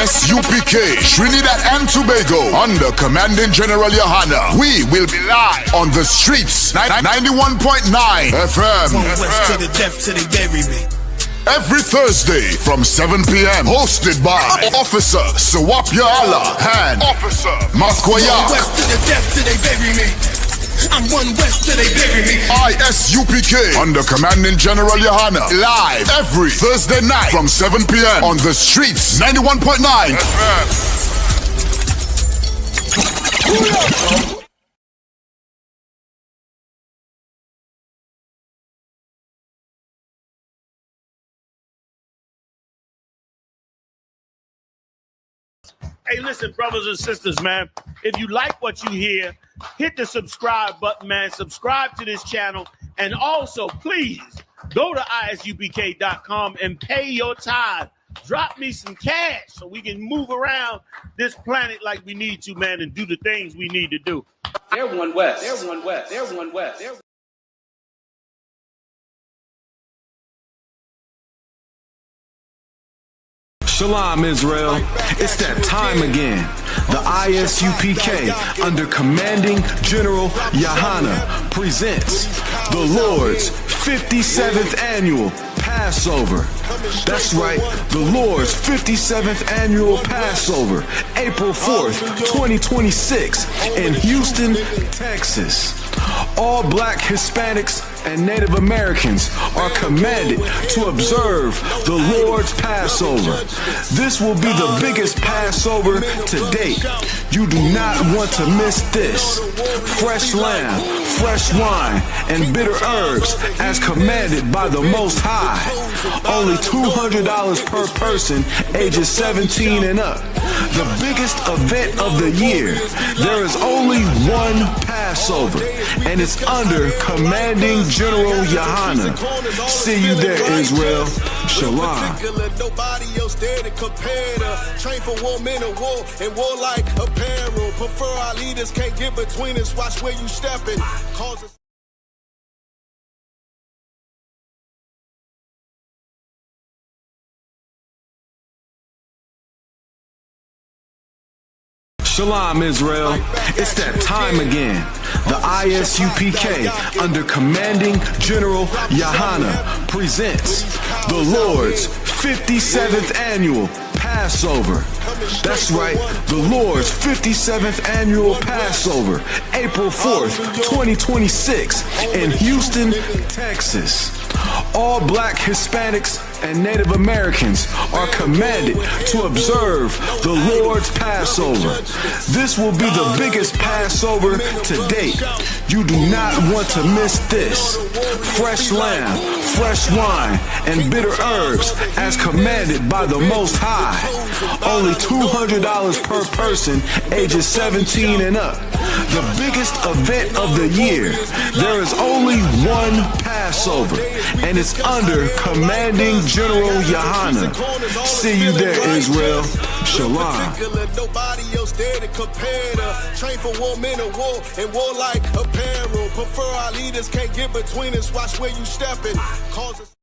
ISUPK, Trinidad and Tobago, under Commanding General Yohana. We will be live on the streets, 91.9 FM. From west to the depth till they bury me. Every Thursday from 7 p.m. Hosted by Officer Sawapya Allah and Officer Mathkoyak. From west to the depth till they bury me. I'm one west till they bury me. ISUPK under Commanding General Yohana. Live every Thursday night from 7 p.m. on the streets, 91.9 FM. Hey, listen, brothers and sisters, man. If you like what you hear, hit the subscribe button, man. Subscribe to this channel. And also, please, go to isupk.com and pay your tithe. Drop me some cash so we can move around this planet like we need to, man, and do the things we need to do. Everyone west. Everyone west. Everyone west. Everyone. Shalom, Israel. It's that time again. The ISUPK, under Commanding General Yohana, presents the Lord's 57th Annual Passover. That's right, the Lord's 57th Annual Passover, April 4th, 2026, in Houston, Texas. All Black, Hispanics, and Native Americans are commanded to observe the Lord's Passover. This will be the biggest Passover to date. You do not want to miss this. Fresh lamb, fresh wine, and bitter herbs as commanded by the Most High. Only $200 per person, ages 17 and up. The biggest event of the year. There is only one Passover, and it's under Commanding General Yohana. See you there, Israel. Shalom. Nobody else there to compare to. Train for war, men of war, and war like apparel. Prefer our leaders, can't get between us. Watch where you stepping. Causes. Shalom, Israel. It's that time again. The ISUPK, under Commanding General Yohana, presents the Lord's 57th Annual Passover. That's right, the Lord's 57th Annual Passover, April 4th, 2026, in Houston, Texas. All Black, Hispanics, and Native Americans are commanded to observe the Lord's Passover. This will be the biggest Passover to date. You do not want to miss this. Fresh lamb, fresh wine, and bitter herbs as commanded by the Most High. Only $200 per person, ages 17 and up. The biggest event of the year. There is only one Passover, and it's under Commanding General Yohana. See you there, Israel. Shalom. Nobody else there to compare to. Train for war, men of war, and war like apparel. Prefer our leaders, can't get between us. Watch where you stepping. Causes.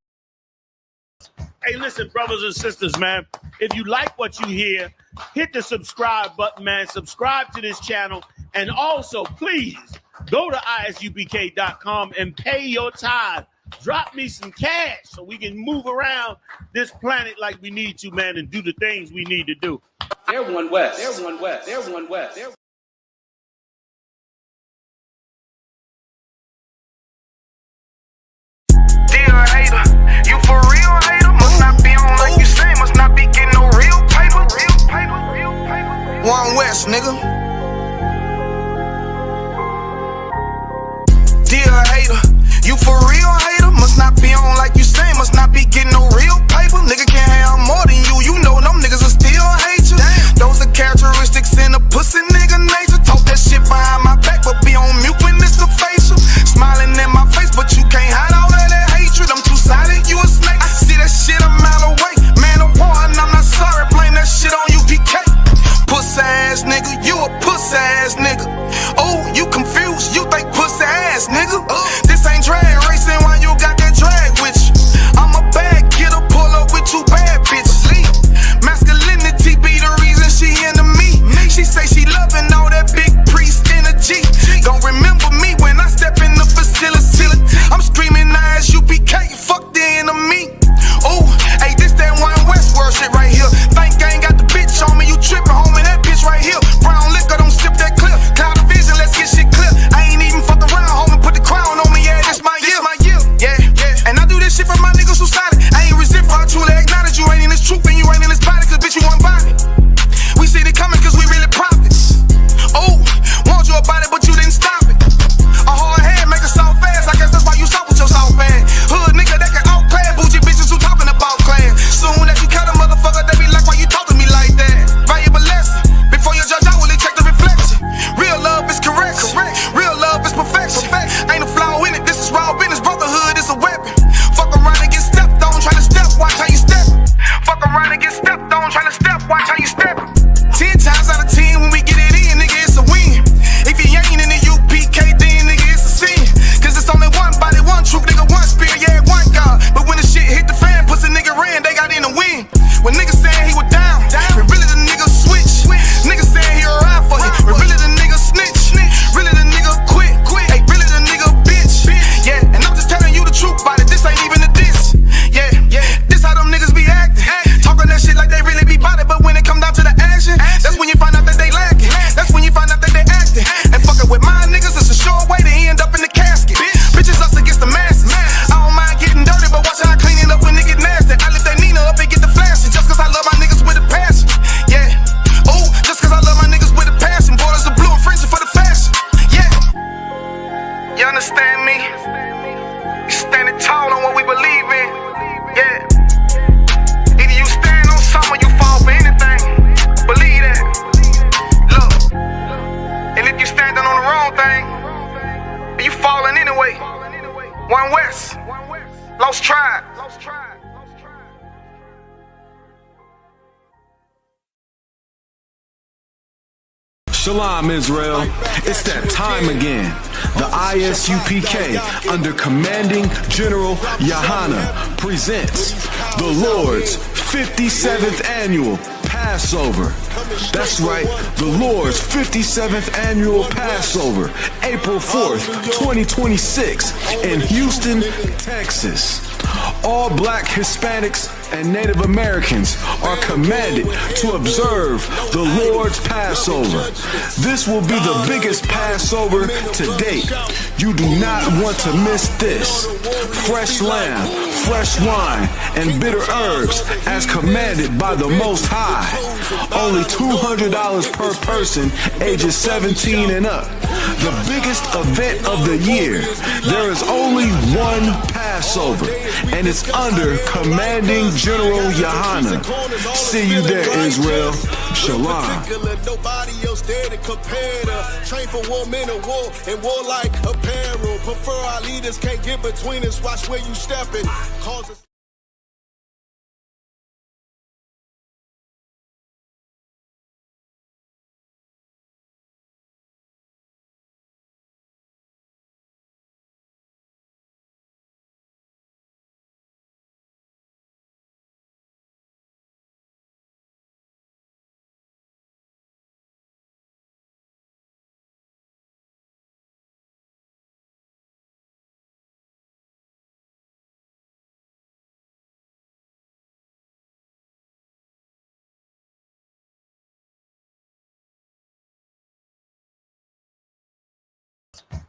Hey, listen, brothers and sisters, man. If you like what you hear, hit the subscribe button, man. Subscribe to this channel. And also, please, go to isupk.com and pay your tithe. Drop me some cash so we can move around this planet like we need to, man, and do the things we need to do. Everyone west. Everyone west. Everyone west. Everyone. Dear hater, you for real hater? Must not be on like you say, must not be getting no real paper. One West, nigga. Dear hater, you for real hater? Must not be on like you say, must not be getting no real paper. Nigga can't have more than you, you know them niggas will still hate you. Damn. Those are characteristics in a pussy nigga nature. Talk that shit behind my back, but be on mute when it's a facial. Smiling in my face, but you can't hide all of that hatred. I'm too silent, you a snake. I see that shit a mile away. Man of war, and I'm not sorry, blame that shit on UPK. Pussy ass nigga, you a pussy ass nigga. Oh, you confused, you think pussy ass nigga. This ain't drag racing, why you got that drag with you? I'm a bad kidder, pull up with two bad bitches. Masculinity be the wrong thing, and you falling anyway. One West, Lost Tribe. Shalom, Israel. It's that time again. The ISUPK, under Commanding General Yahana, presents the Lord's 57th Annual Passover. That's right, the Lord's 57th Annual Passover, April 4th, 2026, in Houston, Texas. All black Hispanics and Native Americans are commanded to observe the Lord's Passover. This will be the biggest Passover to date. You do not want to miss this. Fresh lamb, fresh wine, and bitter herbs as commanded by the Most High. Only $200 per person ages 17 and up. The biggest event of the year. There is only one Passover, and it's under Commanding General Yahana. See you there, Israel. Shalom. Nobody else there to compare to. Train for war, men of war, and warlike apparel. Prefer our leaders, can't get between us. Watch where you stepping. Cause us.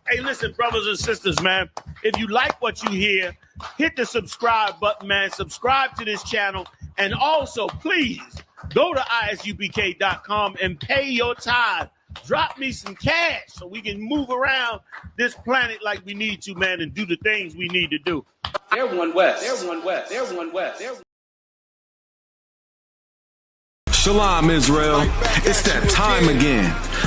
Hey, listen, brothers and sisters, man, if you like what you hear, hit the subscribe button, man. Subscribe to this channel. And also, please, go to isupk.com and pay your tithe. Drop me some cash so we can move around this planet like we need to, man, and do the things we need to do. They're one West. They're one West. They're one West. They're Shalom, Israel. It's that time again.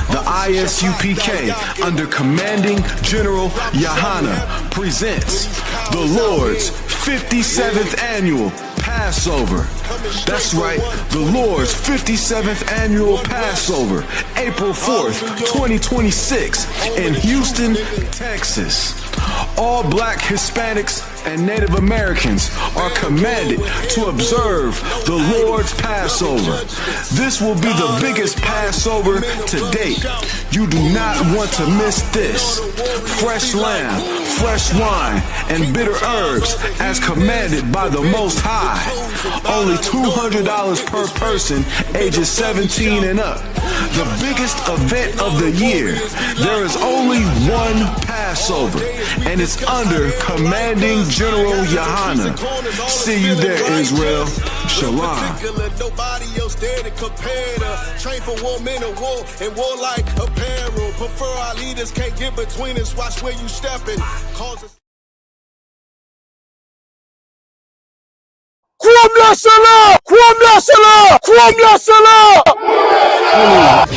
The ISUPK, under Commanding General Yahana, presents the Lord's 57th Annual Passover. That's right, the Lord's 57th Annual Passover, April 4th, 2026, in Houston, Texas. All black Hispanics and Native Americans are commanded to observe the Lord's Passover. This will be the biggest Passover to date. You do not want to miss this. Fresh lamb, fresh wine, and bitter herbs as commanded by the Most High. Only $200 per person ages 17 and up. The biggest event of the year. There is only one Passover, and it's under Commanding General Yahana. See you there, Israel. Shalom. Nobody else there to compare to. Train for war, men of war, and warlike apparel. Prefer our leaders, can't get between us. Watch where you stepping. Cause us.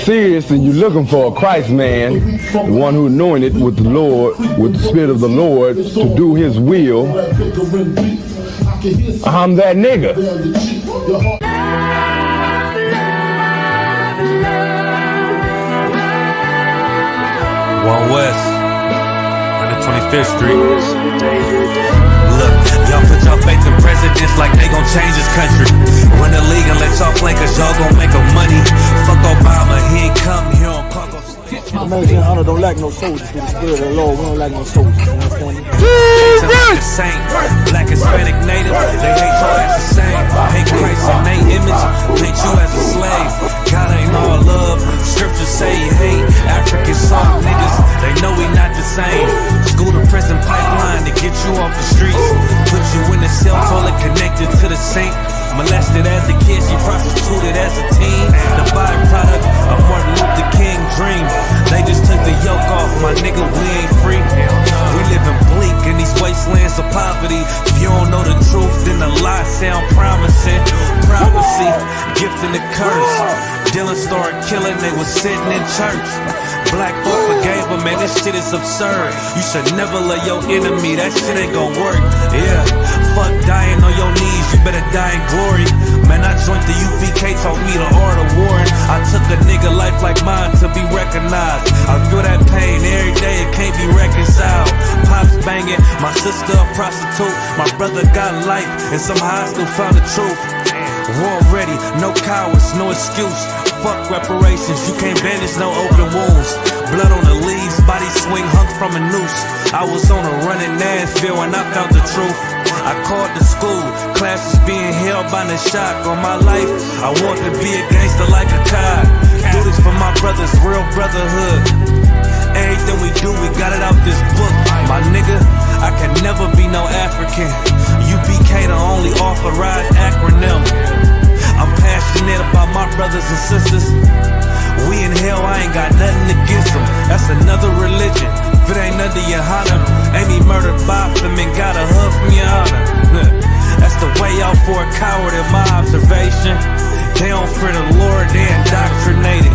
Serious and you're looking for a Christ man, the one who anointed with the Lord, with the Spirit of the Lord to do his will, I'm that nigga. One West, 125th Street. Look, y'all put your faith in presidents like they gon' change this country. Run the league and let y'all play cause y'all gon' make a money. Fuck Obama, he ain't come here on Congo. American honor don't lack no soldiers. For the Spirit of the Lord, we don't lack no soldiers. You understand me? The same. Black, Hispanic, Native, they hate your ass the same. Hate Christ in their image, paint you as a slave. God ain't all love, scriptures say you hate African soft niggas, they know we not the same. School to prison pipeline to get you off the streets. Put you in the cell, toilet connected to the sink. Molested as a kid, she prostituted as a teen. The byproduct of Martin Luther King dream. They just took the yoke off, my nigga, we ain't free. We living bleak in these wastelands of poverty. If you don't know the truth, then the lie sound promising. Prophecy, gift and the curse. Dylan started killing, they was sitting in church. Black folk forgave him man, this shit is absurd. You should never love your enemy, that shit ain't gon' work. Yeah, fuck dying on your knees, you better die in glory. Man, I joined the UPK, taught me the art of warring. I took a nigga life like mine to be recognized. I feel that pain every day, it can't be reconciled. Pops banging, my sister a prostitute. My brother got life, and somehow I still found the truth. War ready, no cowards, no excuse. Fuck reparations, you can't bandage no open wounds. Blood on the leaves, body swing hung from a noose. I was on a run in Nashville and I found the truth. I called the school, classes being held by the shock on my life. I want to be a gangster like a cop. Do this for my brothers, real brotherhood. Everything we do, we got it out this book. My nigga, I can never be no African. UPK the only authorized acronym. I'm passionate about my brothers and sisters. We in hell, I ain't got nothing against them. That's another religion. If it ain't under your honor, ain't he murdered by them and got a hug from your honor. That's the way out for a coward in my observation. They don't fear the Lord, they indoctrinated.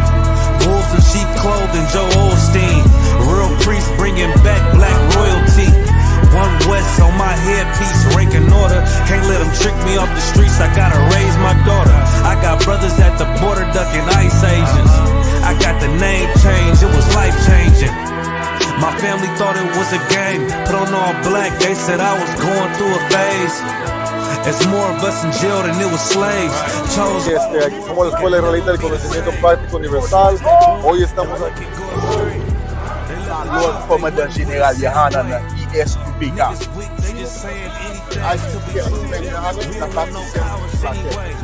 Wolves in sheep clothing, Joe Osteen. Real priest bringing back black royalty. One West on my headpiece, rank and order. Can't let them trick me off the streets, I gotta raise my daughter. I got brothers at the border ducking ICE agents. I got the name change, it was life changing. My family thought it was a game, put on all black, they said I was going through a phase. It's more of us in jail than it was slaves. Aquí somos la Escuela Israelita del Conocimiento Práctico Universal. Hoy estamos aquí. Lord Commandant General Yahana na ESUPK.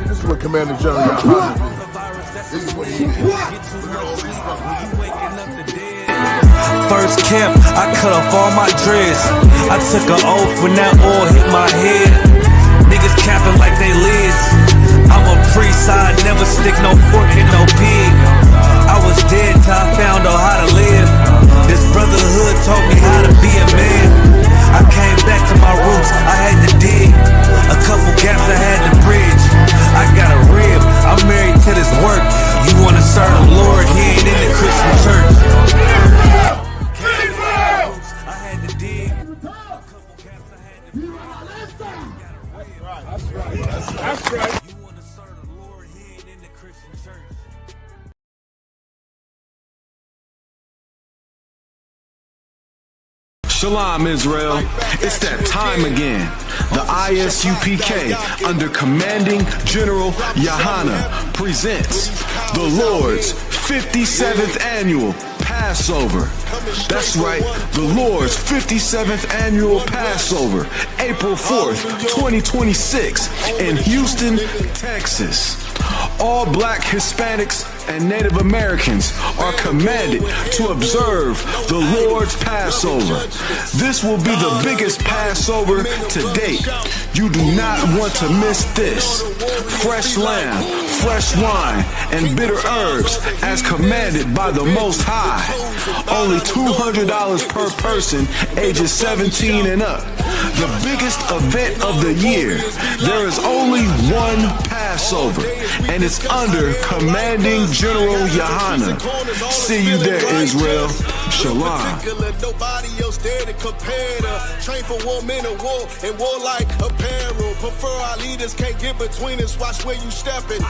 This is what Commander General Yahana did. This is what he did. First camp, I cut off all my dreads. I took an oath when that oil hit my head. Niggas capping like they lids. I'm a priest, I never stick no fork in no pig. I was dead till I found out how to live. This brotherhood taught me how to be a man. I came back to my roots, I had to dig. A couple gaps I had to bridge. I got a rib, I'm married to this work. You wanna serve the Lord, he ain't in the Christian church. I had to dig. That's right. You wanna serve the Lord, he ain't in the Christian church. Shalom, Israel. It's that time again. The ISUPK, under Commanding General Yahana, presents the Lord's 57th Annual Passover. That's right, the Lord's 57th Annual Passover, April 4th, 2026, in Houston, Texas. All black Hispanics and Native Americans are commanded to observe the Lord's Passover. This will be the biggest Passover to date. You do not want to miss this. Fresh lamb, fresh wine, and bitter herbs as commanded by the Most High. Only $200 per person ages 17 and up. The biggest event of the year. There is only one Passover, and it's under Commanding General Yahana. See you there, Israel. Shalom. Nobody else there to compare to. Train for war, men of war, and war like apparel. Prefer our leaders, can't get between us. Watch where you stepping.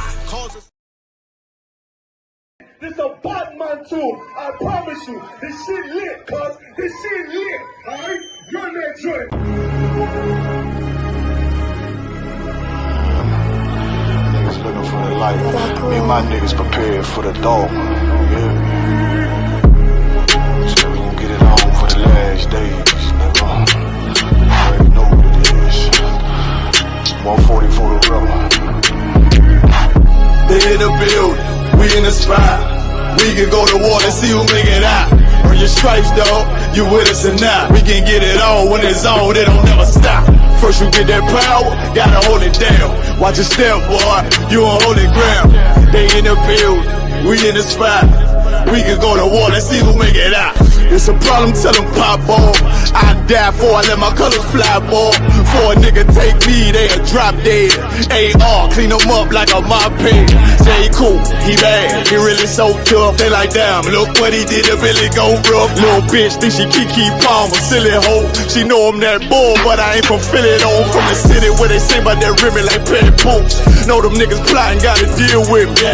This a Batman too. I promise you, this shit lit, cuz. This shit lit. Alright? Run that joint. Niggas looking for the life. Me and my niggas prepared for the dog. Yeah. So we gon' get it on for the last days, nigga. You already know what it is. 140 for the rubber. They in the building, we in the spot. We can go to war and see who make it out. Earn your stripes, dog, you with us or not. We can get it on when it's on, they don't never stop. First you get that power, gotta hold it down. Watch your step, boy, you on holy ground. They in the building, we in the spot. We can go to war and see who make it out. It's a problem, tell them pop off. I die for I let my colors fly, boy. For a nigga take me, they'll drop dead. AR, clean them up like a mop head. Say cool, he bad, he really so tough. They like, damn, look what he did to Billy go rough. Little bitch think she Kiki Palmer, silly hoe. She know I'm that bull, but I ain't from Philly though. From the city where they say about that ribbon like Petty Poops. Know them niggas plotting, gotta deal with me.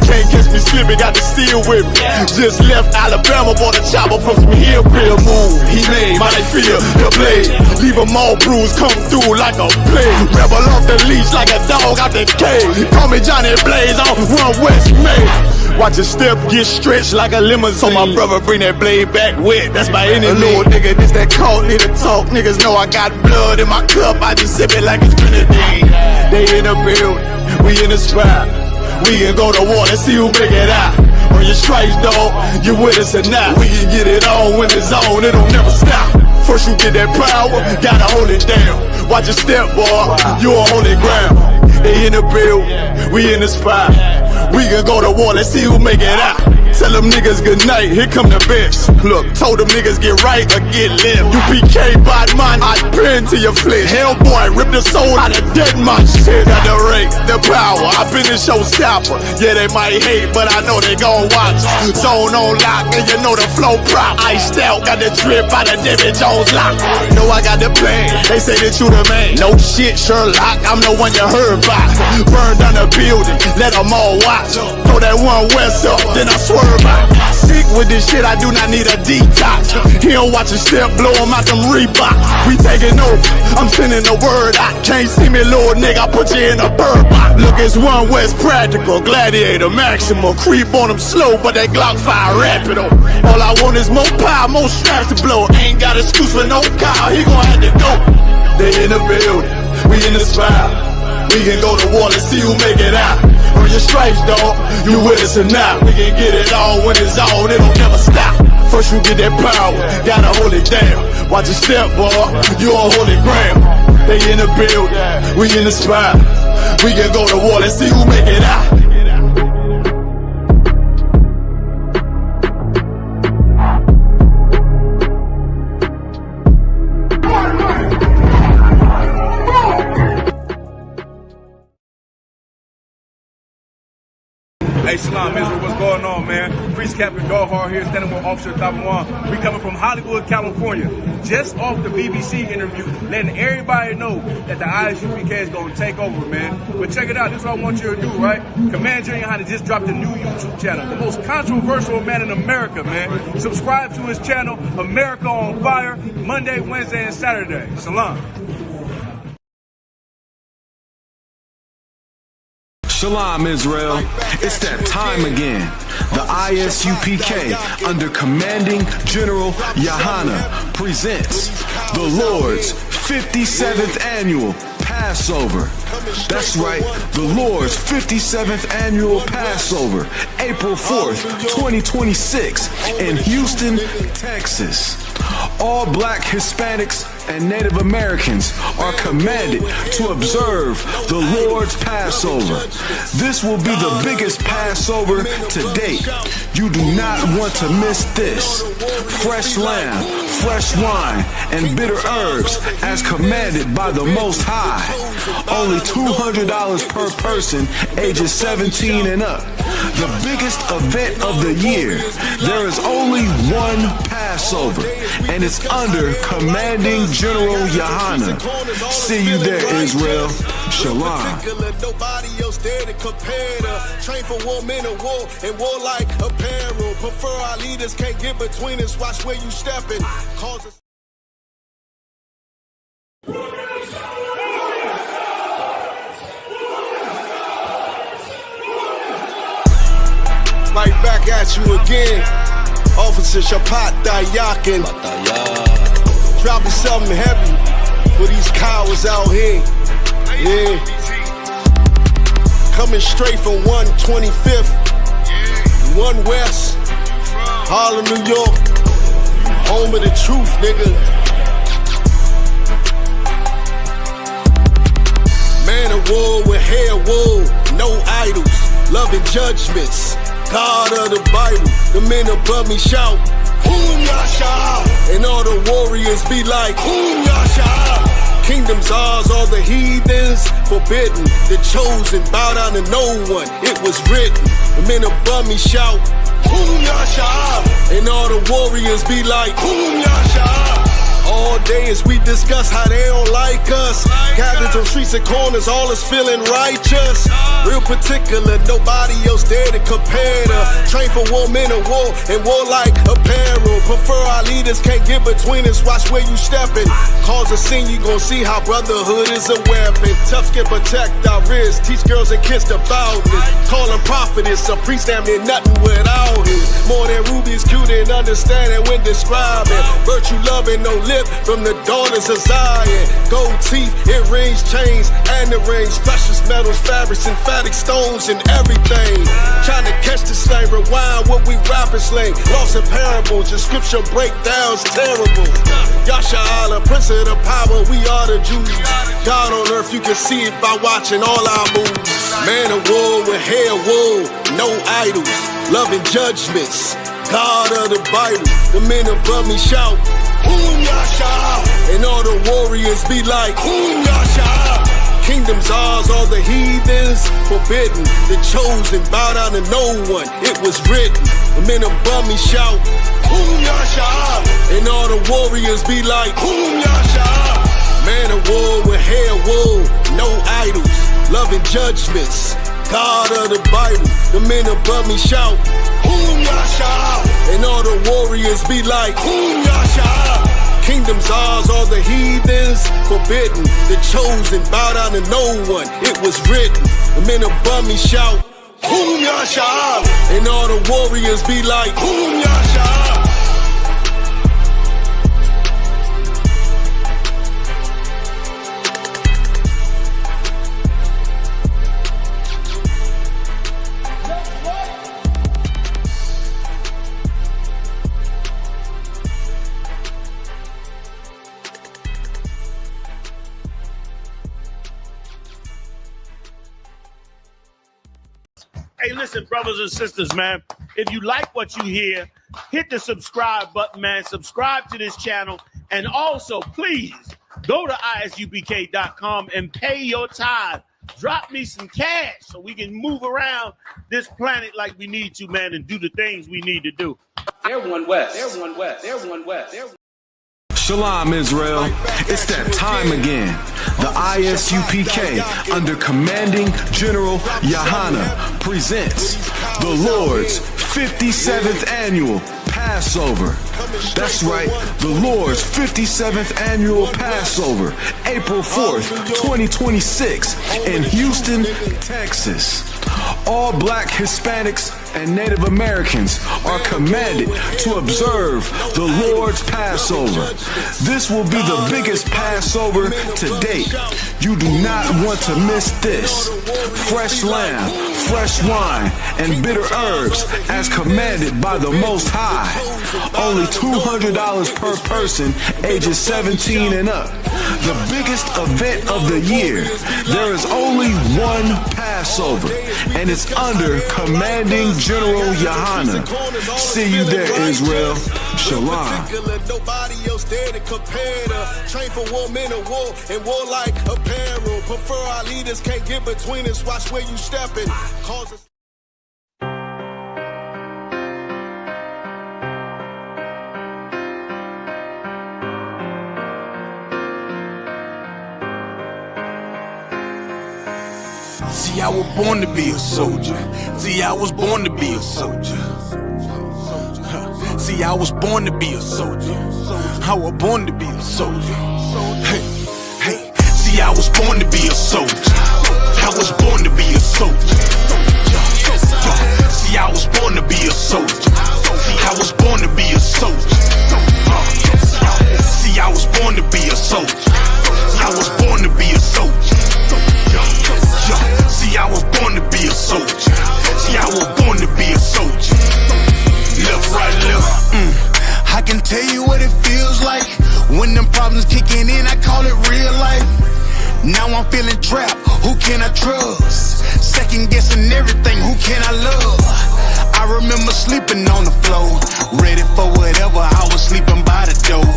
Can't catch me slipping, got to steal with me. Just left Alabama, bought a chopper from some hillbilly move. He made my they feel the blade. Leave them all bruised, come through like a plague. Rebel off the leash like a dog out the cage. Call me Johnny Blaze on One West May. Watch your step get stretched like a limousine. So my brother bring that blade back wet. That's my enemy. Little nigga, this that cult need to talk. Niggas know I got blood in my cup. I just sip it like it's grenadine. They in the building, we in the spot. We can go to war and see who make it out. On your stripes, dog, you with us or not. We can get it on when it's on, it'll never stop. First you get that power, gotta hold it down. Watch your step, boy, you on holy ground. They in the build, we in the spot. We can go to war, let's see who make it out. Tell them niggas good night, here come the bitch. Look, told them niggas get right or get left. You PK bad man, I pin to your flesh. Hellboy, rip the soul out of dead man shit. Got the rate, the power, I been the showstopper. Yeah, they might hate, but I know they gon' watch. Zone on lock, and you know the flow prop. Iced out, got the drip out of David Jones lock. Know I got the plan, they say that you the man. No shit, Sherlock, I'm the one you heard by. Burn down the building, let them all watch. Throw that One West up, then I swear. Sick with this shit, I do not need a detox. He don't watch a step, blow him out them Reeboks. We taking over, I'm sending the word out. Can't see me, little nigga, I put you in a bird box. Look, it's One West practical, gladiator, maximal. Creep on them slow, but that Glock 5 rapido. All I want is more power, more straps to blow. Ain't got excuse for no car, he gon' have to go. They in the building, we in the spot. We can go to war, let's see who make it out. On your stripes, dog, you with us or not. We can get it on when it's on, it'll never stop. First you get that power, gotta hold it down. Watch your step, boy, you on holy ground. They in the building, we in the spot. We can go to war, let's see who make it out. Hey, Shalom, Israel, what's going on, man? Priest Captain Gohar here, standing with Officer Tabawan. We coming from Hollywood, California. Just off the BBC interview, letting everybody know that the ISUPK is going to take over, man. But check it out, this is what I want you to do, right? Command Junior Hana just dropped a new YouTube channel. The most controversial man in America, man. Subscribe to his channel, America on Fire, Monday, Wednesday, and Saturday. Shalom. Shalom, Israel. It's that time again. The ISUPK, under Commanding General Yahana, presents the Lord's 57th Annual Passover. That's right, the Lord's 57th Annual Passover, April 4th, 2026, in Houston, Texas. All black Hispanics and Native Americans are commanded to observe the Lord's Passover. This will be the biggest Passover to date. You do not want to miss this. Fresh lamb, fresh wine, and bitter herbs as commanded by the Most High. Only $200 per person ages 17 and up. The biggest event of the year. There is only one Passover, and it's under Commanding General Yahana. See you there, Israel. Shalom. Nobody else there to compare to. Train for war, men of war, and warlike apparel. Prefer our leaders, can't get between us. Watch where you stepping. Causes. Right back at you again. Officer Shapat Dayakin. Dropping something heavy for these cowards out here. Yeah. Coming straight from 125th, 1 West, Harlem, New York. Home of the truth, nigga. Man of war with hair wool, no idols, loving judgments. God of the Bible, the men above me shout, Boom Yasha, and all the warriors be like, Boom Yasha. Kingdom's ours, all the heathens forbidden. The chosen bow down to no one. It was written. The men above me shout, Boom Yasha. And all the warriors be like, Boom Yasha. All day as we discuss how they don't like us. Gathered on streets and corners, all is feeling righteous. Real particular, nobody else there to compare to. Train for war, men of war, and war like apparel. Prefer our leaders, can't get between us, watch where you stepping. Cause a scene, you gon' see how brotherhood is a weapon. Tough skin protect our wrists, teach girls and kids about this. Call them prophetess, a priest damn near nothing without it. More than rubies, cute and understanding when describing. Virtue, loving, no lip from the daughters of Zion. Gold teeth, earrings, chains, and the rings. Precious metals, fabrics, emphatic stones, and everything. Trying to catch the slang, rewind what we rap and slang. Lost in parables, the scripture breakdowns terrible. Yasha Allah, Prince of the power, we are the Jews. God on earth, you can see it by watching all our moves. Man of war with hair wool, no idols. Loving judgments, God of the Bible. The men above me shout, Boom Yasha. And all the warriors be like, Boom Yasha. Kingdom's ours, all the heathens forbidden. The chosen bow down to no one. It was written. The men above me shout, Boom Yasha. And all the warriors be like, Boom Yasha. Man of war with hair wool, no idols. Loving judgments, God of the Bible. The men above me shout, Boom Yasha. And all the warriors be like, Boom Yasha. Kingdom's ours, all the heathens forbidden. The chosen bow down to no one. It was written. The men above me shout, Boom Yasha. And all the warriors be like, Boom Yasha. Hey, listen, brothers and sisters, man, if you like what you hear, hit the subscribe button, man. Subscribe to this channel. And also, please, go to isupk.com and pay your tithe. Drop me some cash so we can move around this planet like we need to, man, and do the things we need to do. Everyone west. Everyone west. Everyone west. Everyone. Shalom, Israel. It's that time again. The ISUPK, under Commanding General Yahana, presents the Lord's 57th Annual Passover. That's right, the Lord's 57th Annual Passover, April 4th, 2026, in Houston, Texas. All black Hispanics and Native Americans are commanded to observe the Lord's Passover. This will be the biggest Passover to date. You do not want to miss this. Fresh lamb, fresh wine, and bitter herbs as commanded by the Most High. Only $200 per person, ages 17 and up. The biggest event of the year. There is only one Passover, and it's under Commanding General Yahana. See you there, Israel. Shalom. Nobody else there to compare to. Train for war, men of war, and war like apparel. Prefer our leaders, can't get between us. Watch where you stepping. Cause us. See, I was born to be a soldier. See, I was born to be a soldier. See, I was born to be a soldier. I was born to be a soldier. Hey, hey. See, I was born to be a soldier. I was born to be a soldier. See, I was born to be a soldier. I was born to be a soldier. See, I was born to be a soldier. I was born to be a soldier. See, I was born to be a soldier. See, I was born to be a soldier. Left, right, left. I can tell you what it feels like when them problems kicking in. I call it real life. Now I'm feeling trapped. Who can I trust? Second guessing everything. Who can I love? I remember sleeping on the floor, ready for whatever. I was sleeping by the door.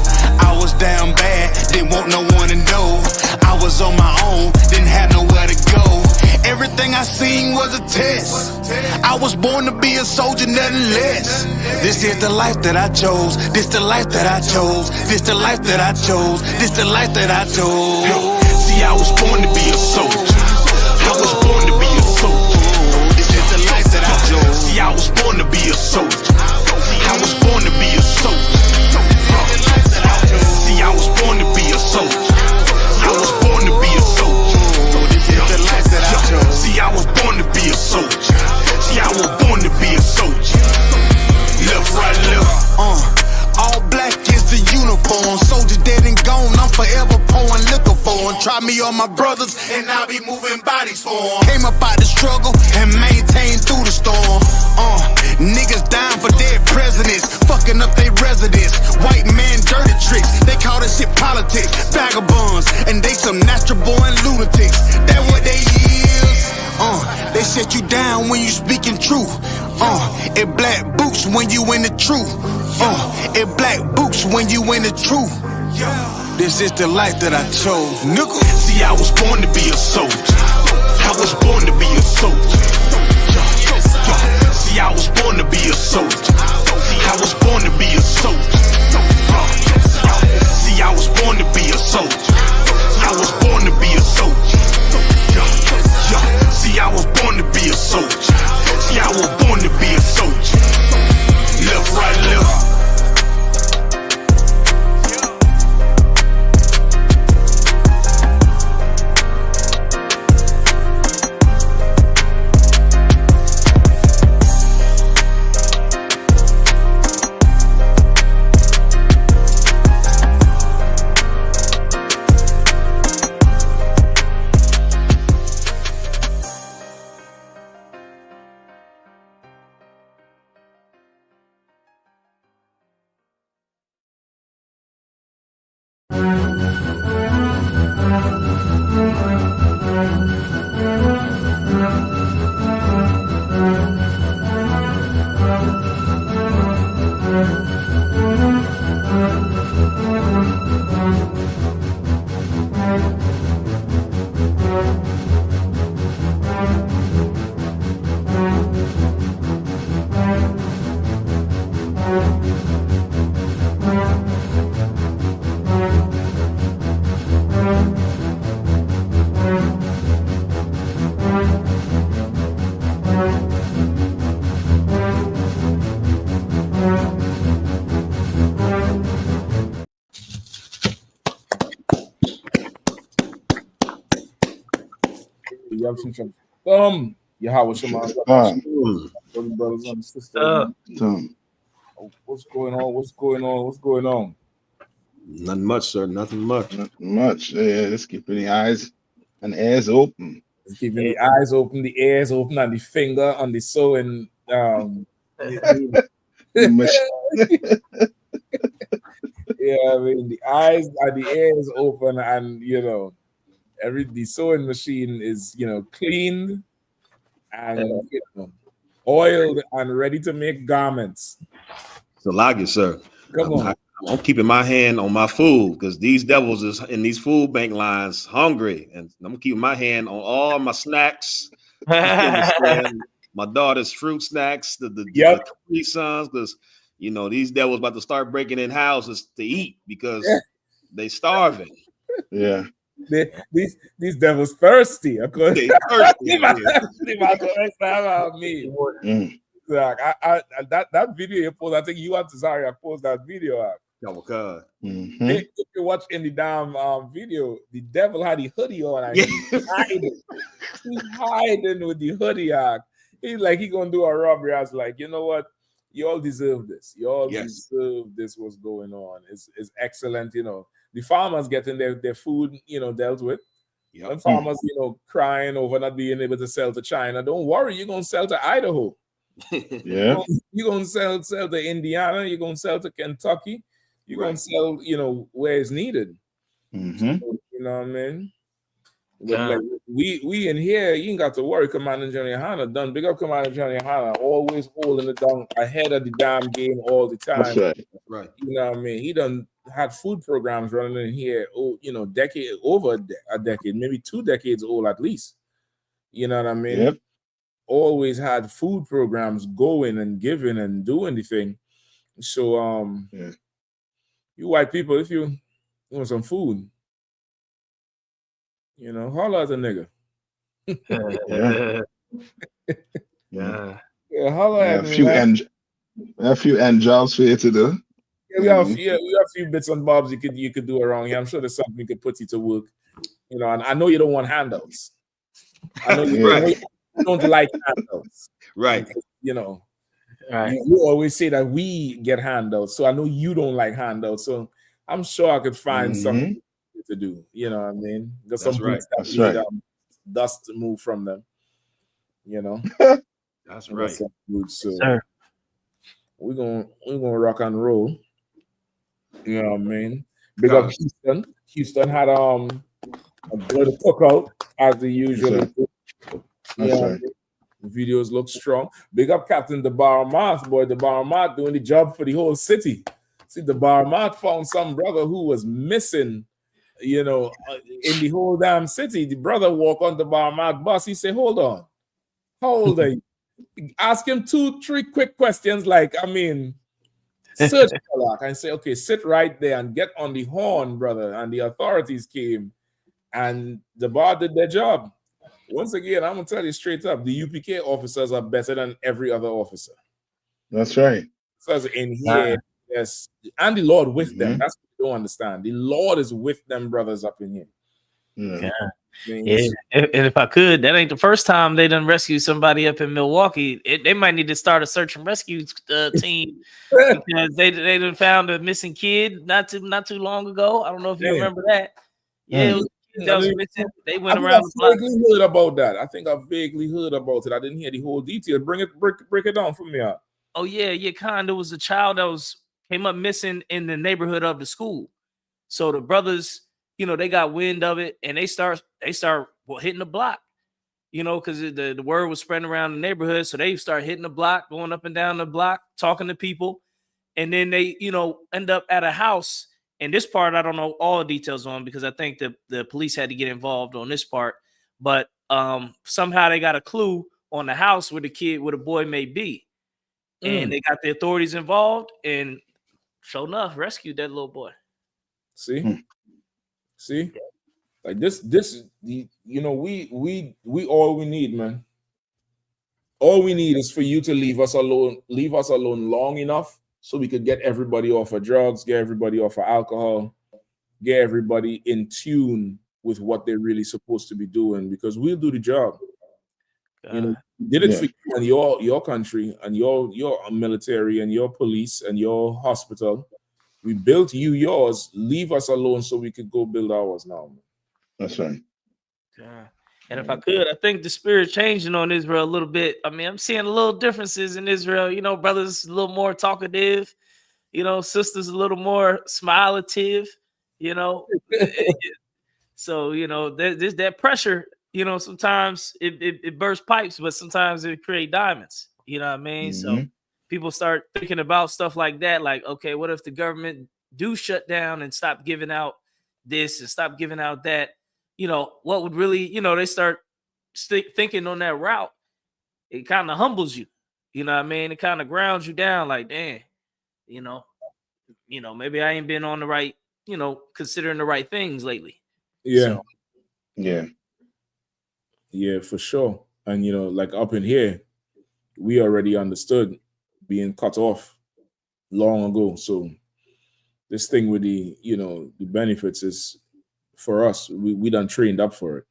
soldier, nothing less. This is the life that I chose. This the life that I chose. This the life that I chose. This the life that I chose. See, I was born to be a soldier. I was born to be a soldier. This is the life that I chose. See, I was born to be a soldier. I was born to be a soldier. See, I was born to be a soldier. I was born to be a soldier. This is the life that I chose. See, I was born to be a soldier. See, I was born to be a soldier. Left, right, left. All black is the uniform. Soldier dead and gone. I'm forever pouring liquor for him. Try me on my brothers, and I'll be moving bodies for him. Came up out the struggle and maintained through the storm. Niggas dying for dead presidents, fucking up their residence. White man dirty tricks. They call this shit politics. Vagabonds, and they some natural born lunatics. That what they is. They set you down when you speaking truth. It black boots when you in the truth. It black boots when you in the truth. This is the life that I chose, nigga. See, I was born to be a soldier. I was born to be a soldier. See, I was born to be a soldier. I was born to be a soldier. See, I was born to be a soldier. I was born to be a soldier. See, I was born to be a soldier. See, I was born to be a soldier. Left, right, left. Yahweh Shema, brothers and sisters. What's going on? What's going on? What's going on? Nothing much, sir. Nothing much. Nothing much. Yeah, let's keep the eyes and ears open. Let's keep the eyes open, the ears open, and the finger on the sewing. Yeah, I mean the eyes and the ears open, and the sewing machine is cleaned and oiled and ready to make garments. So like it, sir. Come on. I'm keeping my hand on my food because these devils is in these food bank lines hungry, and I'm keeping my hand on all my snacks. My daughter's fruit snacks, the Capri Suns, because these devils about to start breaking in houses to eat because they starving. Yeah. These devils thirsty. Of course. They thirsty. Like that video you post, I think you and Cesaria post that video out. Oh God. If you watch in the damn video, the devil had the hoodie on and he's hiding with the hoodie on. He's like he gonna do a robbery. I was like, you know what? You all deserve this. You all deserve this. What's going on? It's excellent. The farmers getting their food, dealt with. And farmers, crying over not being able to sell to China. Don't worry, you're gonna sell to Idaho. Yeah. You're gonna sell to Indiana, you're gonna sell to Kentucky, you're gonna sell, where it's needed. Mm-hmm. So, you know what I mean? Like, we in here, you ain't got to worry. Commander General Hanna done. Big up Commander General Hanna, always holding it down ahead of the damn game all the time. That's right. Right. You know what I mean? He done had food programs running in here, over a decade, maybe 2 decades old at least. You know what I mean? Yep. always had food programs going and giving and doing the thing. So you white people, if you want some food, you know, holler at a nigga. Yeah, holler at me. A few end jobs for you to do. Yeah, we have a few bits and bobs you could do around here. I'm sure there's something we could put you to work. You know, and I know you don't want handouts. I know you don't like handouts. Right. You know, you always say that we get handouts. So I know you don't like handouts. So I'm sure I could find something to do. You know what I mean? There's some boots that need dust to move from them. You know? That's right. Boots, so we're gonna rock and roll. You know what I mean? Big up Houston. Houston had a good cookout as the usual. Yeah, the videos look strong. Big up Captain the Baramat, boy. The Baramat doing the job for the whole city. See, the Baramat found some brother who was missing, you know, in the whole damn city. The brother walk on the Baramat bus. He said, "Hold on, how old are you?" Ask him 2-3 quick questions, like, I mean, search and say, okay, sit right there and get on the horn, brother. And the authorities came and the bar did their job. Once again, I'm gonna tell you straight up, the UPK officers are better than every other officer. That's right. So in here, yes, and the Lord with them. That's what you don't understand. The Lord is with them brothers up in here. Yeah. And if I could, that ain't the first time they done rescued somebody up in Milwaukee. They might need to start a search and rescue team because they done found a missing kid not too long ago. I don't know if you remember that. Yeah, it was a kid that was missing. They went around. I vaguely heard about that. I think I vaguely heard about it. I didn't hear the whole detail. Break it down for me out. Oh yeah, kind. There was a child that came up missing in the neighborhood of the school. So the brothers, you know, they got wind of it and they start hitting the block, you know, because the word was spreading around the neighborhood. So they start hitting the block, going up and down the block, talking to people. And then they, you know, end up at a house. And this part, I don't know all the details on because I think the police had to get involved on this part. But somehow they got a clue on the house where the boy may be. And they got the authorities involved and sure enough, rescued that little boy. See, like this, you know, we all we need, man. All we need is for you to leave us alone long enough so we could get everybody off of drugs, get everybody off of alcohol, get everybody in tune with what they're really supposed to be doing, because we'll do the job. You know, we did it for you and your country and your military and your police and your hospital. We built you yours. Leave us alone so we could go build ours now. That's right. Yeah. And if I could, I think the spirit changing on Israel a little bit. I mean, I'm seeing a little differences in Israel. You know, brothers a little more talkative. You know, sisters a little more smilative. You know, so you know, there's that pressure. You know, sometimes it bursts pipes, but sometimes it creates diamonds. You know what I mean? So people start thinking about stuff like that. Like, okay, what if the government do shut down and stop giving out this and stop giving out that? You know, what would really, you know, they start thinking on that route. It kind of humbles you. You know what I mean? It kind of grounds you down like, damn, you know, maybe I ain't been on the right, you know, considering the right things lately. Yeah. So. Yeah, for sure. And, you know, like up in here, we already understood being cut off long ago. So this thing with the, you know, the benefits is for us. We done trained up for it.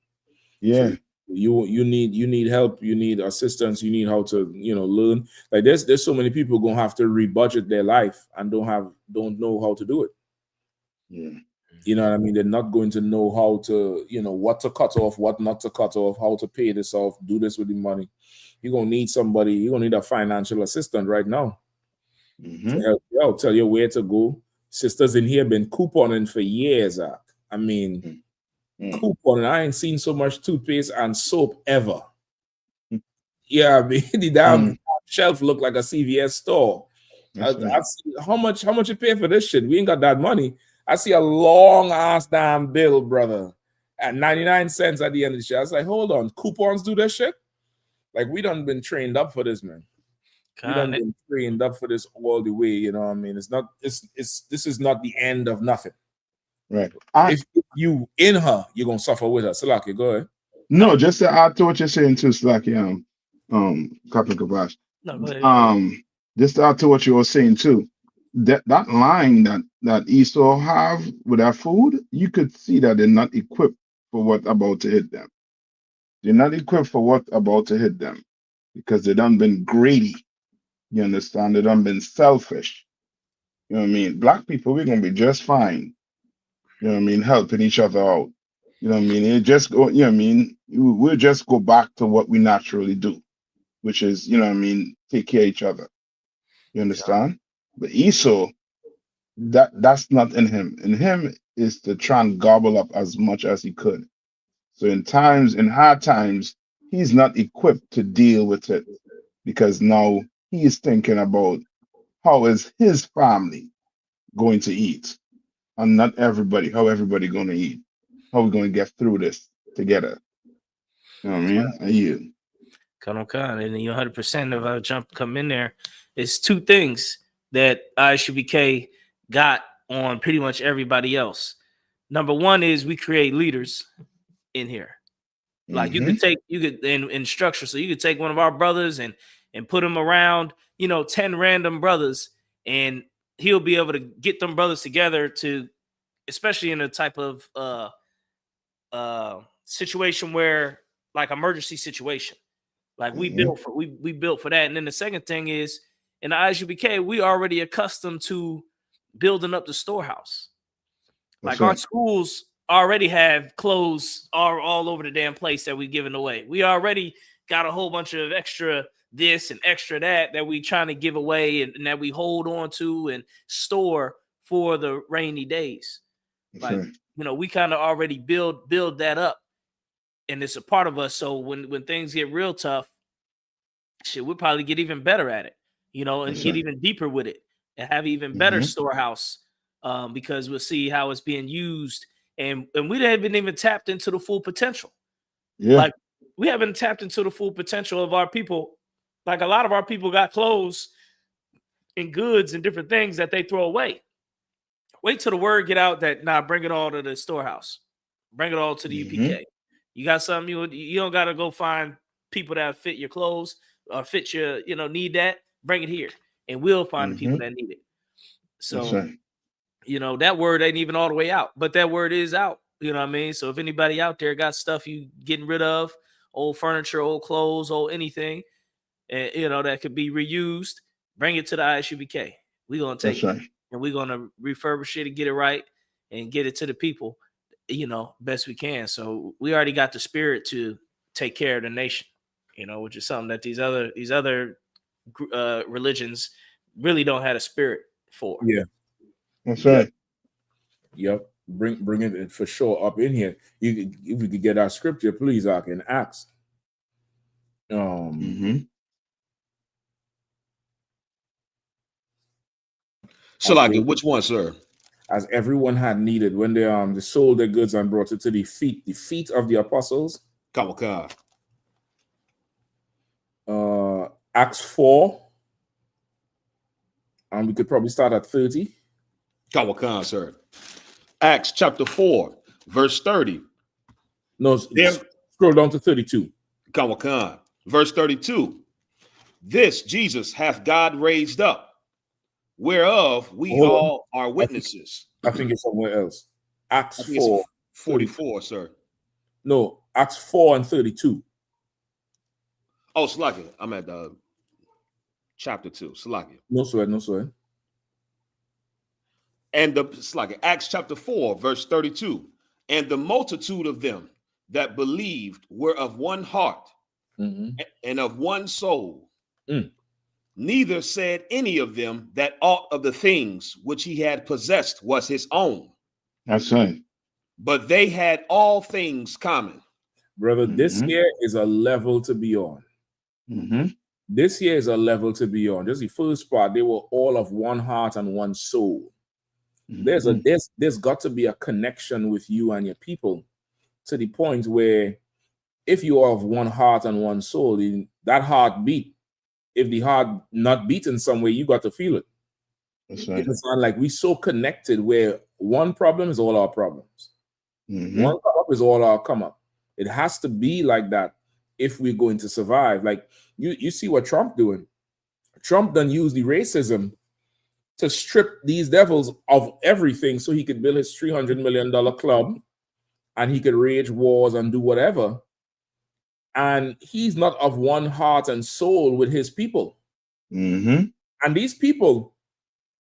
Yeah. So you need help, you need assistance, you need how to, you know, learn. Like there's so many people gonna have to rebudget their life and don't know how to do it. Yeah. You know what I mean? They're not going to know how to, you know, what to cut off, what not to cut off, how to pay this off, do this with the money. You're gonna need somebody, you're gonna need a financial assistant right now to help you out, tell you where to go. Sisters in here been couponing for years, Zach. I mean, couponing. I ain't seen so much toothpaste and soap ever. Yeah, I mean, the damn shelf look like a CVS store. I see, how much you pay for this shit? We ain't got that money. I see a long ass damn bill, brother, at 99 cents at the end of the shit. I was like, hold on, coupons do that shit? Like we done been trained up for this, man. We done Kinda. been trained up for this all the way. You know what I mean? It's not. This is not the end of nothing. Right. If you in her, you're gonna suffer with her. Salaki, go ahead. No, just to add to what you're saying too, Slacky, Captain Kabash. No, go ahead. Just to add to what you were saying too, that line that Esau have with that food, you could see that they're not equipped for what about to hit them. They're not equipped for what about to hit them because they done been greedy. You understand? They done been selfish. You know what I mean? Black people, we're gonna be just fine. You know what I mean? Helping each other out. You know what I mean? It just go, you know what I mean? We'll just go back to what we naturally do, which is, you know what I mean, take care of each other. You understand? But Esau, that's not in him. In him is to try and gobble up as much as he could. So in hard times, he's not equipped to deal with it because now he is thinking about how is his family going to eat, and not everybody. How everybody going to eat? How we going to get through this together? You know what I mean? And you. Come on, and you 100%. If I come in there, it's two things that ISUBK got on pretty much everybody else. Number one is we create leaders in here. Like you could in structure. So you could take one of our brothers and put him around, 10 random brothers, and he'll be able to get them brothers together to, especially in a type of situation where like emergency situation. Like we built for that. And then the second thing is in the ISUBK, we already accustomed to building up the storehouse. Like our schools already have clothes all over the damn place that we're giving away. We already got a whole bunch of extra this and extra that we trying to give away and that we hold on to and store for the rainy days. Like, we kind of already build that up, and it's a part of us. So when things get real tough, shit, we'll probably get even better at it, and get even deeper with it and have even better storehouse because we'll see how it's being used. And we haven't even tapped into the full potential. Yeah. Like we haven't tapped into the full potential of our people. Like a lot of our people got clothes and goods and different things that they throw away. Wait till the word get out that bring it all to the storehouse. Bring it all to the UPK. You got something you don't got to go find people that fit your clothes or fit your, need that. Bring it here, and we'll find the people that need it. So, that word ain't even all the way out, but that word is out. You know what I mean? So if anybody out there got stuff you getting rid of, old furniture, old clothes, old anything, and that could be reused, bring it to the ISUBK. We're gonna take it and we're gonna refurbish it and get it right and get it to the people, best we can. So we already got the spirit to take care of the nation, which is something that these other religions really don't have a spirit for. Yeah, that's right. Yep. Bring it for sure up in here. If we could get our scripture, please, I can ask. So, like, which one, sir? As everyone had needed when they sold their goods and brought it to the feet of the apostles. Kawaka. Acts 4. And we could probably start at 30. Kawaka, sir. Acts chapter 4, verse 30. No, scroll down to 32. Kawaka. Verse 32. This Jesus hath God raised up, whereof we all are witnesses. I think it's somewhere else. Acts 4. 44, sir. No, Acts 4 and 32. Oh, Salakia. I'm at chapter 2. Salakia. No sweat. And Salakia, Acts chapter 4, verse 32. And the multitude of them that believed were of one heart and of one soul. Neither said any of them that aught of the things which he had possessed was his own. That's right. But they had all things common. Brother, this here is a level to be on. This here is a level to be on. Just the first part, they were all of one heart and one soul. There's got to be a connection with you and your people to the point where if you are of one heart and one soul, that heart beat. If the heart not beat in some way, you got to feel it. That's right. It's not like we so connected where one problem is all our problems. Mm-hmm. One come up is all our come up. It has to be like that if we're going to survive. Like you see what Trump doing. Trump done use the racism to strip these devils of everything so he could build his $300 million club and he could wage wars and do whatever. And he's not of one heart and soul with his people. Mm-hmm. And these people,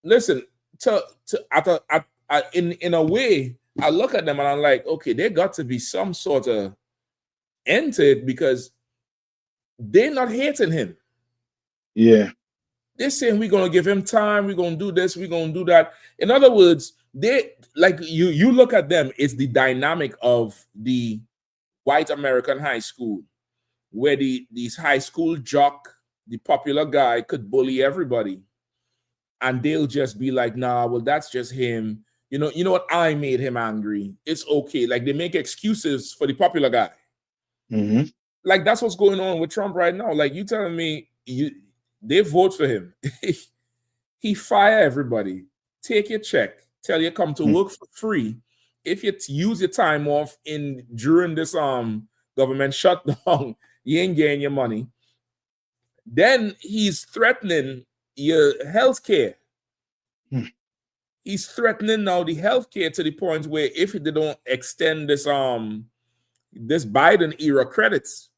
listen, in a way, I look at them and I'm like, okay, there got to be some sort of end to it because they're not hating him. Yeah. They're saying we're gonna give him time, we're gonna do this, we're gonna do that. In other words, they like you look at them, it's the dynamic of the white American high school, where these high school jock, the popular guy, could bully everybody, and they'll just be like, nah, well, that's just him. You know what? I made him angry. It's okay. Like they make excuses for the popular guy. Mm-hmm. Like that's what's going on with Trump right now. Like you telling me they vote for him. He fire everybody. Take your check. Tell you come to work for free. If you use your time off during this government shutdown, you ain't getting your money. Then he's threatening your health care. He's threatening now the health care to the point where if they don't extend this Biden era credits,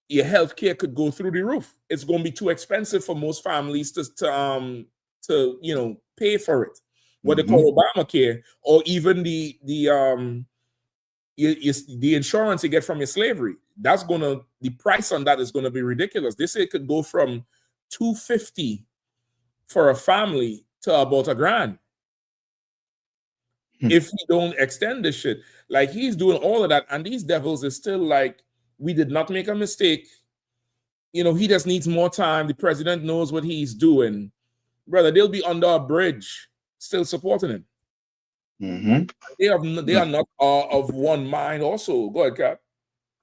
your health care could go through the roof. It's going to be too expensive for most families to pay for it. What they call Obamacare, or even the insurance you get from your slavery. The price on that is going to be ridiculous. They say it could go from $250 for a family to about $1,000 if we don't extend this shit. Like he's doing all of that, and these devils is still like, we did not make a mistake. He just needs more time. The president knows what he's doing. Brother, they'll be under a bridge still supporting him. Mm-hmm. They are not of one mind also. Go ahead, Cap.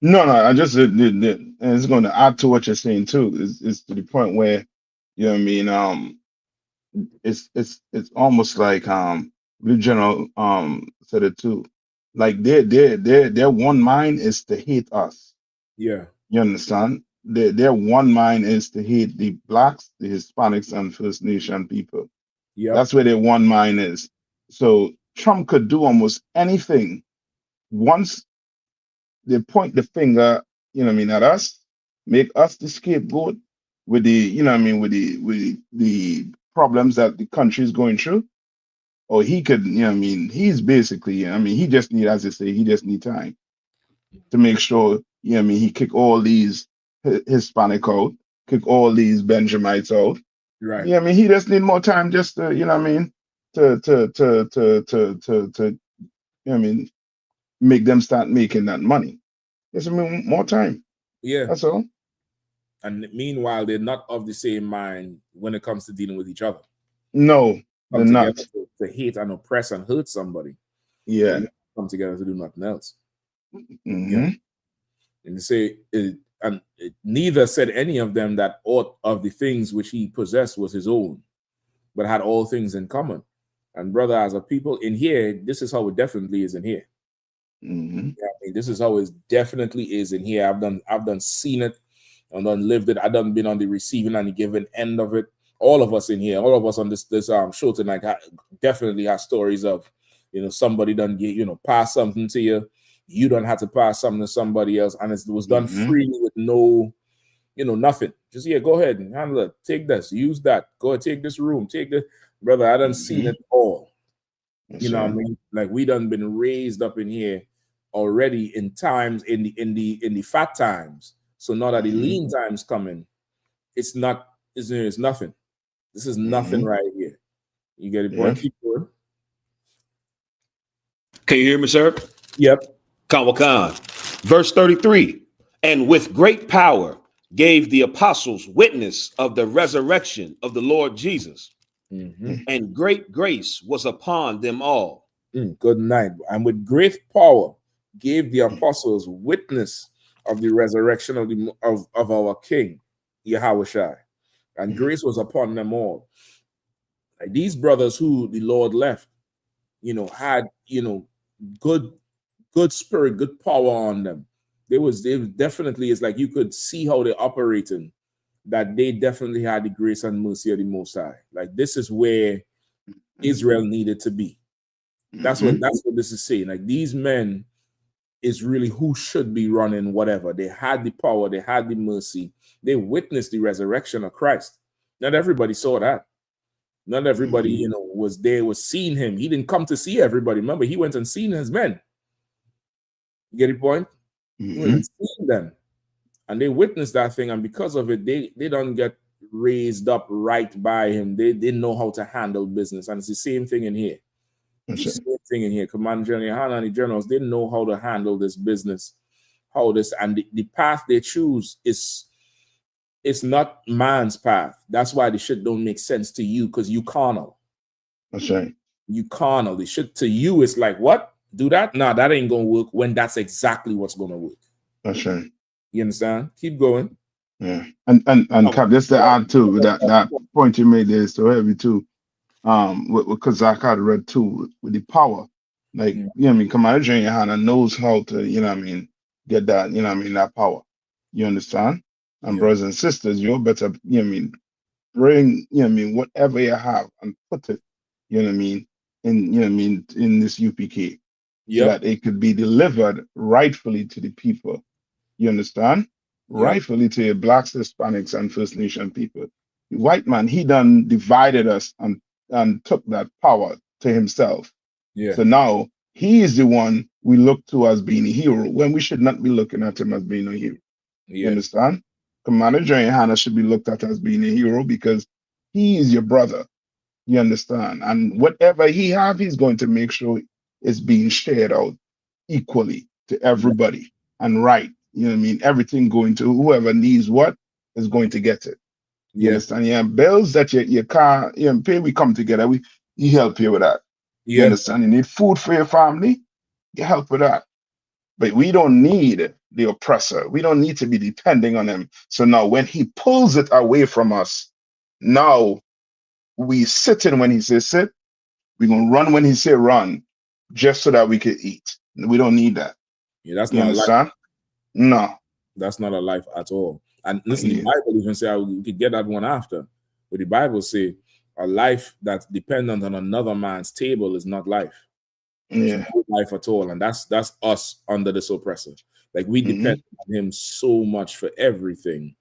No, I just and it's going to add to what you're saying too. It's to the point where, you know what I mean, it's almost like Blue General said it too. Like their one mind is to hate us. Yeah. You understand? Their one mind is to hate the blacks, the Hispanics, and First Nation people. Yeah. That's where their one mind is. So Trump could do almost anything once they point the finger, at us, make us the scapegoat with with the problems that the country is going through. Or he could, he's basically, he just need, as I say, he just need time to make sure, he kick all these Hispanic out, kick all these Benjamites out. Right. He just need more time just to, to make them start making that money. Just more time. Yeah. That's all. And meanwhile, they're not of the same mind when it comes to dealing with each other. No, they're not. To hate and oppress and hurt somebody. Yeah. Come together to do nothing else. Mm-hmm. Yeah. And they say, neither said any of them that aught of the things which he possessed was his own, but had all things in common. And brother, as a people in here, this is how it definitely is in here. Mm-hmm. Yeah, this is how it definitely is in here. I've done seen it, and done lived it. I've done been on the receiving and the giving end of it. All of us in here, all of us on this show tonight definitely have stories of, somebody done get, pass something to you. You don't have to pass something to somebody else, and it was done freely with no, nothing. Just go ahead and handle it. Take this, use that. Go ahead, take this room, take this. Brother, I done seen it all. What I mean? Like we done been raised up in here already in times in the fat times. So now that the lean times coming, it's nothing. This is nothing right here. You get it, boy? Keep going. Can you hear me, sir? Yep. Kawakan. Verse 33. And with great power gave the apostles witness of the resurrection of the Lord Jesus. And great grace was upon them all. Good night. And with great power gave the apostles witness of the resurrection of our King, Yahushua, and grace was upon them all. Like these brothers who the Lord left, had, good spirit, good power on them. They definitely, it's like you could see how they're operating, that they definitely had the grace and mercy of the Most High. Like this is where Israel needed to be. That's what this is saying. Like these men is really who should be running whatever. They had the power, they had the mercy, they witnessed the resurrection of Christ. Not everybody saw that. Not everybody, was seeing him. He didn't come to see everybody. Remember, he went and seen his men. You get the point? He went and seen them. And they witnessed that thing, and because of it, they don't get raised up right by him. They didn't know how to handle business. And it's the same thing in here. It's the same thing in here. Command General Yohanan and the generals didn't know how to handle this business. And the path they choose it's not man's path. That's why the shit don't make sense to you, because you carnal. That's right. You carnal. The shit to you is like, what? Do that? Nah, that ain't gonna work, when that's exactly what's gonna work. That's right. You understand? Keep going. Yeah. And Cap, just to add too, that point you made there is so heavy too. Because Zach had read too with the power. Like, Commander General Yohanan knows how to, get that, that power. You understand? And brothers and sisters, you better, bring, whatever you have and put it, in this UPK. So that it could be delivered rightfully to the people. You understand? Rightfully to blacks, Hispanics, and First Nation people. The white man, he done divided us and took that power to himself. Yeah. So now he is the one we look to as being a hero, when we should not be looking at him as being a hero. You understand? Commander General Yohanan should be looked at as being a hero because he is your brother. You understand? And whatever he have, he's going to make sure it's being shared out equally to everybody and right. Everything going to whoever needs what is going to get it. You understand? Yeah, bills that you can't pay, we come together. We help you with that. You understand? You need food for your family, you help with that. But we don't need the oppressor. We don't need to be depending on him. So now when he pulls it away from us, now we sit in when he says sit. We're gonna run when he say run, just so that we can eat. We don't need that. Yeah, that's you not understand? Life. No. That's not a life at all. And listen, the Bible even say we could get that one after. But the Bible say a life that's dependent on another man's table is not life. Yeah. It's no life at all. And that's us under this oppressor. Like we depend on him so much for everything,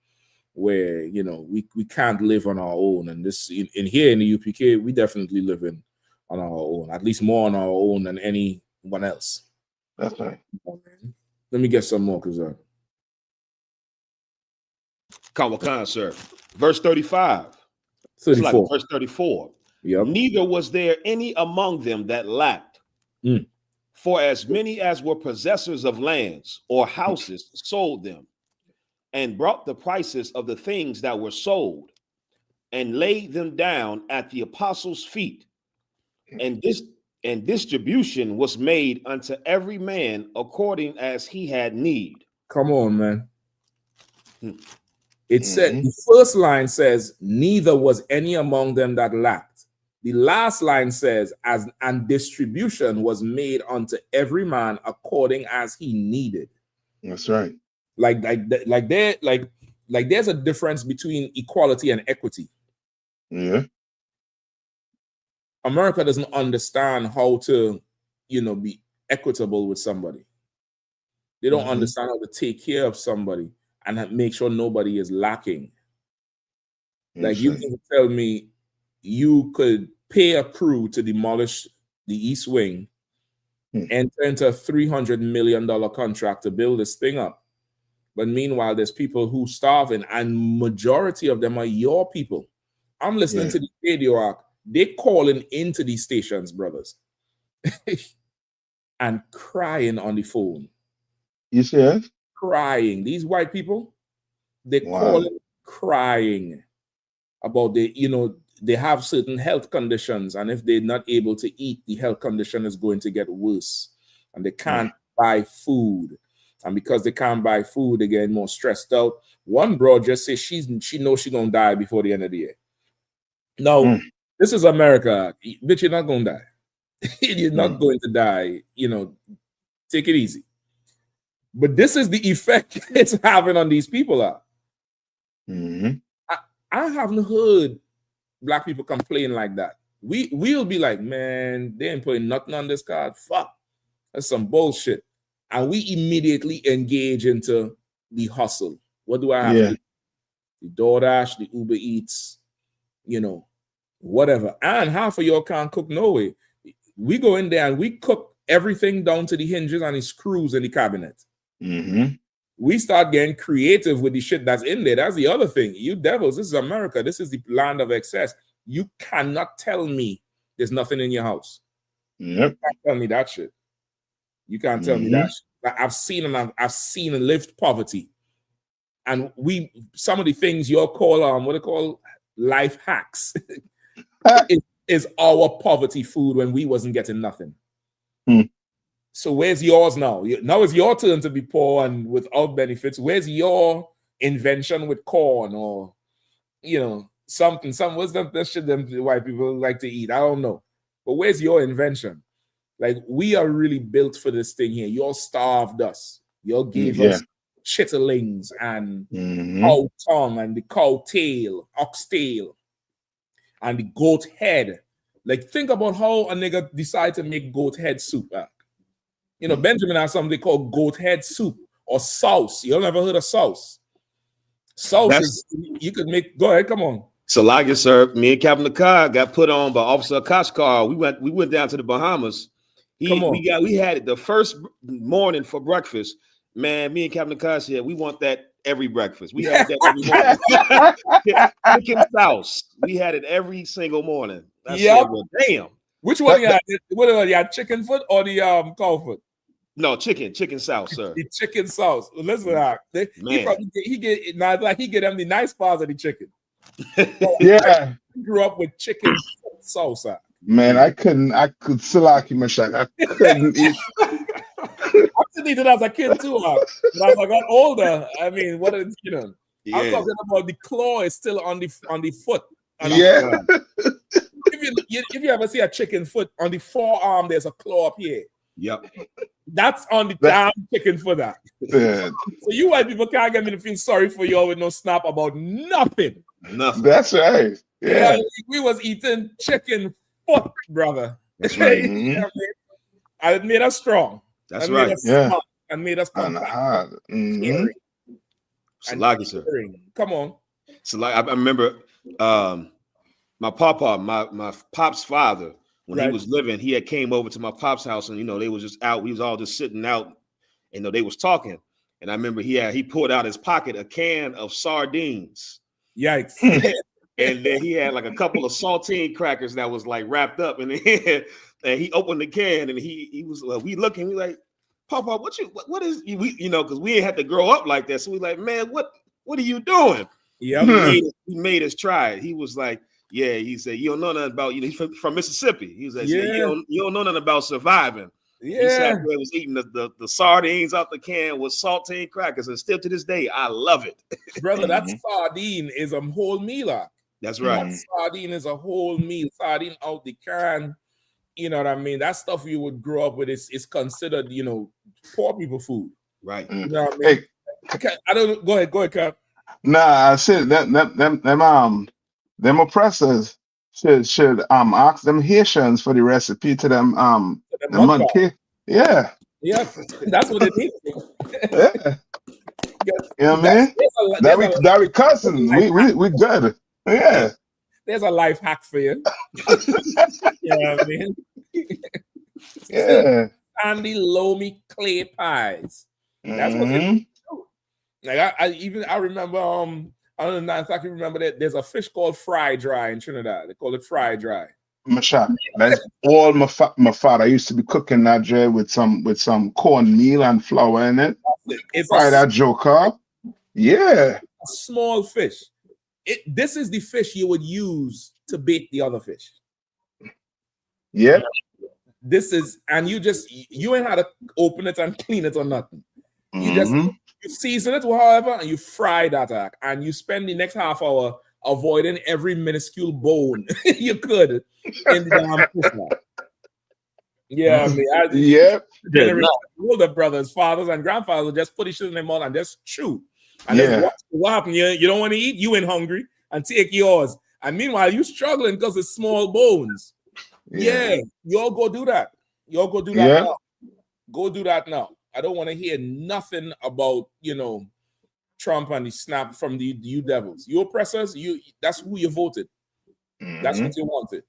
where we can't live on our own. And this in here in the UPK, we definitely living on our own, at least more on our own than anyone else. That's right. Let me get some more, because Kawakan, sir. Verse 35. 34. It's like verse 34. Yep. Neither was there any among them that lacked. For as many as were possessors of lands or houses sold them, and brought the prices of the things that were sold, and laid them down at the apostles' feet. And distribution was made unto every man according as he had need. Come on, man. It said, the first line says, neither was any among them that lacked. The last line says, and distribution was made unto every man according as he needed. That's right. Like there's a difference between equality and equity. Yeah. America doesn't understand how to, be equitable with somebody. They don't understand how to take care of somebody and make sure nobody is lacking. Like you can tell me you could pay a crew to demolish the East Wing, enter into a $300 million contract to build this thing up. But meanwhile, there's people who starving, and majority of them are your people. I'm listening to the radio arc. They calling into these stations, brothers, and crying on the phone. You see it? Crying. These white people, they calling, crying about they have certain health conditions, and if they're not able to eat, the health condition is going to get worse, and they can't buy food. and because they can't buy food, they're getting more stressed out. One bro just says she knows she's gonna die before the end of the year. No, this is America, bitch. You're not gonna die. You're not going to die. You know, take it easy. But this is the effect it's having on these people. I haven't heard black people complain like that. We'll be like, man, they ain't putting nothing on this card. Fuck, that's some bullshit. And we immediately engage into the hustle. What do I have to do? The DoorDash, the Uber Eats, you know, whatever. And half of y'all can't cook no way. We go in there and we cook everything down to the hinges and the screws in the cabinet. We start getting creative with the shit that's in there. That's the other thing. You devils, this is America. This is the land of excess. You cannot tell me there's nothing in your house. You can't tell me that shit. You can't tell me that shit. I've seen and lived poverty. And some of the things you'll call what they call life hacks is our poverty food when we wasn't getting nothing. So where's yours now? Now it's your turn to be poor and without benefits. Where's your invention with corn or, you know, something? What's that shit them white people like to eat? I don't know. But where's your invention? Like, we are really built for this thing here. Y'all starved us. Y'all gave us chitterlings and cow tongue and the cow tail, ox tail, and the goat head. Like, think about how a nigga decide to make goat head soup. You know, Benjamin has something they call goat head soup or sauce. You never heard of sauce? Sauce is, you could make. Go ahead, come on. So, like you, sir, me and Captain Nakar got put on by Officer Akashkar. We went down to the Bahamas. We had it the first morning for breakfast. Man, me and Captain Nakar said we want that every breakfast. We had that every morning. Chicken sauce. We had it every single morning. I said, well, damn. Which one you had? What you had, chicken foot or the cow foot? No, chicken sauce, sir. The chicken sauce. Listen, he get them the nice parts of the chicken. Yeah, I grew up with chicken sauce. Man, I could Salaki Mashak. I couldn't eat. I couldn't eat it as a kid too. But as I got older, I mean, what is, you know? Yeah. I'm talking about the claw is still on the foot. Yeah. If you ever see a chicken foot on the forearm, there's a claw up here. Yep. That's on the damn chicken foot. Yeah. So you white people can't get me to feel sorry for y'all with no snap about nothing. Nothing. That's right. Yeah. We was eating chicken foot, brother. That's right. And it made us strong. That's right. Yeah. And made us come back. Salaki, sir. Come on. So like I remember my papa, my pop's father, when he was living, he had came over to my pop's house, and you know, they was just out, we was all just sitting out, you know, they was talking. And I remember he pulled out his pocket a can of sardines. Yikes. And then he had like a couple of saltine crackers that was like wrapped up in it. And he opened the can and he was we looking, we like, Papa, what is you know, because we ain't had to grow up like that. So we like, man, what are you doing? Yeah, he made us try it. He was like, yeah, he said, you don't know nothing about, you know, he's from Mississippi. He was like, you don't know nothing about surviving. Yeah, he sat there, was eating the sardines out the can with saltine crackers, and still to this day, I love it. Brother, that sardine is a whole meal. That's right. That sardine is a whole meal. Sardine out the can. You know what I mean? That stuff you would grow up with is considered, you know, poor people food. Right. You know what I mean? Hey. I don't go ahead, Cap. Nah, I said them oppressors should ask them Haitians for the recipe to them the mud cake. Yeah. Yeah, that's what it is. Yeah. You know what I mean? That we cousin. We good. Yeah. There's a life hack for you. You know what I mean? Yeah. Sandy loamy clay pies. That's what they do. Like I remember I don't know if I can remember that there's a fish called fry dry in Trinidad. They call it fry dry. Mashak. That's all my father used to be cooking that dry with some cornmeal and flour in it. It's fry that joker. Yeah. A small fish. This is the fish you would use to bait the other fish. Yeah. This is, and you ain't had to open it and clean it or nothing. You just you season it, however, and you fry that, and you spend the next half hour avoiding every minuscule bone you could in the damn push. Yeah, I mean, older brothers, fathers, and grandfathers just put the shit in their mouth and just chew. And then what happened? You don't want to eat, you ain't hungry, and take yours. And meanwhile, you struggling because it's small bones. Yeah, y'all go do that. Y'all go do that now. Go do that now. I don't want to hear nothing about, Trump and the snap from the you devils. You oppressors, that's who you voted. That's what you wanted.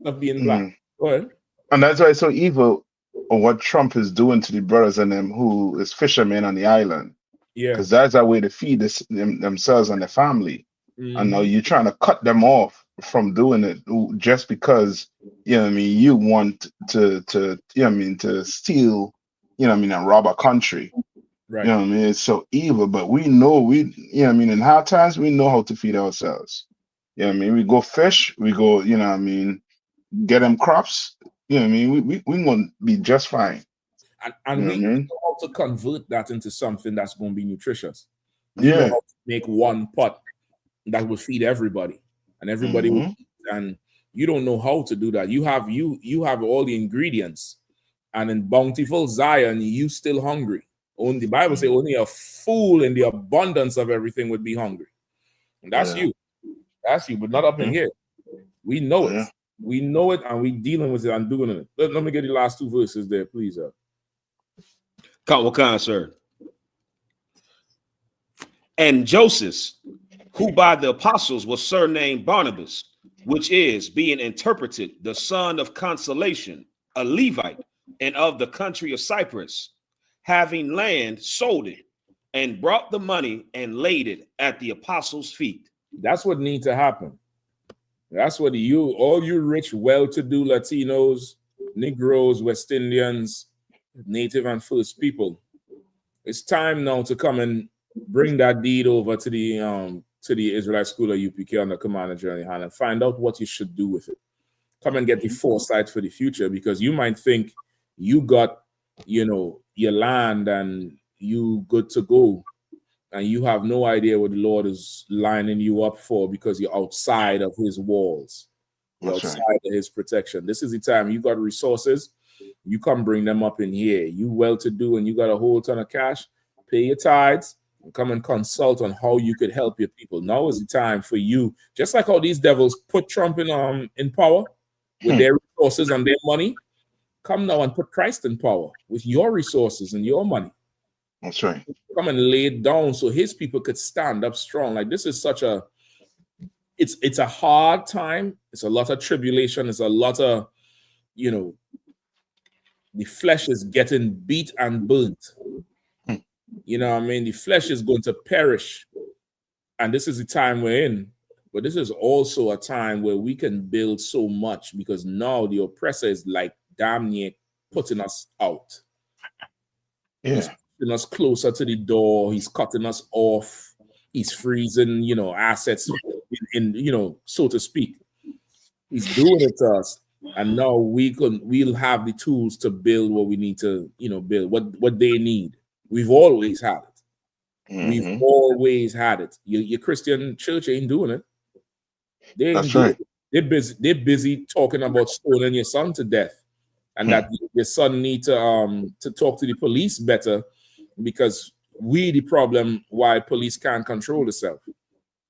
Of being black. Go ahead. And that's why it's so evil on what Trump is doing to the brothers and them who is fishermen on the island. Yeah. Because that's a way to feed themselves and their family. And now you're trying to cut them off from doing it just because, you want to steal, and rob a country. Right. It's so evil, but we know in hard times we know how to feed ourselves. We go fish, we go, get them crops. We gonna be just fine. And we know how to convert that into something that's gonna be nutritious. We know how to make one pot that will feed everybody, and everybody will eat. And you don't know how to do that. You have all the ingredients, and in bountiful Zion, you still hungry. Only the Bible says only a fool in the abundance of everything would be hungry. And that's you. That's you, but not up in here. We know it. We know it, and we dealing with it and doing it. Let me get the last two verses there, please. What kind, sir? And Joseph, who by the apostles was surnamed Barnabas, which is, being interpreted, the son of consolation, a Levite, and of the country of Cyprus, having land, sold it, and brought the money and laid it at the apostles' feet. That's what needs to happen. That's what all you rich, well-to-do Latinos, Negroes, West Indians, Native and First People, it's time now to come and bring that deed over to the Israelite School of UPK under Commander General Yohanan and find out what you should do with it. Come and get the foresight for the future, because you might think you got, your land and you good to go, and you have no idea what the Lord is lining you up for because you're outside of his walls. You're outside of his protection. This is the time you got resources. You come bring them up in here. You well-to-do and you got a whole ton of cash. Pay your tithes and come and consult on how you could help your people. Now is the time for you. Just like how these devils put Trump in power with their resources and their money. Come now and put Christ in power with your resources and your money. That's right. Come and lay it down so his people could stand up strong. Like, this is such a, it's a hard time. It's a lot of tribulation. It's a lot of, the flesh is getting beat and burnt. The flesh is going to perish. And this is the time we're in. But this is also a time where we can build so much, because now the oppressor is like damn near putting us out. He's putting us closer to the door. He's cutting us off. He's freezing, assets in so to speak. He's doing it to us. And now we'll have the tools to build what we need to, build what they need. We've always had it. We've always had it. Your Christian church ain't doing it. That's right. They're busy talking about stoning your son to death, and that your son need to talk to the police better, because we the problem why police can't control itself.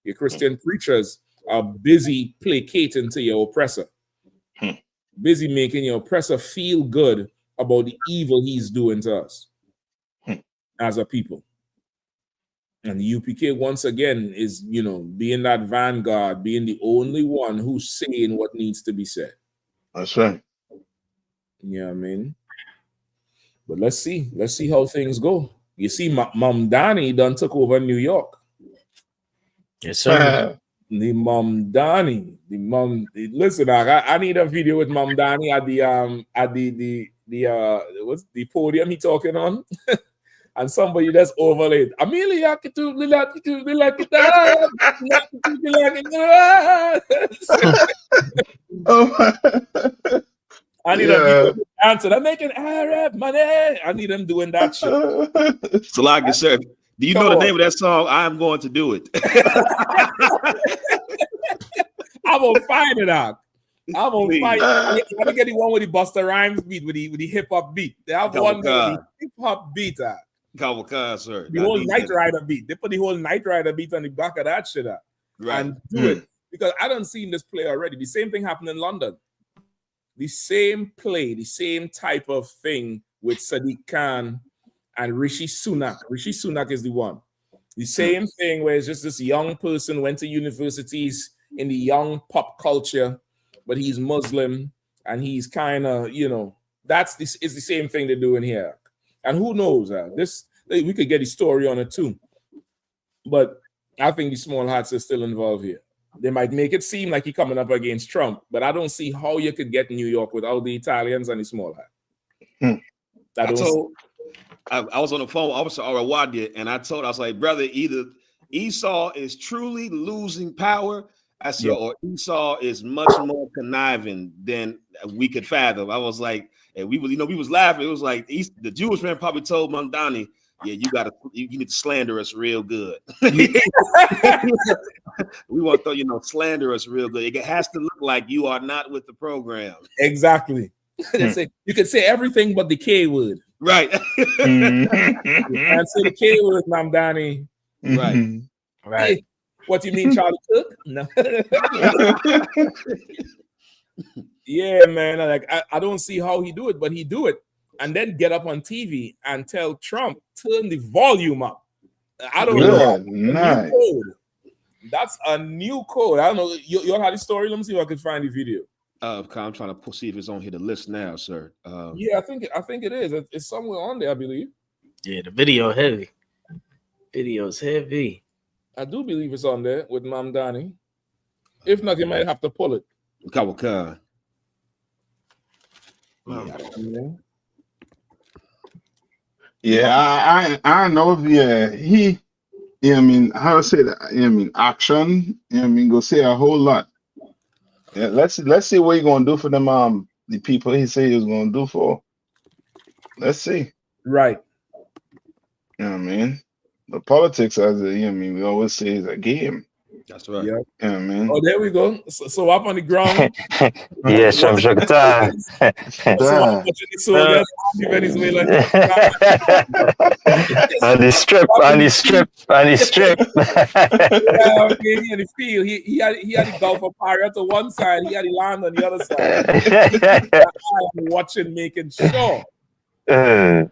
Your Christian preachers are busy placating to your oppressor, busy making your oppressor feel good about the evil he's doing to us as a people. And the UPK once again is, being that vanguard, being the only one who's saying what needs to be said. That's right. Yeah, I mean. But let's see how things go. You see, Mom Donnie done took over New York. Yes, sir. The Mom Donnie, listen, I need a video with Mom Donnie at the what's the podium he talking on. And somebody that's overlaid. Amelia, I need a video answer. I'm making Arab money. I need them doing that shit. So like I said, do you know the name of that song? I'm going to do it. I'm gonna find it out. I'm gonna find it. I'm gonna get the one with the Busta Rhymes beat, with the hip hop beat. They have one with the hip hop beat. Sir. The whole Night Rider beat. They put the whole Night Rider beat on the back of that shit out. Right. And do it. Because I don't see this play already. The same thing happened in London. The same play, the same type of thing with Sadiq Khan and Rishi Sunak. Rishi Sunak is the one. The same thing where it's just this young person went to universities in the young pop culture, but he's Muslim and he's kind of, is the same thing they're doing here. And who knows? We could get a story on it too. But I think the small hats are still involved here. They might make it seem like he's coming up against Trump, but I don't see how you could get New York without the Italians and the small hat. I was on the phone with Officer Arawadia, and I was like, brother, either Esau is truly losing power, or Esau is much more conniving than we could fathom. I was like, and we was laughing. It was like the Jewish man probably told Mamdani, yeah, you need to slander us real good. We want to slander us real good. It has to look like you are not with the program. Exactly. You can say everything but the K word. Right. You can't say the K word, Mamdani. Right. Right. Hey, what you mean, Charlie Cook? No. Yeah, man. I don't see how he do it, but he do it. And then get up on TV and tell Trump, turn the volume up. I don't know. Nice. That's a new code. I don't know. You all had the story? Let me see if I can find the video. I'm trying to see if it's on here the list now, sir. Yeah, I think it is. It's somewhere on there, I believe. Yeah, the video heavy. Video's heavy. I do believe it's on there with Mamdani. If not, you might have to pull it. Kawaka. Yeah, I know if he how to say that, action, go say a whole lot. Yeah, let's see what he's gonna do for them the people he said he was gonna do for. Let's see. Right. You know what I mean? But politics, we always say, is a game. That's right. Yeah, man. Oh, there we go. So up on the ground. Yeah, Shamshakta. On the strip. Yeah, okay, in the field. He had the Gulf of Paria to one side, he had the land on the other side. I'm watching, making sure. Yeah,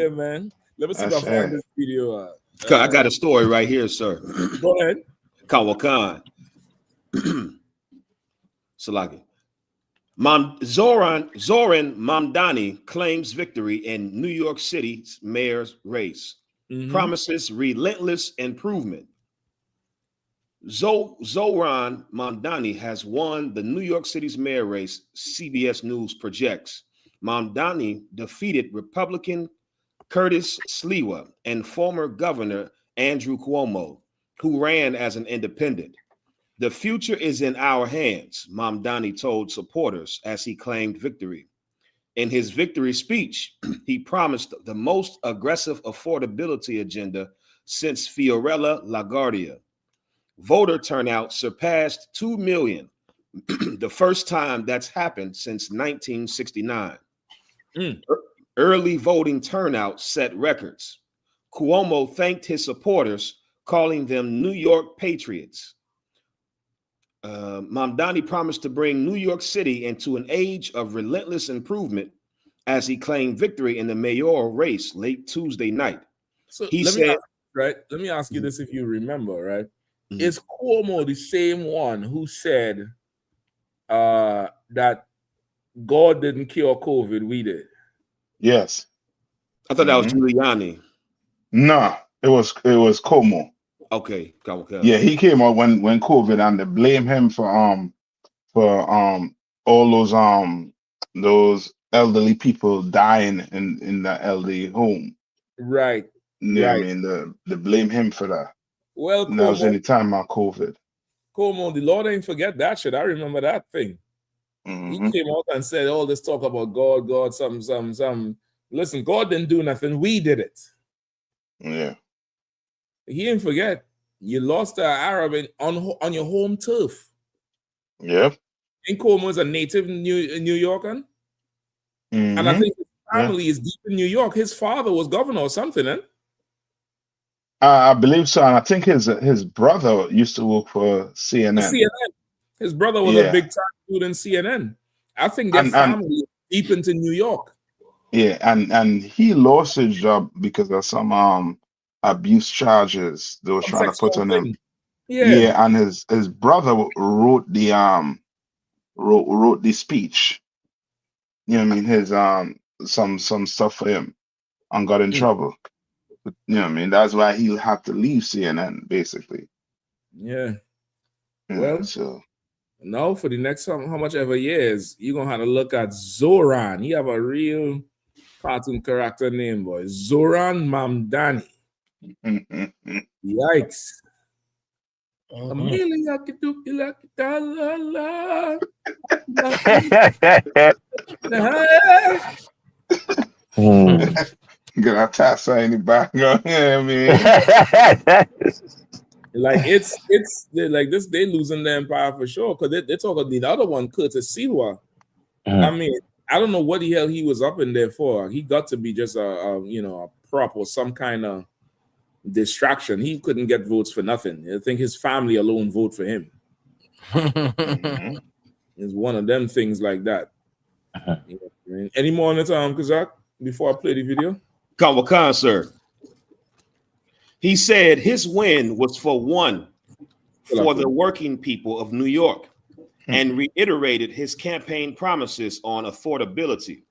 man. Let me see if I find this video. I got a story right here, sir. Go ahead. Kawakan. Salaki. Zoran Mamdani claims victory in New York City's mayor's race. Promises relentless improvement. Zoran Mamdani has won the New York City's mayor race, CBS News projects. Mamdani defeated Republican Curtis Sliwa and former governor Andrew Cuomo, who ran as an independent. The future is in our hands, Mamdani told supporters as he claimed victory. In his victory speech, he promised the most aggressive affordability agenda since Fiorella LaGuardia. Voter turnout surpassed 2 million, the first time that's happened since 1969. Early voting turnout set records. Cuomo thanked his supporters, calling them New York patriots. Mamdani promised to bring New York City into an age of relentless improvement as he claimed victory in the mayoral race late Tuesday night. So let me ask you this, if you remember, right? Is Cuomo the same one who said that God didn't cure COVID, we did? Yes. I thought that was Giuliani. No, it was Cuomo. Okay. Yeah, he came out when COVID, and they blame him for all those elderly people dying in the elderly home. Right. Yeah, right. I mean they blame him for that. Well, that was any time about COVID. Cuomo, the Lord ain't forget that shit. I remember that thing. He came out and said all this talk about God, some. Listen, God didn't do nothing. We did it. Yeah. He didn't forget. You lost an Arab on your home turf. Yep. Nkrumah is a native New Yorker. And I think his family is deep in New York. His father was governor or something, eh? I believe so. And I think his brother used to work for CNN. His brother was a big time dude in CNN. I think their family is deep into New York. Yeah, and he lost his job because of some abuse charges they were trying to put on him. Yeah, and his brother wrote the wrote the speech. You know what I mean? His some stuff for him and got in trouble. But, you know what I mean? That's why he'll have to leave CNN basically. Yeah. Well, so now for the next how much ever years, you're gonna have to look at Zoran. He have a real cartoon character name, boy. Zoran Mamdani. Yikes. Gonna toss any back on him, man. Like it's like this, they losing the empire for sure because they talk about the other one, Curtis Siwa. I mean, I don't know what the hell he was up in there for. He got to be just a prop or some kind of distraction. He couldn't get votes for nothing. I think his family alone vote for him. It's one of them things like that. You know what I mean? Any more on the time, Kazak, before I play the video? Khan, sir. He said his win was for the working people of New York, and reiterated his campaign promises on affordability.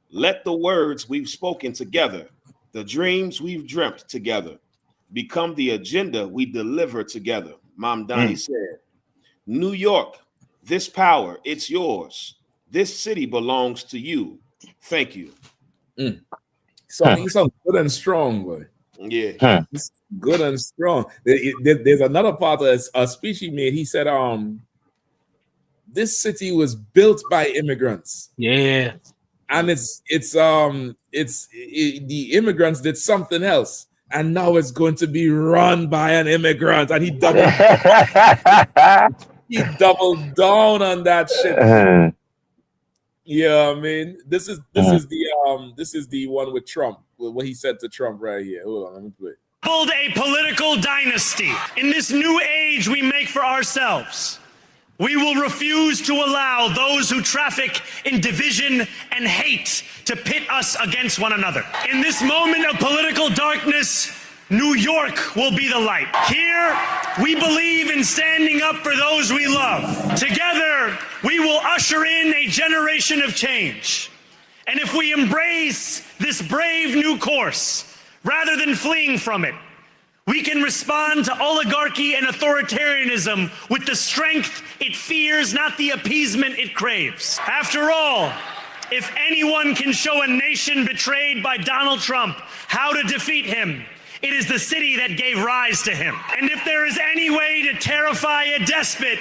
Let the words we've spoken together, the dreams we've dreamt together, become the agenda we deliver together, Mamdani said. New York, this power, it's yours. This city belongs to you. Thank you. So he's so good and strong, boy. Yeah. He's good and strong. There's another part of a speech he made. He said, this city was built by immigrants. Yeah. And the immigrants did something else. And now it's going to be run by an immigrant. And he doubled down on that shit. Yeah, I mean, this is the one with Trump, what he said to Trump right here. Hold on, let me play. Build a political dynasty. In this new age we make for ourselves, we will refuse to allow those who traffic in division and hate to pit us against one another. In this moment of political darkness, New York will be the light. Here, we believe in standing up for those we love. Together, we will usher in a generation of change. And if we embrace this brave new course, rather than fleeing from it, we can respond to oligarchy and authoritarianism with the strength it fears, not the appeasement it craves. After all, if anyone can show a nation betrayed by Donald Trump how to defeat him, it is the city that gave rise to him. And if there is any way to terrify a despot,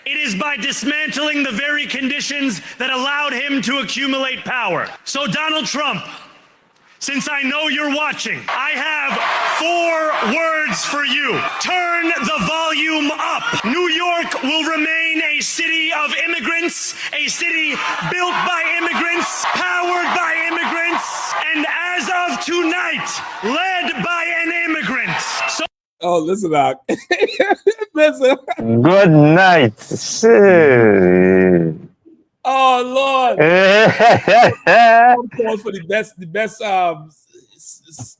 it is by dismantling the very conditions that allowed him to accumulate power. So Donald Trump, since I know you're watching, I have 4 words for you. Turn the volume up. New York will remain a city of immigrants, a city built by immigrants, powered by immigrants, and as of tonight, led by an immigrant. So oh, listen, Doc. Listen. Good night. Oh Lord! I'm calling for the best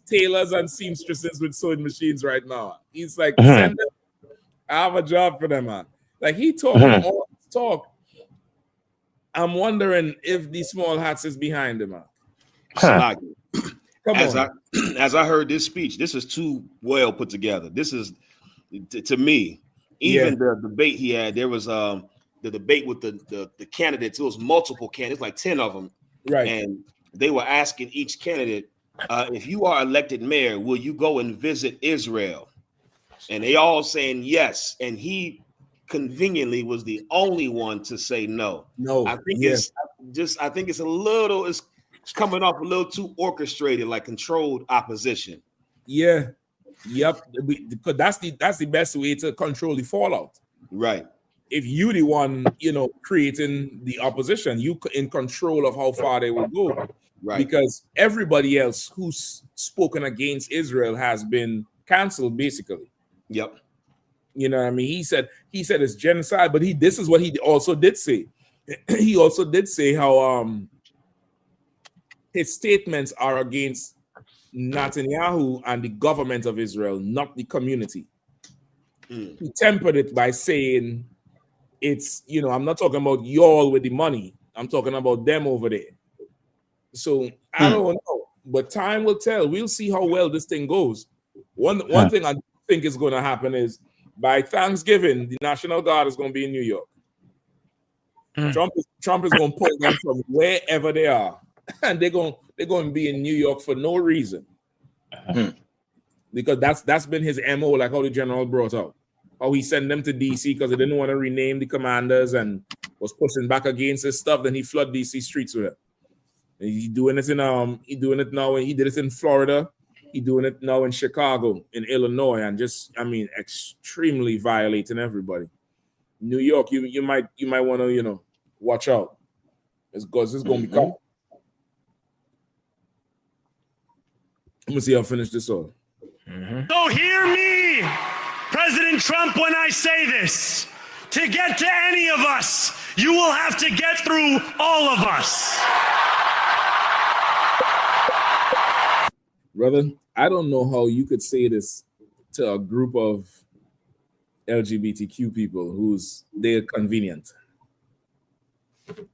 tailors and seamstresses with sewing machines right now. He's like, send them. I have a job for them, man. Like he talking all this talk. I'm wondering if the small hats is behind him, man. As I heard this speech, this is too well put together. This is, to me, even the debate he had. There was the debate with the candidates. It was multiple candidates, like 10 of them, right? And they were asking each candidate, if you are elected mayor, will you go and visit Israel? And they all saying yes. And he conveniently was the only one to say no. No, I think yeah. I think it's it's coming off a little too orchestrated, like controlled opposition. Yeah, yep. Because that's the best way to control the fallout. Right. If you the one, creating the opposition, you in control of how far they will go. Right. Because everybody else who's spoken against Israel has been canceled, basically. Yep. You know what I mean? He said it's genocide, but this is what he also did say. He also did say how his statements are against Netanyahu and the government of Israel, not the community. He tempered it by saying it's, I'm not talking about y'all with the money. I'm talking about them over there. So I don't know, but time will tell. We'll see how well this thing goes. One thing I think is going to happen is by Thanksgiving, the National Guard is going to be in New York. Trump is going to pull them from wherever they are, and they're going to be in New York for no reason, because that's been his MO, like how the general brought out, how he sent them to DC because he didn't want to rename the commanders and was pushing back against his stuff. Then he flooded DC streets with it. And he's doing it in now. He did it in Florida. He's doing it now in Chicago, in Illinois, and extremely violating everybody. New York, you might want to watch out. It's going to be coming. Let me see how I finish this off. So hear me, President Trump, when I say this. To get to any of us, you will have to get through all of us. Brother, I don't know how you could say this to a group of LGBTQ people they're convenient.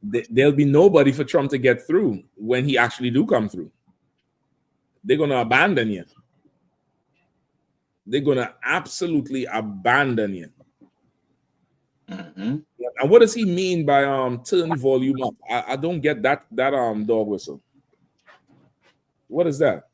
There'll be nobody for Trump to get through when he actually do come through. They're going to abandon you. They're going to absolutely abandon you. And what does he mean by turn the volume up? I don't get that dog whistle. What is that?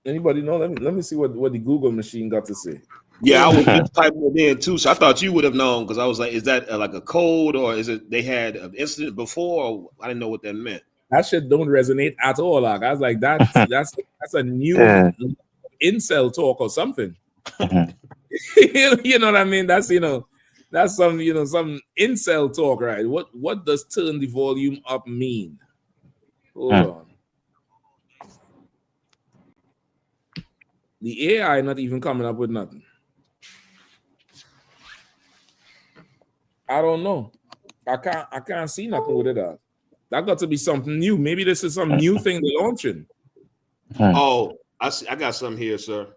Anybody know? Let me see what the Google machine got to say. Yeah, I was just typing it in too, so I thought you would have known, because I was like, is that like a code, or is it they had an incident before? Or I didn't know what that meant. That shit don't resonate at all. Like, I was like, that's a new incel talk or something. You know what I mean? That's that's some some incel talk, right? What does turn the volume up mean? Hold on. The AI not even coming up with nothing. I don't know. I can't see nothing with it. That got to be something new. Maybe this is some new thing they're launching. Oh, I see. I got something here, sir.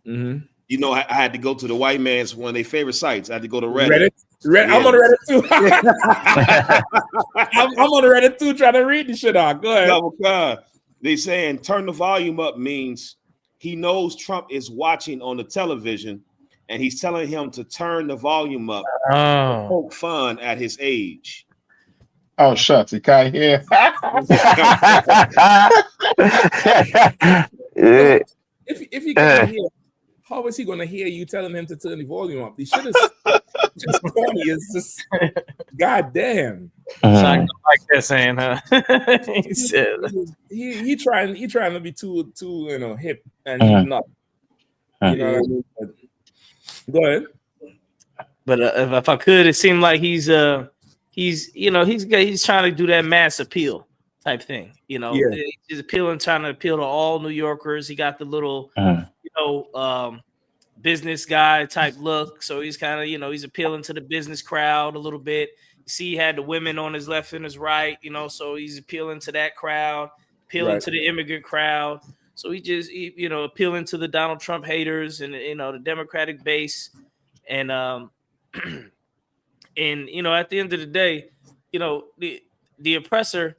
Mm-hmm. I had to go to the white man's one of their favorite sites. I had to go to Reddit. Yeah. I'm on Reddit too. I'm on Reddit too, trying to read this shit out. Go ahead. They saying turn the volume up means he knows Trump is watching on the television, and he's telling him to turn the volume up. Poke fun at his age. Oh, shucks, he can't hear. If he can't hear, how is he going to hear you telling him to turn the volume up? The shit is just funny. It's just, goddamn. Like that saying, huh? He said he trying to be too hip, and he's not. You know what I mean? Go ahead. But if I could, it seemed like he's trying to do that mass appeal type thing. He's trying to appeal to all New Yorkers. He got the little business guy type look. So he's kind of, he's appealing to the business crowd a little bit. You see, he had the women on his left and his right, so he's appealing to that crowd, appealing to the immigrant crowd. So he just, appealing to the Donald Trump haters and, the Democratic base. And, at the end of the day, the oppressor,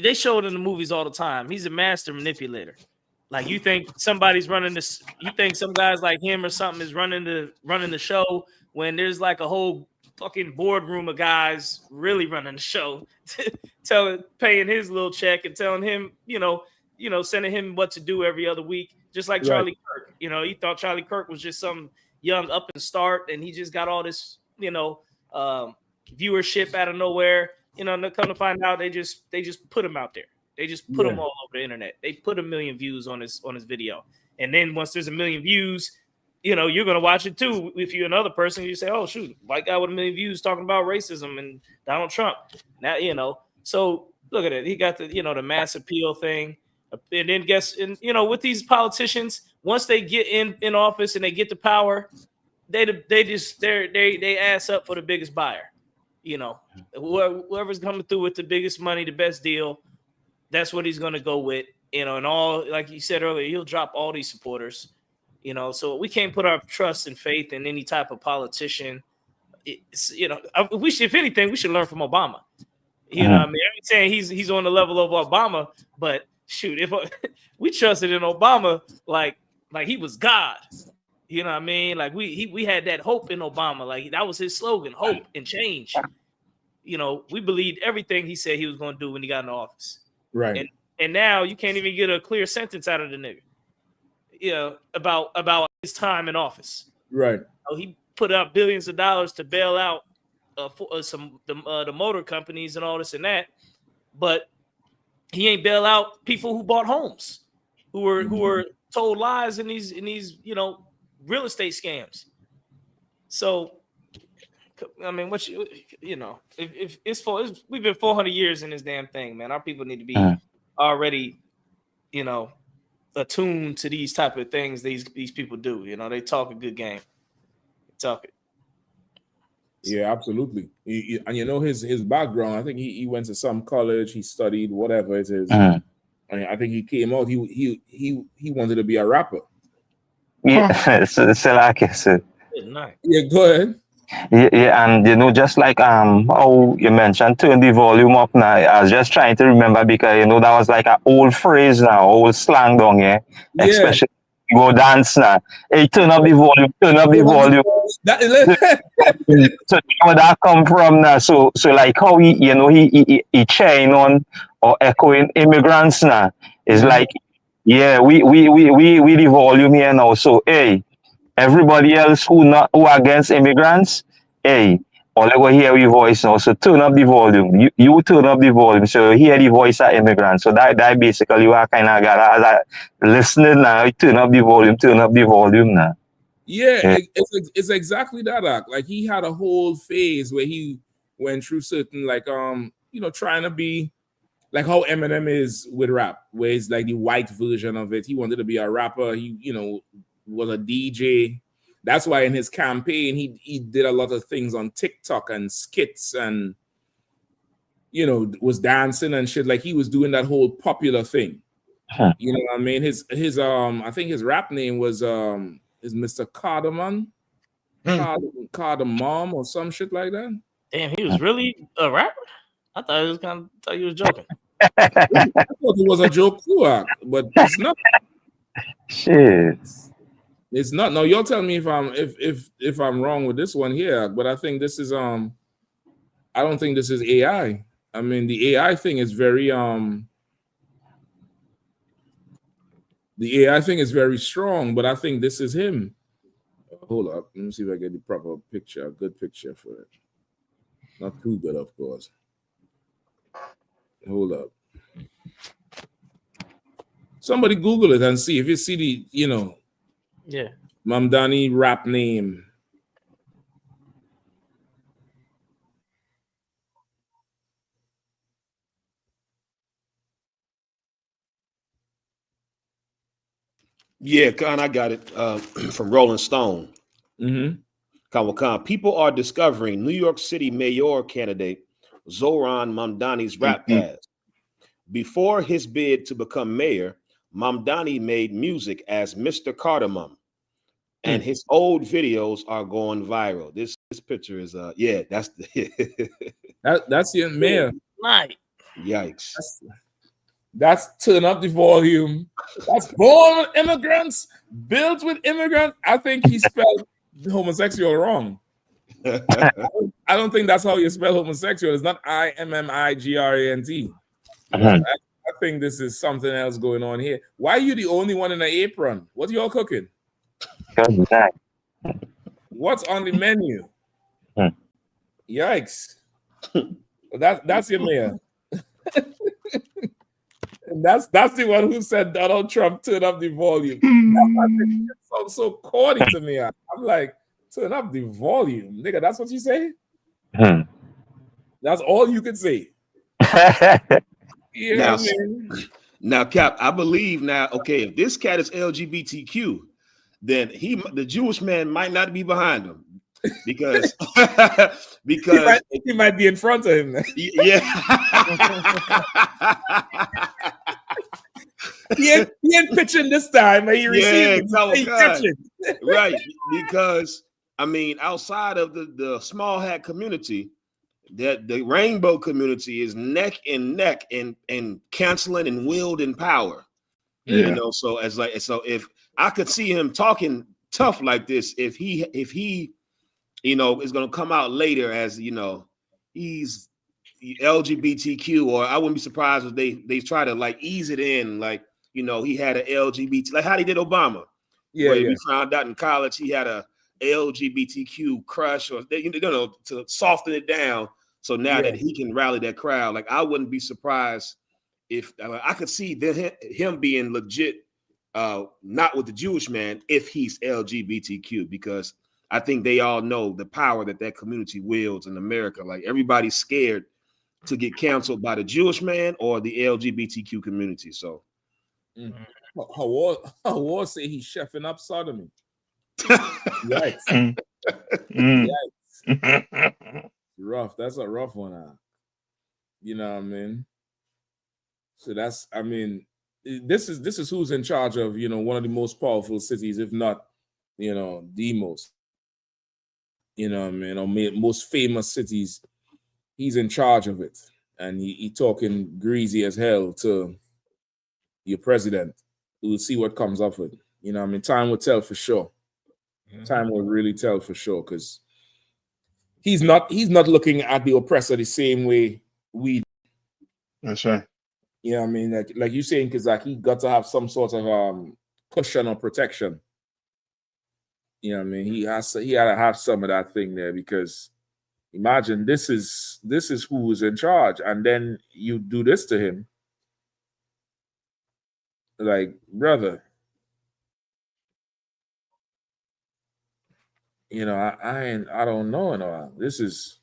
they show it in the movies all the time. He's a master manipulator. Like, you think somebody's running this, you think some guys like him or something is running the show, when there's like a whole fucking boardroom of guys really running the show, paying his little check and telling him, sending him what to do every other week, just like Charlie Kirk. He thought Charlie Kirk was just some young up and start, and he just got all this, viewership out of nowhere. Come to find out, they just put him out there. They just put him all over the internet. They put 1 million views on his video, and then once there's 1 million views, you're gonna watch it too. If you're another person, you say, "Oh shoot, white guy with 1 million views talking about racism and Donald Trump." Now So look at it. He got the the mass appeal thing, and then with these politicians, once they get in office and they get the power, they ass up for the biggest buyer. Whoever's coming through with the biggest money, the best deal, that's what he's gonna go with. And all, like you said earlier, he'll drop all these supporters. So we can't put our trust and faith in any type of politician. If anything, we should learn from Obama. What I mean? I'm saying he's on the level of Obama, but shoot, if we trusted in Obama, like he was God. You know what I mean? Like we had that hope in Obama. Like that was his slogan, hope and change. We believed everything he said he was going to do when he got in office. Right. And now you can't even get a clear sentence out of the nigga. About his time in office. Right. He put out billions of dollars to bail out the motor companies and all this and that, but he ain't bail out people who bought homes, who were told lies in these real estate scams. So, I mean, if we've been 400 years in this damn thing, man. Our people need to be already, attuned to these type of things these people do. They talk a good game. They talk it. Yeah, absolutely. And his background. I think he went to some college. He studied whatever it is. I think he came out. He wanted to be a rapper. Yeah, so like I said. Yeah, go ahead. Yeah, and just like how you mentioned, turn the volume up now. I was just trying to remember because that was like an old phrase now, old slang down here. Yeah. Especially go dance now. Hey, turn up the volume, turn up the volume. So where that come from now? So like how he chain on or echoing immigrants now. It's like, yeah, we the volume here now. So hey, everybody else who against immigrants, hey, all they go hear your voice now. So turn up the volume. You turn up the volume. So hear the voice of immigrants. So that basically what kind of got as listening now. You turn up the volume now. Yeah. It's exactly that. Like he had a whole phase where he went through certain trying to be like how Eminem is with rap, where it's like the white version of it. He wanted to be a rapper. He was a DJ. That's why in his campaign he did a lot of things on TikTok and skits and was dancing and shit. Like he was doing that whole popular thing. You know what I mean? His I think his rap name was is Mr. Cardamom. Cardamom or some shit like that. Damn, he was really a rapper? I thought he was joking. I thought it was a joke too, but it's not. Shit. It's not. No, you'll tell me if I'm wrong with this one here, but I think this is I don't think this is AI. I mean, the AI thing is very the AI thing is very strong, but I think this is him. Hold up, let me see if I get the proper picture, a good picture for it. Not too good, of course. Hold up. Somebody Google it and see if you see the, yeah, Mamdani rap name. Yeah, Khan, I got it from Rolling Stone. Mm-hmm. People are discovering New York City mayor candidate Zohran Mamdani's rap past. Before his bid to become mayor, Mamdani made music as Mr. Cardamom, and his old videos are going viral. This picture is that's the that's the mayor. Right. Yikes. That's turn up the volume. That's born with immigrants, built with immigrants. I think he spelled homosexual wrong. I don't think that's how you spell homosexual. It's not IMMIGRANT. I think this is something else going on here. Why are you the only one in the apron? What are y'all cooking? What's on the menu? Yikes. That's your mayor. And that's the one who said Donald Trump turn up the volume. That sounds so corny to me. I'm like, turn up the volume. Nigga, that's what you say? That's all you can say. Now, now, Cap, I believe now, okay, if this cat is LGBTQ, then the Jewish man might not be behind him. Because he might be in front of him. Yeah. he ain't pitching this time, but he received pitching. Right. Because I mean, outside of the small hat community, that the rainbow community is neck and neck in canceling and wielding power. You know, so if I could see him talking tough like this, if he you know, is going to come out later as, you know, he's LGBTQ, or I wouldn't be surprised if they try to like ease it in, like, you know, he had an LGBT, like how they did Obama. Yeah, we found out in college he had a LGBTQ crush, or you know, to soften it down. So now that he can rally that crowd, like I wouldn't be surprised if I could see him being legit, not with the Jewish man, if he's LGBTQ, because I think they all know the power that community wields in America. Like everybody's scared to get canceled by the Jewish man or the LGBTQ community. So, Hawar say he's chefing up sodomy. Yikes! Yikes! Rough. That's a rough one. You know what I mean? So that's, I mean, this is who's in charge of, you know, one of the most powerful cities, if not, you know, the most. You know what I mean? Or most famous cities, he's in charge of it. And he talking greasy as hell to your president. We'll see what comes of it. You know what I mean? Time will tell for sure. Time will really tell for sure, because he's not looking at the oppressor the same way we. That's right. You know what I mean? Like you saying, because like he got to have some sort of cushion or protection. You know what I mean? He had to have some of that thing there, because imagine this is who is in charge, and then you do this to him. Like, brother, you know, I don't know. No, this is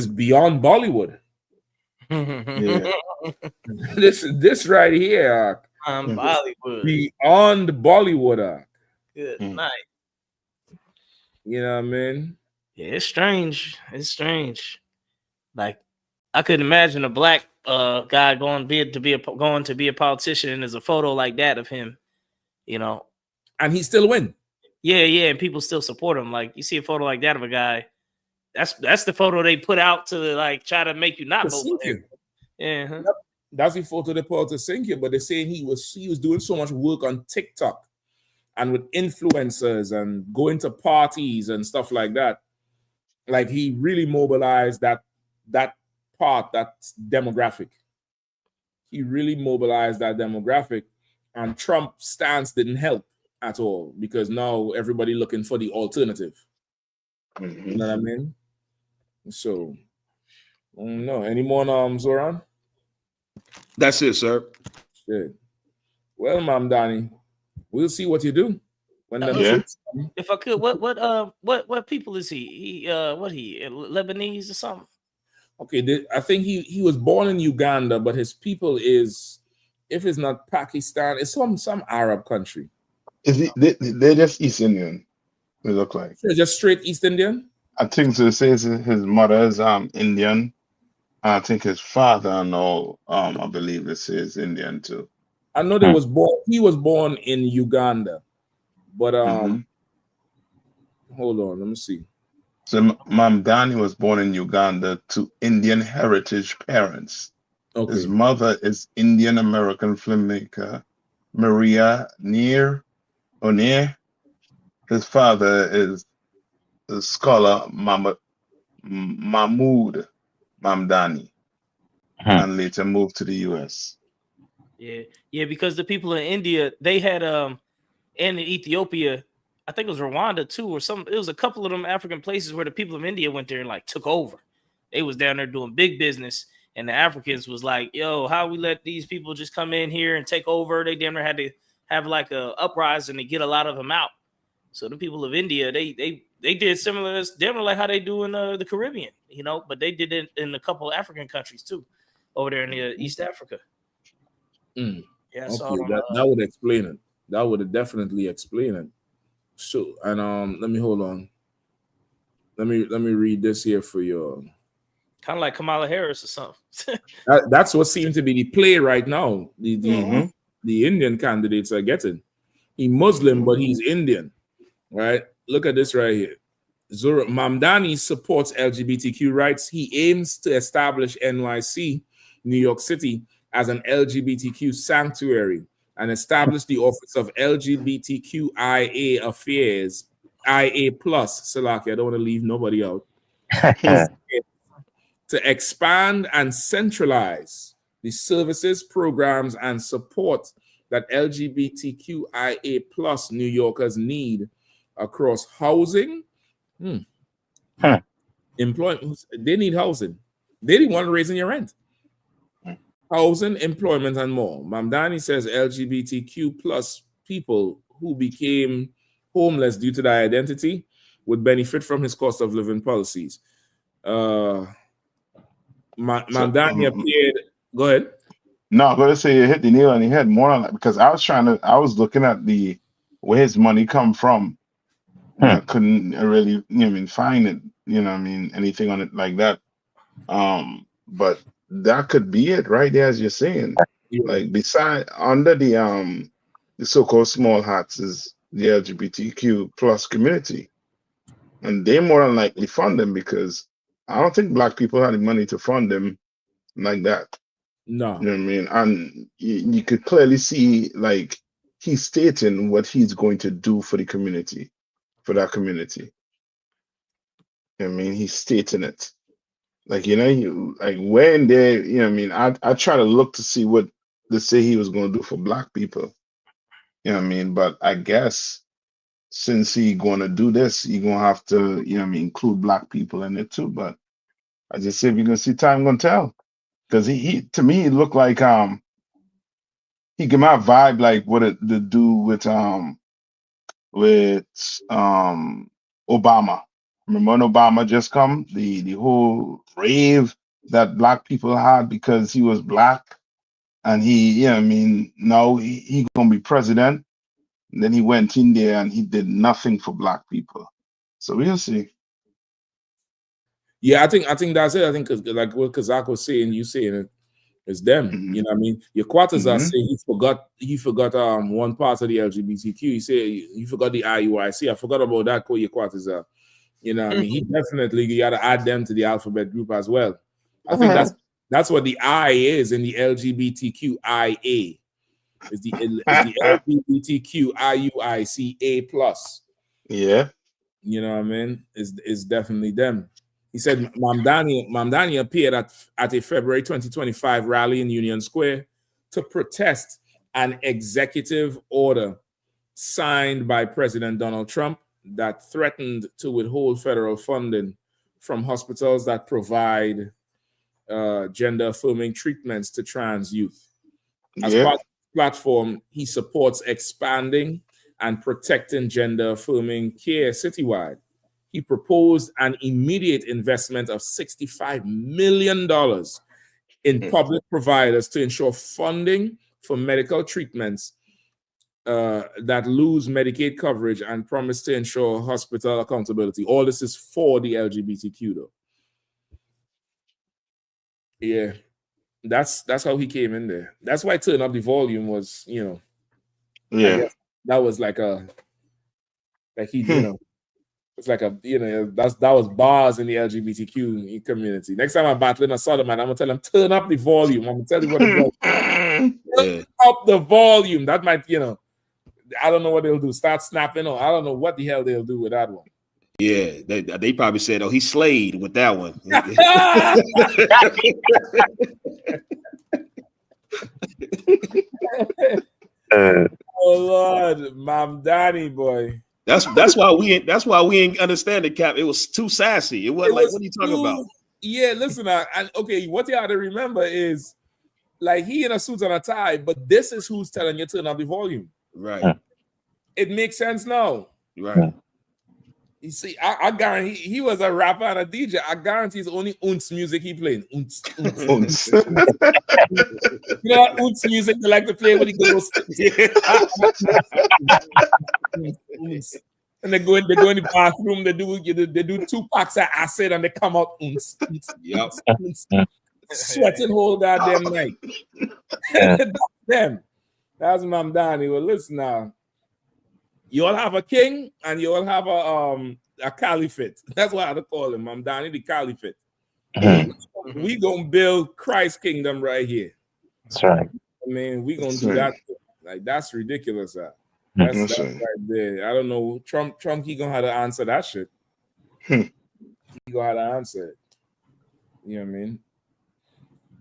beyond Bollywood. This right here, Bollywood, beyond Bollywood. Good night. You know what I mean? Yeah, it's strange. It's strange. Like, I couldn't imagine a black guy going to be a politician, and there's a photo like that of him, you know, and he still win. Yeah, and people still support him. Like, you see a photo like that of a guy, that's the photo they put out to like try to make you not vote for him. Yeah, that's the photo they put out to sink you. But they're saying he was doing so much work on TikTok and with influencers and going to parties and stuff like that. Like, he really mobilized that part, that demographic. He really mobilized that demographic, and Trump's stance didn't help at all, because now everybody looking for the alternative. You know what I mean? So, no. Any more, Zoran? That's it, sir. Good. Well, Ma'am Donnie, we'll see what you do. If I could, what people is he? Lebanese or something? Okay, I think he was born in Uganda, but his people is, if it's not Pakistan, it's some Arab country. They're just East Indian. They look like they're just straight East Indian. I think so. It says his mother is Indian. I think his father, I believe it says Indian too. I know he was born in Uganda, but hold on, let me see. So Mamdani was born in Uganda to Indian heritage parents. Okay. His mother is Indian American filmmaker Maria O'Near. His father is the scholar Mahmood Mamdani, and later moved to the U.S. Yeah, because the people in India, they had in Ethiopia, I think it was Rwanda too, or some. It was a couple of them African places where the people of India went there and like took over. They was down there doing big business, and the Africans was like, "Yo, how we let these people just come in here and take over?" They damn near had to have like a uprising to get a lot of them out. So the people of India, they did similar, damn near like how they do in the Caribbean, you know. But they did it in a couple of African countries too, over there in the East Africa. Mm. Yeah, Okay, so that would explain it. That would definitely explain it. So, and let me hold on. Let me read this here for you. Kind of like Kamala Harris or something. That's what seems to be the play right now. The Indian candidates are getting. He's Muslim, but he's Indian, right? Look at this right here. Mamdani supports LGBTQ rights. He aims to establish NYC, New York City, as an LGBTQ sanctuary and establish the Office of LGBTQIA Affairs, IA+, Salaki, I don't want to leave nobody out, to expand and centralize the services, programs, and support that LGBTQIA+ New Yorkers need across housing, employment. They need housing. They didn't want to raise your rent. Housing, employment, and more. Mamdani says LGBTQ+ people who became homeless due to their identity would benefit from his cost of living policies. Mamdani appeared. Go ahead. No, I'm gonna say you hit the nail on the head more on that because I was looking at where his money come from. I couldn't really, find it, anything on it like that. But that could be it right there, as you're saying. Like beside under the so-called small hats is the LGBTQ+ community, and they more than likely fund them because I don't think black people had the money to fund them like that. No, you know what I mean, and you could clearly see like he's stating what he's going to do for the community, for that community. You know what I mean, he's stating it. Like, like when they, I try to look to see what they say he was going to do for black people. You know what I mean? But I guess since he going to do this, he going to have to, include black people in it too. But I just say we're going to see, time going to tell. Because he to me, he looked like, he gave my vibe like what it to do with Obama. Remember when Obama just come, the whole rave that black people had because he was black, and now he gonna be president. And then he went in there and he did nothing for black people. So we'll see. Yeah, I think that's it. I think like what Kazak was saying, you saying it, it's them. You know what I mean? Your quarters are saying he forgot one part of the LGBTQ. He said he forgot the IUIC. I forgot about that. Your quarters are. You know what I mean? He definitely, you got to add them to the alphabet group as well. I think that's what the I is in the LGBTQIA. Is the LGBTQIUICA+. Yeah. You know what I mean? Is definitely them. He said Mamdani appeared at a February 2025 rally in Union Square to protest an executive order signed by President Donald Trump that threatened to withhold federal funding from hospitals that provide gender-affirming treatments to trans youth. As part of the platform, he supports expanding and protecting gender-affirming care citywide. He proposed an immediate investment of $65 million in public providers to ensure funding for medical treatments that lose Medicaid coverage and promise to ensure hospital accountability. All this is for the LGBTQ though. Yeah, that's how he came in there. That's why turn up the volume was, I guess that was like he, it's like that was bars in the LGBTQ community. Next time I'm battling a Southern man, I'm gonna tell him turn up the volume. I'm gonna tell you what it does. Turn up the volume. That might, I don't know what they'll do. Start snapping, or I don't know what the hell they'll do with that one. Yeah, they probably said, "Oh, he slayed with that one." Oh Lord, Mamdani boy. That's why we ain't understand it, Cap. It was too sassy. It wasn't like, what are you talking about? Yeah, listen, okay, what you have to remember is like he in a suit and a tie, but this is who's telling you to turn up the volume. Right. It makes sense now. Right. You see, I guarantee he was a rapper and a DJ. I guarantee it's only Unz music he playing. Unz. You know that Unz music they like to play when he goes. And they go in the bathroom. They do 2 packs of acid and they come out. Yep. Sweating whole goddamn night. That's them. That's Mam Donnie. Well, listen now. You all have a king and you all have a caliphate. That's what I call him. Mam Donnie, the caliphate. We gonna build Christ's kingdom right here. That's right. I mean, we gonna do that. Like that's ridiculous. That's right there. I don't know. Trump, he gonna have to answer that shit. He gonna have to answer it. You know what I mean?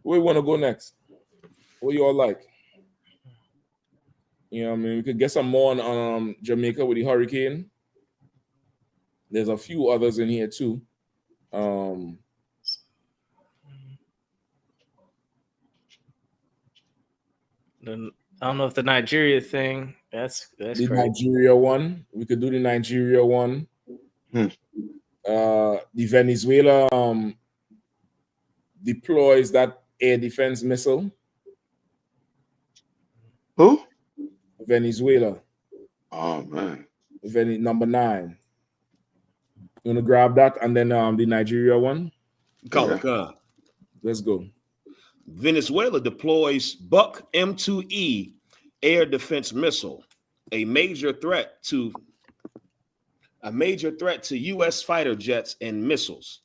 Where you want to go next? What you all like? You know what I mean? We could get some more on Jamaica with the hurricane. There's a few others in here too. I don't know if the Nigeria thing. That's the crazy. Nigeria one. We could do the Nigeria one. The Venezuela deploys that air defense missile. Who? Venezuela. Oh man. Number 9. You want to grab that and then the Nigeria one? Let's go. Venezuela deploys Buck M2E air defense missile, a major threat to U.S. fighter jets and missiles.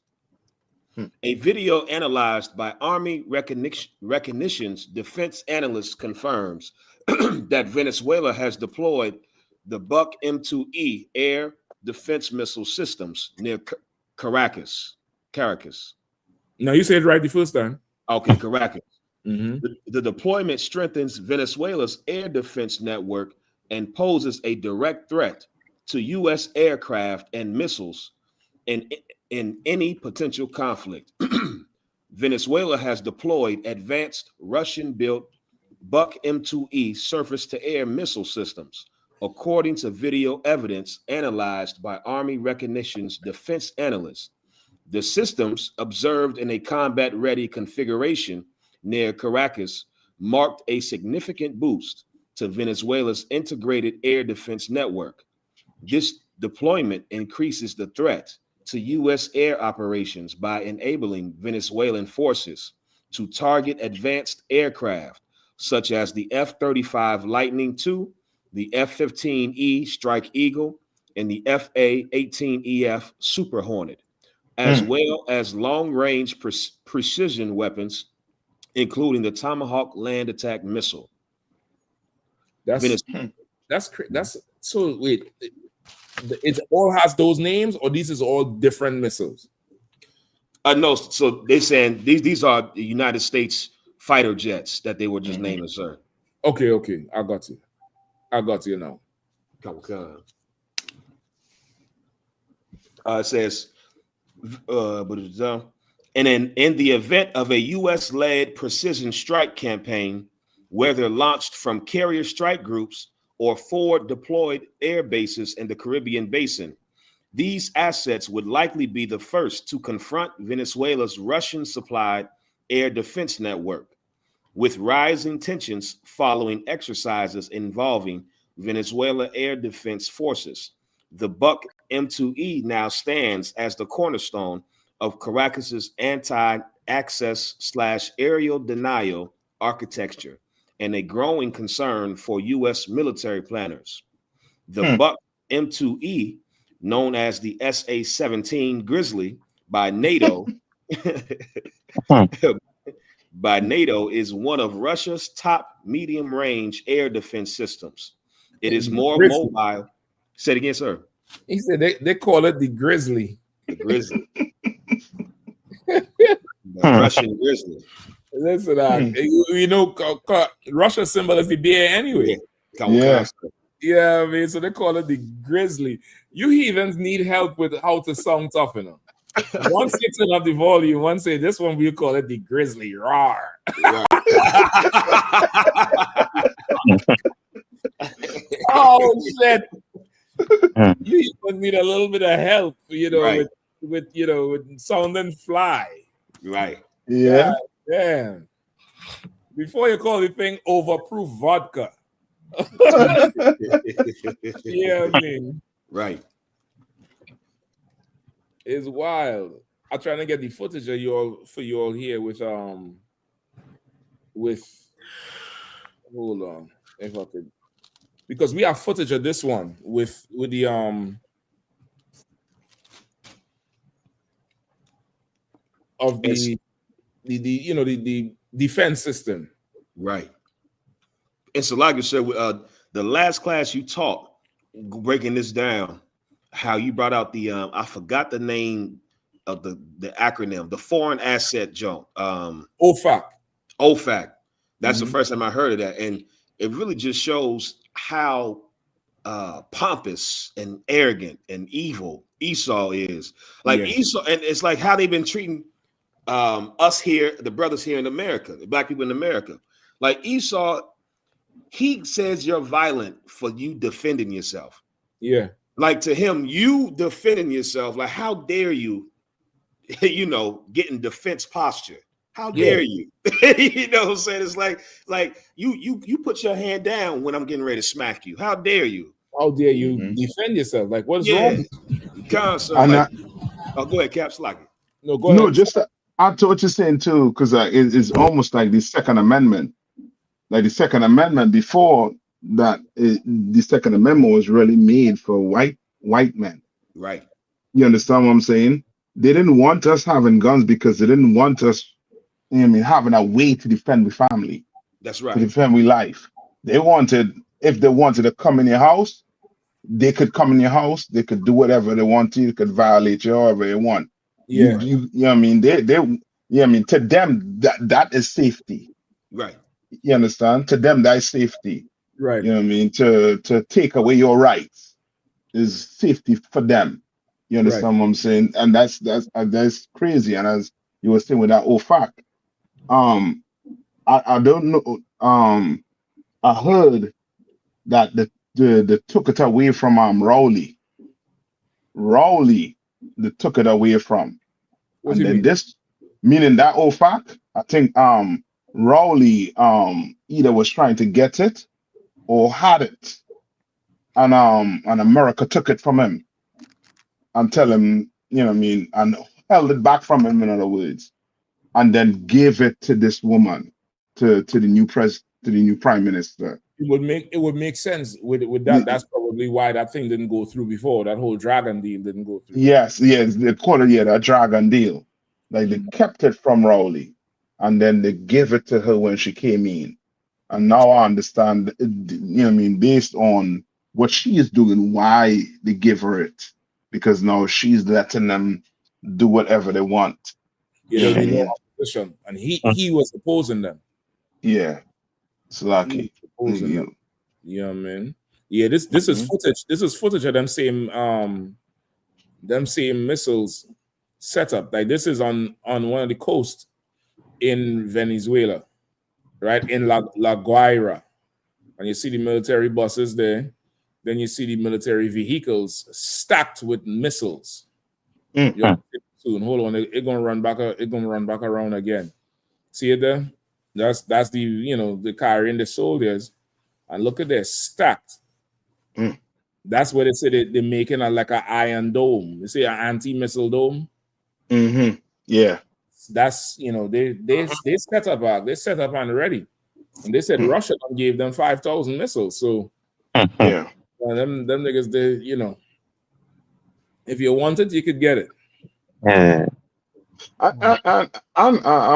A video analyzed by Army Recognition's defense analyst confirms that Venezuela has deployed the Buck M2E air defense missile systems near Caracas. No, you said it right the first time. Okay, Caracas. The deployment strengthens Venezuela's air defense network and poses a direct threat to U.S. aircraft and missiles in any potential conflict. Venezuela has deployed advanced Russian-built Buck M2E surface-to-air missile systems, according to video evidence analyzed by Army Recognition's defense analysts. The systems, observed in a combat-ready configuration near Caracas, marked a significant boost to Venezuela's integrated air defense network. This deployment increases the threat to U.S. air operations by enabling Venezuelan forces to target advanced aircraft such as the F-35 Lightning II, the F-15E Strike Eagle, and the FA-18EF Super Hornet, as well as long-range precision weapons, including the Tomahawk land attack missile. That's so. Wait, it all has those names, or these is all different missiles? No, so they're saying these are the United States fighter jets that they were just naming, sir. Okay, I got you now. It says, and in the event of a U.S.-led precision strike campaign, whether launched from carrier strike groups or forward deployed air bases in the Caribbean basin, these assets would likely be the first to confront Venezuela's Russian-supplied air defense network, with rising tensions following exercises involving Venezuela air defense forces. The Buck M2E now stands as the cornerstone of Caracas's anti-access / aerial denial architecture and a growing concern for U.S. military planners. The Buck M2E, known as the SA-17 Grizzly by NATO, is one of Russia's top medium-range air defense systems. It is more mobile. Say it again, sir. He said they call it the Grizzly. The Grizzly. The Russian Grizzly. Listen, you know, Russia's symbol is the bear anyway. Yeah. Yeah, I mean, so they call it the grizzly. You heathens need help with how to sound tough, you know. One say turn up the volume, one say this one we call it the grizzly roar. Oh shit! You even need a little bit of help, you know, with sounding fly. Right. Yeah. Damn. Before you call the thing overproof vodka. Yeah, I mean. Right. It's wild. I'm trying to get the footage of you all for you all here with hold on if I could, because we have footage of this one with the of the you know the defense system. Right. And so like you said, the last class you taught, breaking this down, how you brought out the I forgot the name of the acronym, the foreign asset jump. OFAC. OFAC. That's the first time I heard of that. And it really just shows how pompous and arrogant and evil Esau is. Like Esau, and it's like how they've been treating us here, the brothers here in America, the black people in America. Like Esau, he says you're violent for you defending yourself. Yeah. Like to him, you defending yourself, like how dare you, you know, get in defense posture. How dare you? You know what I'm saying? It's like you put your hand down when I'm getting ready to smack you. How dare you? How dare you defend yourself? Like what's wrong? Oh, go ahead, Caps. Like it. No, go ahead. No, just add to what you're saying too, because it's almost like the Second Amendment. Like the Second Amendment before that, the Second Amendment was really made for white men. Right. You understand what I'm saying? They didn't want us having guns because they didn't want us, you know what I mean, having a way to defend the family. That's right. To defend our life. They wanted, if they wanted to come in your house, they could come in your house. They could do whatever they want to. They could violate you however they want. Yeah. You know what I mean? They you know what I mean? To them, that is safety. Right. You understand? To them, that is safety. Right. You know what I mean? To take away your rights is safety for them. You understand what I'm saying? And that's crazy. And as you were saying with that OFAC, I don't know. I heard that they took it away from Rowley. Rowley, they took it away from. What and do you then mean? this, meaning that OFAC, I think Rowley either was trying to get it or had it, and America took it from him and tell him, you know what I mean, and held it back from him, in other words, and then gave it to this woman, to the new prime minister. It would make sense with that. That's probably why that thing didn't go through before. That whole dragon deal didn't go through. Yes, they call it that dragon deal. Like they kept it from Rowley, and then they gave it to her when she came in. And now I understand, you know what I mean, based on what she is doing, why they give her it. Because now she's letting them do whatever they want. Yeah, opposition. And he was opposing them. Yeah. It's lucky. Opposing them. Yeah, man. Yeah, this is footage. This is footage of them same missiles setup. Like this is on one of the coasts in Venezuela, right? In La Guaira. And you see the military buses there. Then you see the military vehicles stacked with missiles. Soon, hold on, it's gonna run back around again. See it there? That's the the carrying the soldiers, and look at this stacked. That's where they say they're making like an iron dome. You see an anti-missile dome. Yeah, that's they set up and ready, and they said Russia gave them 5,000 missiles. So yeah. Them niggas, if you want it, you could get it. I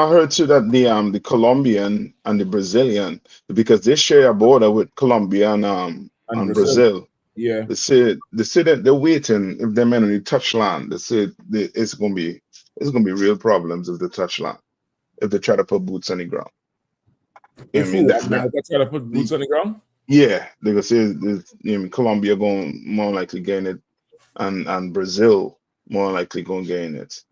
heard too that the Colombian and the Brazilian, because they share a border with Colombia and Brazil. Yeah, they said that they're waiting if they're men on the touch land. They said it's gonna be real problems if they touch land, if they try to put boots on the ground. They try to put boots on the ground. Yeah, they're gonna say Colombia going more likely gain it, and Brazil more likely going to gain it.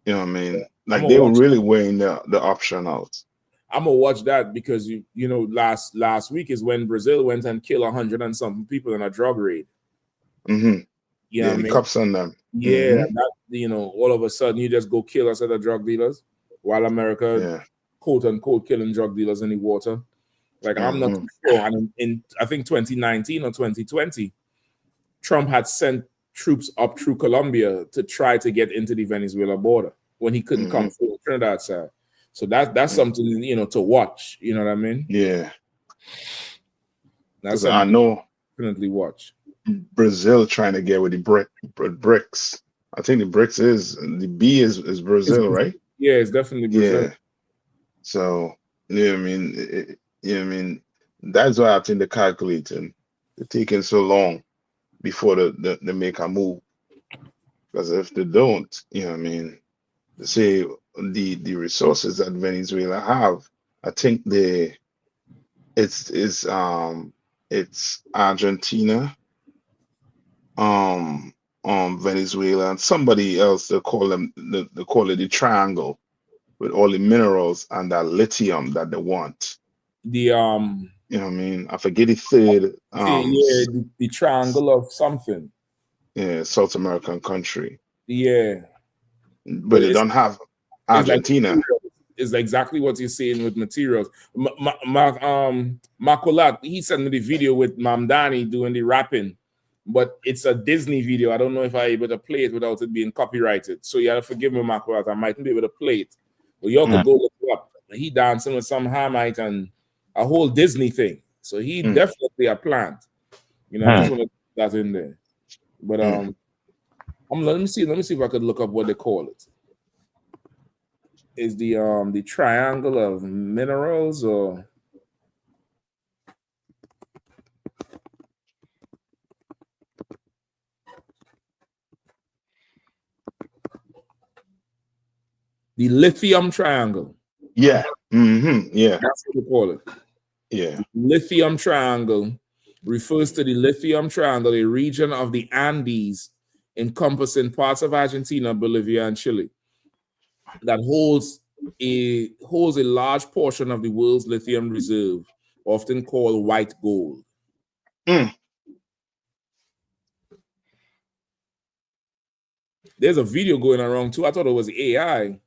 You know what I mean? Like they were really weighing the option out. I'm gonna watch that because you know last week is when Brazil went and killed 100 and something people in a drug raid. Mm-hmm. You know what I the mean? cops on them. Yeah, that, you know, all of a sudden you just go kill a set of drug dealers while America, quote unquote, killing drug dealers in the water. Like I'm not sure. And in I think 2019 or 2020, Trump had sent troops up through Colombia to try to get into the Venezuela border when he couldn't come through Trinidad side. So that's something, you know, to watch. You know what I mean? Yeah. That's I know. Definitely watch. Brazil trying to get with the BRICS. I think the BRICS the B is Brazil, right? Yeah, it's definitely Brazil. Yeah. So you know what I mean? You know what I mean? That's why I think they're calculating. They're taking so long before they make a move. Because if they don't, you know what I mean, they say the resources that Venezuela have, I think it's Argentina, Venezuela, and somebody else. They call it the triangle with all the minerals and that lithium that they want. You know what I mean? I forget the third. The triangle of something. Yeah, South American country. Yeah, but they don't have Argentina. Is exactly what you're saying with materials. Makolat, he sent me the video with Mamdani doing the rapping, but it's a Disney video. I don't know if I'm able to play it without it being copyrighted. So you have to forgive me, Makolat. I mightn't be able to play it. But y'all could go look it up. He dancing with some Hamite and a whole Disney thing. So he definitely a plant. You know, I just want to put that in there. But let me see if I could look up what they call it. Is the triangle of minerals or the lithium triangle? Yeah. Yeah. That's what they call it. Yeah. Lithium triangle refers to the lithium triangle, a region of the Andes encompassing parts of Argentina, Bolivia, and Chile that holds a large portion of the world's lithium reserve, often called white gold. There's a video going around too. I thought it was AI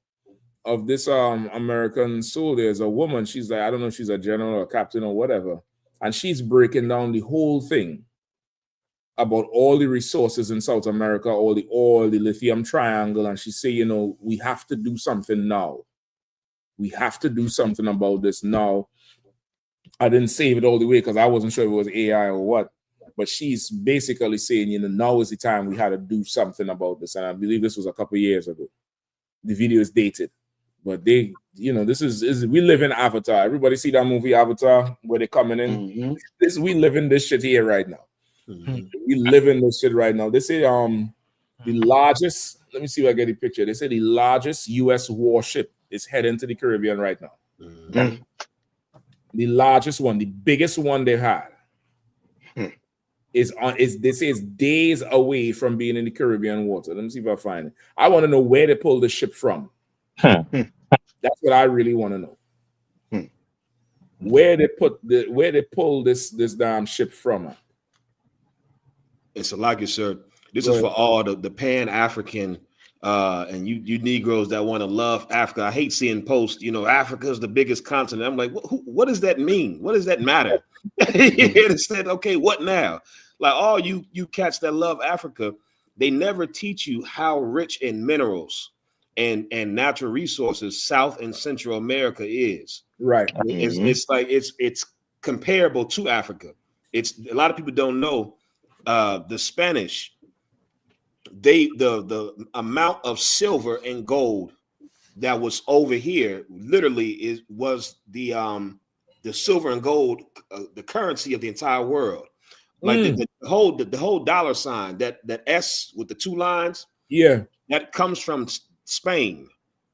of this American soldier. There's a woman. She's like, I don't know if she's a general or a captain or whatever, and she's breaking down the whole thing about all the resources in South America, all the oil, the lithium triangle, and she say, you know, we have to do something now. We have to do something about this now. I didn't save it all the way because I wasn't sure if it was AI or what, but she's basically saying, you know, now is the time we had to do something about this. And I believe this was a couple of years ago. The video is dated, but they, you know, this is we live in Avatar. Everybody see that movie Avatar where they're coming in? We live in this shit here right now. We live in this shit right now. They say the largest, let me see if I get the picture. They say the largest US warship is heading to the Caribbean right now. The largest one, the biggest one they had is they say it's days away from being in the Caribbean water. Let me see if I find it. I want to know where they pulled the ship from. That's what I really want to know. Where they pull this damn ship from. It's a like it, sir. This is for all the Pan-African and you Negroes that want to love Africa. I hate seeing posts, you know, Africa is the biggest continent. I'm like, what does that mean? What does that matter? It said, okay, what now? Like all you cats that love Africa, they never teach you how rich in minerals and natural resources South and Central America is. Right. It's like it's comparable to Africa. It's a lot of people don't know the Spanish. The amount of silver and gold that was over here literally was the silver and gold, the currency of the entire world. Like the whole dollar sign, that S with the two lines, that comes from Spain,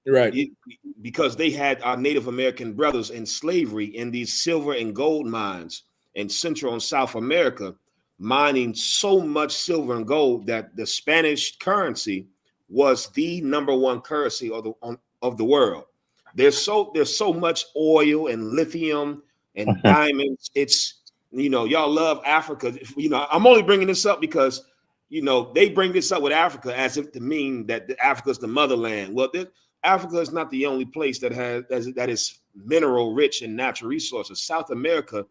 right? Because they had our Native American brothers in slavery in these silver and gold mines in Central and South America, mining so much silver and gold that the Spanish currency was the #1 currency of the world. There's so much oil and lithium and diamonds. It's, y'all love Africa. I'm only bringing this up because, they bring this up with Africa as if to mean that Africa is the motherland. Well, Africa is not the only place that is mineral rich and natural resources. South America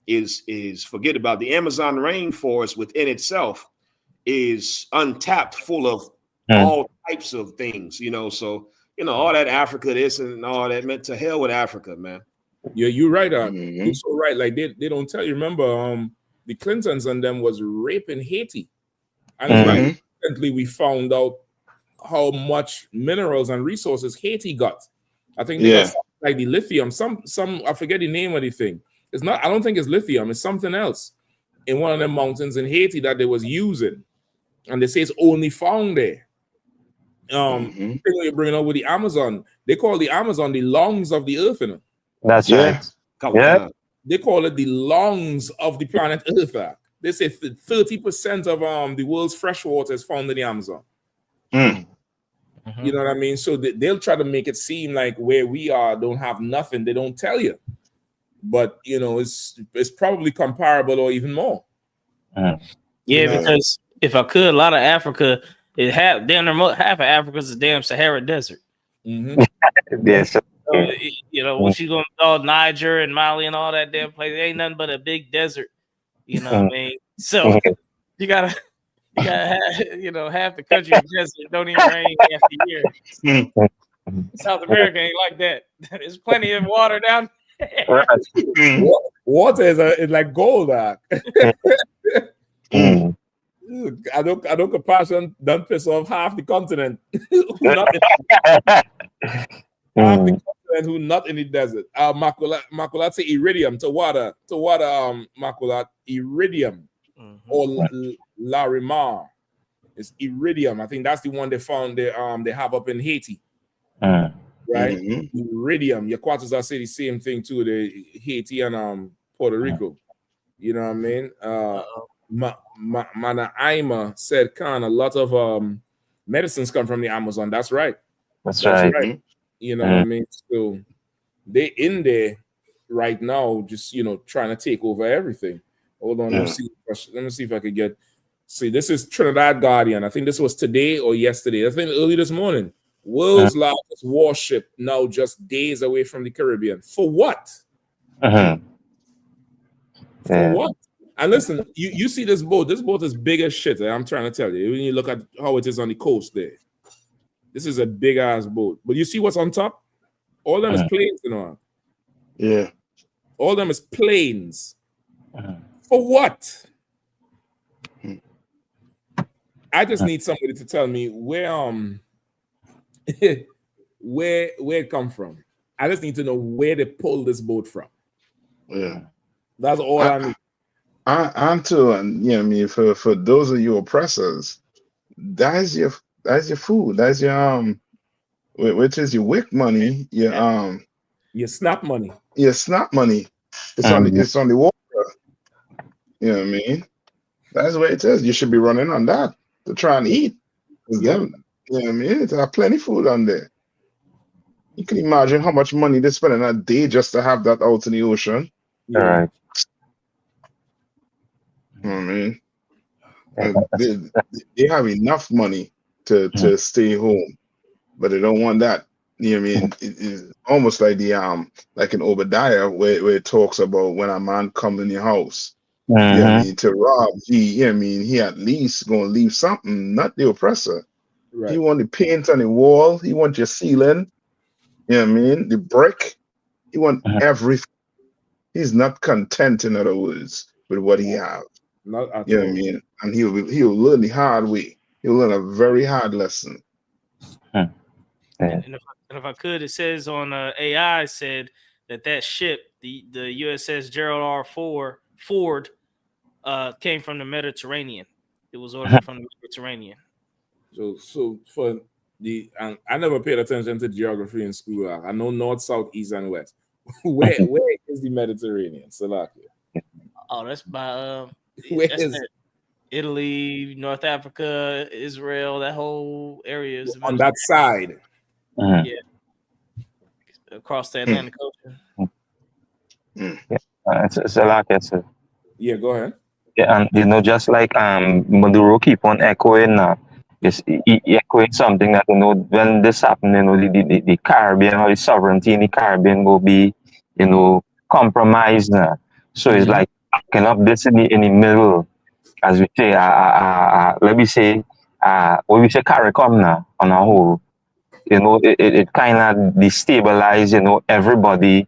is forget about the Amazon rainforest within itself is untapped, full of all types of things. So all that Africa, this and all that, meant to hell with Africa, man. Yeah, you're right. You're so right. Like they don't tell you. Remember, the Clintons and them was raping Haiti, and recently we found out how much minerals and resources Haiti got. I think they got something like the lithium. Some I forget the name of the thing. It's not. I don't think it's lithium. It's something else in one of the mountains in Haiti that they was using, and they say it's only found there. Thing you're bringing up with the Amazon, they call the Amazon the lungs of the earth. That's right. Yeah. They call it the lungs of the planet Earth. They say 30% of the world's fresh water is found in the Amazon. You know what I mean? So they'll try to make it seem like where we are don't have nothing. They don't tell you, but it's probably comparable or even more. Yeah, because if I could, a lot of Africa, half of Africa is a damn Sahara Desert. Yes. When you go to all Niger and Mali and all that damn place, it ain't nothing but a big desert. You know what I mean? So you gotta have, half the country is desert. Don't even rain half the year. South America ain't like that. There's plenty of water down there. Water is like gold. I don't compassion don't piss off half the continent. Half the continent who not in the desert. Maculat say iridium to water Maculat iridium or Larimar. It's iridium. I think that's the one they found they have up in Haiti. Right? Iridium. Your quarters are say the same thing too, the Haiti and Puerto Rico. You know what I mean? Mana said, a lot of medicines come from the Amazon. That's right. That's right. You know what I mean? So they in there right now, just trying to take over everything. Hold on, let me see if I could get. See, this is Trinidad Guardian. I think this was today or yesterday. I think early this morning. World's largest warship now just days away from the Caribbean. For what? For what? And listen, you see this boat. This boat is big as shit. I'm trying to tell you. When you look at how it is on the coast there. This is a big ass boat. But you see what's on top? All them is planes, Yeah. All them is planes. For what? I just need somebody to tell me where where it come from. I just need to know where they pulled this boat from. Yeah. That's all I need. And for those of you oppressors, that's your food. That's your which is your WIC money, your SNAP money. Your SNAP money. It's on the water. You know what I mean? That's what it is. You should be running on that to try and eat. Them, you know what I mean? It's plenty of food on there. You can imagine how much money they spend in a day just to have that out in the ocean. All right. You know what I mean? They have enough money to stay home, but they don't want that. You know what I mean? It's almost like the like in Obadiah where it talks about when a man comes in your house. You know what I mean? To rob, he at least gonna leave something, not the oppressor. Right. He want the paint on the wall, he want your ceiling, you know what I mean? The brick, he want everything. He's not content, in other words, with what he have. Not at you know all. what I mean? And he'll learn the hard way. He'll learn a very hard lesson. And if I could, it says on AI said that ship, the USS Gerald R. Ford, came from the Mediterranean. It was ordered from the Mediterranean. So for the I never paid attention to geography in school. I know north, south, east, and west. Where is the Mediterranean? Salakia. Oh, that's by Where that's is that Italy, North Africa, Israel. That whole area is on that side? Yeah, across the Atlantic Ocean. It's a lot, yes, sir. Yeah, go ahead. Yeah, and you know, just like Maduro keep on echoing now, he echoing something that, you know, when this happen, you know, the Caribbean or the sovereignty in the Caribbean will be, you know, compromised now. So it's like picking up this in the middle, as we say, let me say, what we say CARICOM now on a whole, you know, it kind of destabilize, you know, everybody,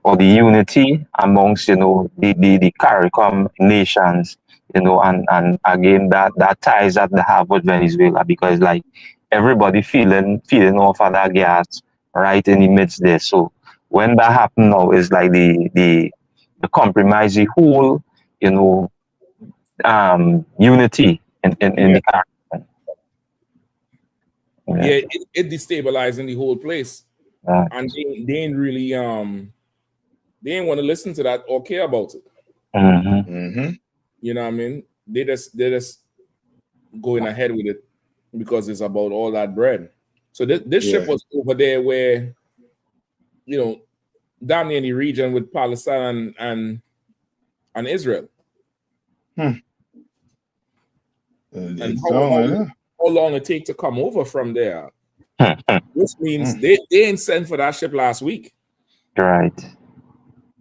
or the unity amongst, you know, the CARICOM nations, you know, and again that ties that they have with Venezuela, because like everybody feeding off of that gas right in the midst there. So when that happen now, is like the compromise the whole, you know, unity in the CARICOM. Yeah, it destabilizing the whole place, and they ain't really they ain't want to listen to that or care about it. You know what I mean? They just going ahead with it because it's about all that bread. So this ship was over there where, you know, down in the region with Palestine and Israel. And how long it take to come over from there? Which means they ain't sent for that ship last week. Right.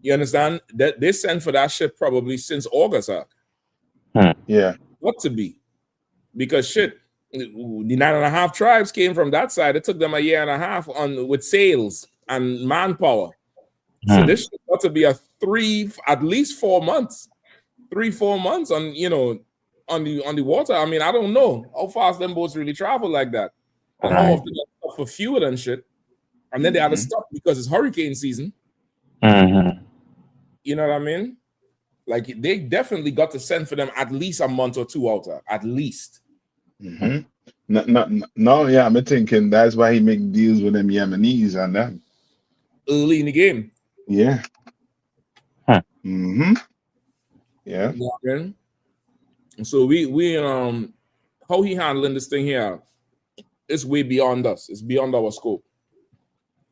You understand? That they sent for that ship probably since August. Yeah. What to be? Because shit, the 9.5 tribes came from that side. It took them a year and a half with sails and manpower. So this shit got to be at least 4 months. 3-4 months on, you know, on the water. I mean, I don't know how fast them boats really travel like that. And how often they stop for fuel and shit. And then they had to stop because it's hurricane season. You know what I mean? Like, they definitely got to send for them at least a month or two out there. At least. No, yeah, I'm thinking that's why he make deals with them Yemenis and them. Early in the game. Yeah. Yeah. You know what I mean? So we how he handling this thing here, it's way beyond us. It's beyond our scope.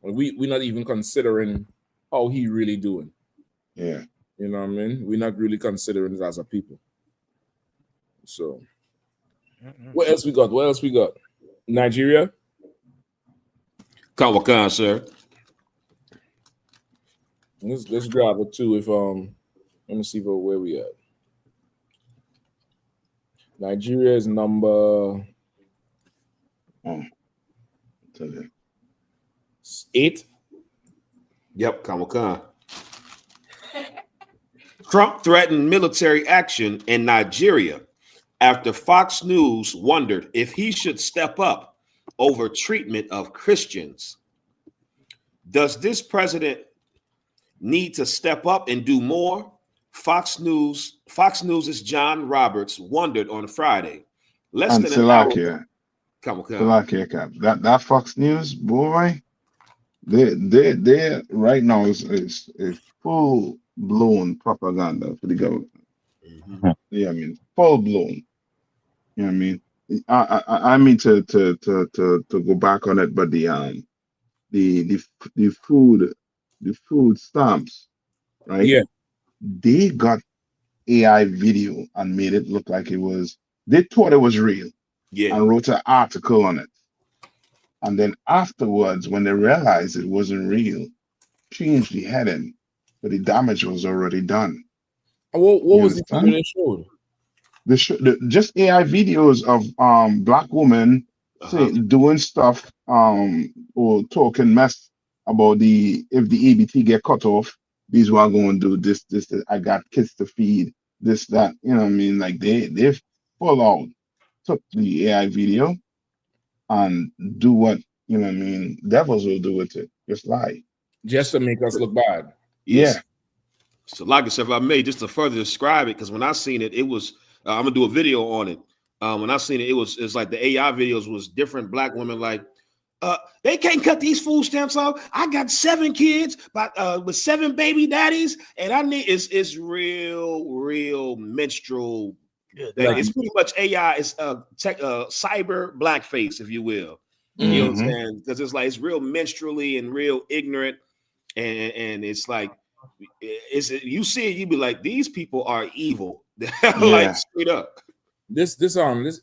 We're not even considering how he really doing. Yeah. You know what I mean? We're not really considering it as a people. So what else we got? What else we got? Nigeria? Kawakan, sir. Let's grab it too. If let me see where we at. Nigeria is number 8. Yep, Kawakan. Trump threatened military action in Nigeria after Fox News wondered if he should step up over treatment of Christians. Does this president need to step up and do more? Fox News's John Roberts wondered on Friday. Less than an hour. That Fox News, boy, they right now is full blown propaganda for the government. Yeah, I mean, full blown. You know what I mean? I mean to go back on it, but the food stamps, right? Yeah. They got AI video and made it look like it was, they thought it was real. Yeah. And wrote an article on it. And then afterwards, when they realized it wasn't real, changed the heading, but the damage was already done. What was the video they showed? Just AI videos of black women doing stuff or talking mess about if the ABT get cut off, these were going to do this, I got kids to feed, this, that, you know what I mean? Like they full out took the AI video and do what, you know what I mean, devils will do with it. Just lie. Just to make us look bad. Yes. Yeah. So like I said, if I may, just to further describe it, because when I seen it, it was, I'm gonna do a video on it. When I seen it, it's like the AI videos was different black women like They can't cut these food stamps off. I got 7 kids, with 7 baby daddies, and I need it's real menstrual. It's pretty much AI. It's cyber blackface, if you will. You know what I'm saying? Because it's like it's real menstrually and real ignorant, and it's like you see it, you be like, these people are evil. Like straight up. This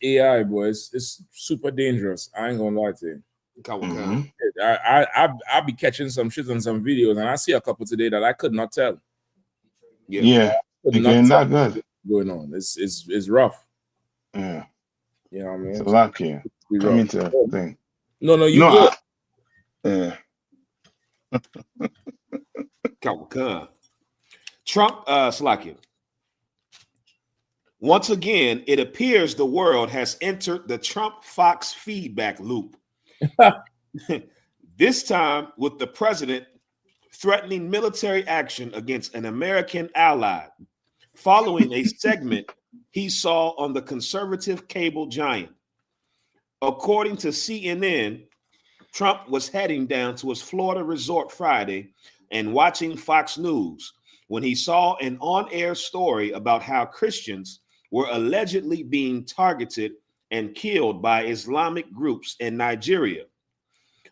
AI, boy, it's super dangerous. I ain't gonna lie to you. I be catching some shit on some videos, and I see a couple today that I could not tell. Yeah, again, not good going on. It's rough. Yeah, you know what I mean. It's a lot here. I mean to think. No, you good. Trump, Slakia. Once again, it appears the world has entered the Trump-Fox feedback loop. This time with the president threatening military action against an American ally following a segment he saw on the conservative cable giant. According to CNN, Trump was heading down to his Florida resort Friday and watching Fox News when he saw an on-air story about how Christians were allegedly being targeted and killed by Islamic groups in Nigeria.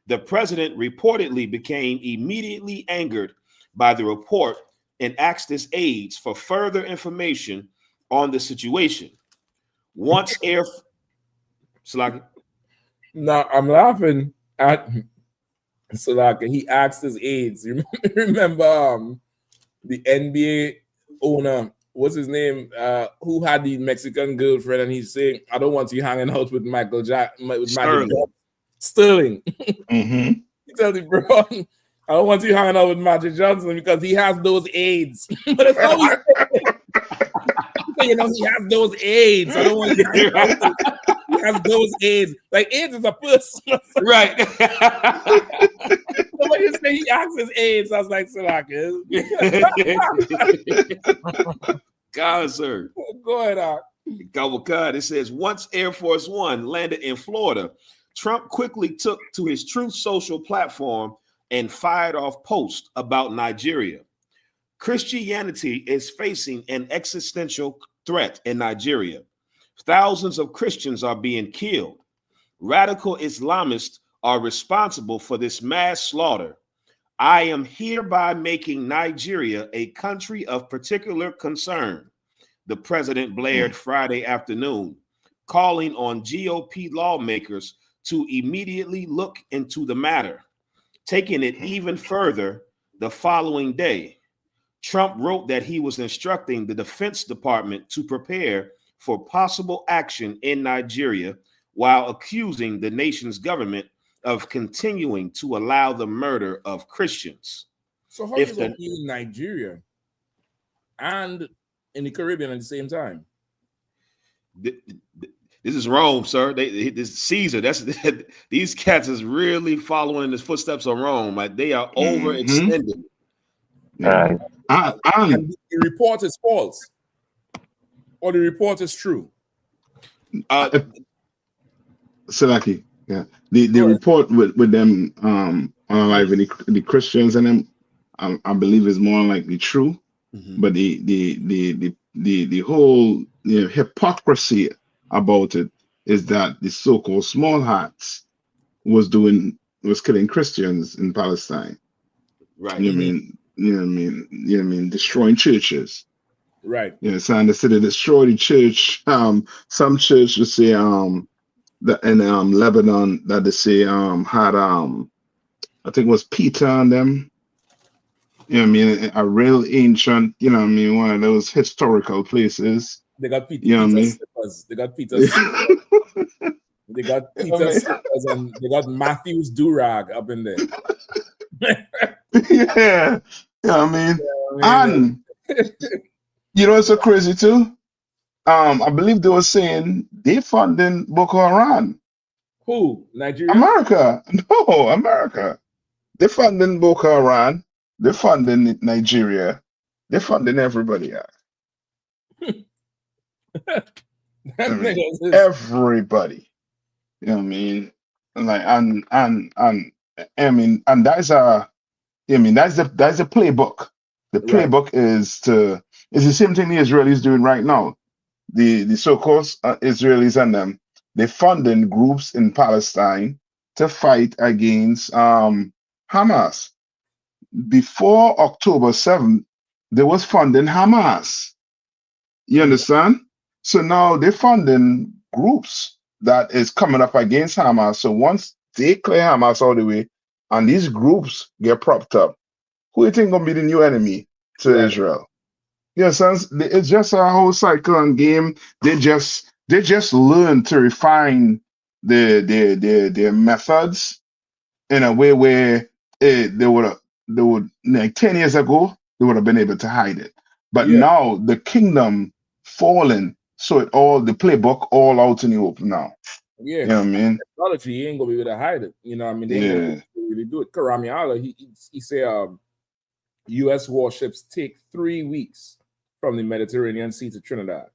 The president reportedly became immediately angered by the report and asked his aides for further information on the situation. Once air... No, I'm laughing at Salaka. He asked his aides. Remember the NBA owner, what's his name? Who had the Mexican girlfriend, and he's saying, "I don't want you hanging out with Sterling." Mm-hmm. He tells me, "Bro, I don't want you hanging out with Magic Johnson because he has those AIDS." But it's always he has those AIDS. I don't want you hanging out with him. He has those AIDS. Like AIDS is a person, right? So when you say he acts his AIDS, I was like, Salaka. God, sir. Go ahead, God. It says once Air Force One landed in Florida, Trump quickly took to his Truth Social platform and fired off posts about Nigeria. Christianity is facing an existential threat in Nigeria. Thousands of Christians are being killed. Radical Islamists are responsible for this mass slaughter. I am hereby making Nigeria a country of particular concern, the president blared Friday afternoon, calling on GOP lawmakers to immediately look into the matter. Taking it even further, the following day, Trump wrote that he was instructing the Defense Department to prepare for possible action in Nigeria while accusing the nation's government of continuing to allow the murder of Christians. So how is it in Nigeria and in the Caribbean at the same time? This is Rome, sir. This is Caesar. These cats is really following the footsteps of Rome. Like they are overextended. And the report is false, or the report is true. Salaki, yeah. The report with them unaliving the Christians and them, I believe is more likely true. Mm-hmm. But the whole hypocrisy about it is that the so-called small hats was killing Christians in Palestine. Right. You know what I mean? Destroying churches. Right. So they said they destroyed the church. Some church would say that in Lebanon that they say had I think it was Peter on them. You know what I mean? A real ancient, one of those historical places. They got Peter. You know what I mean? Slippers. They got Peter's slippers. They got Peter's slippers, and they got Matthew's durag up in there. Yeah. And it's so crazy too. I believe they were saying they funding Boko Haram. Who? Nigeria? America. No, America. They funding Boko Haram. They're funding Nigeria. They're funding everybody. Everybody. You know what I mean? Like and I mean, and that's a, I mean, that's the playbook. The playbook is it's the same thing the Israelis doing right now. The so-called Israelis and them, they funding groups in Palestine to fight against Hamas. Before October 7th, they was funding Hamas. You understand? So now they're funding groups that is coming up against Hamas. So once they clear Hamas all the way, and these groups get propped up, who you think gonna be the new enemy to Israel? You understand? It's just a whole cycle and game. They just learn to refine their methods in a way where they would like 10 years ago they would have been able to hide it. But now the kingdom fallen, so the playbook all out in the open now. Yeah, you know what I mean. Technology ain't gonna be able to hide it. You know what I mean? They ain't gonna really do it. Karami Allah, he said U.S. warships take 3 weeks from the Mediterranean Sea to Trinidad.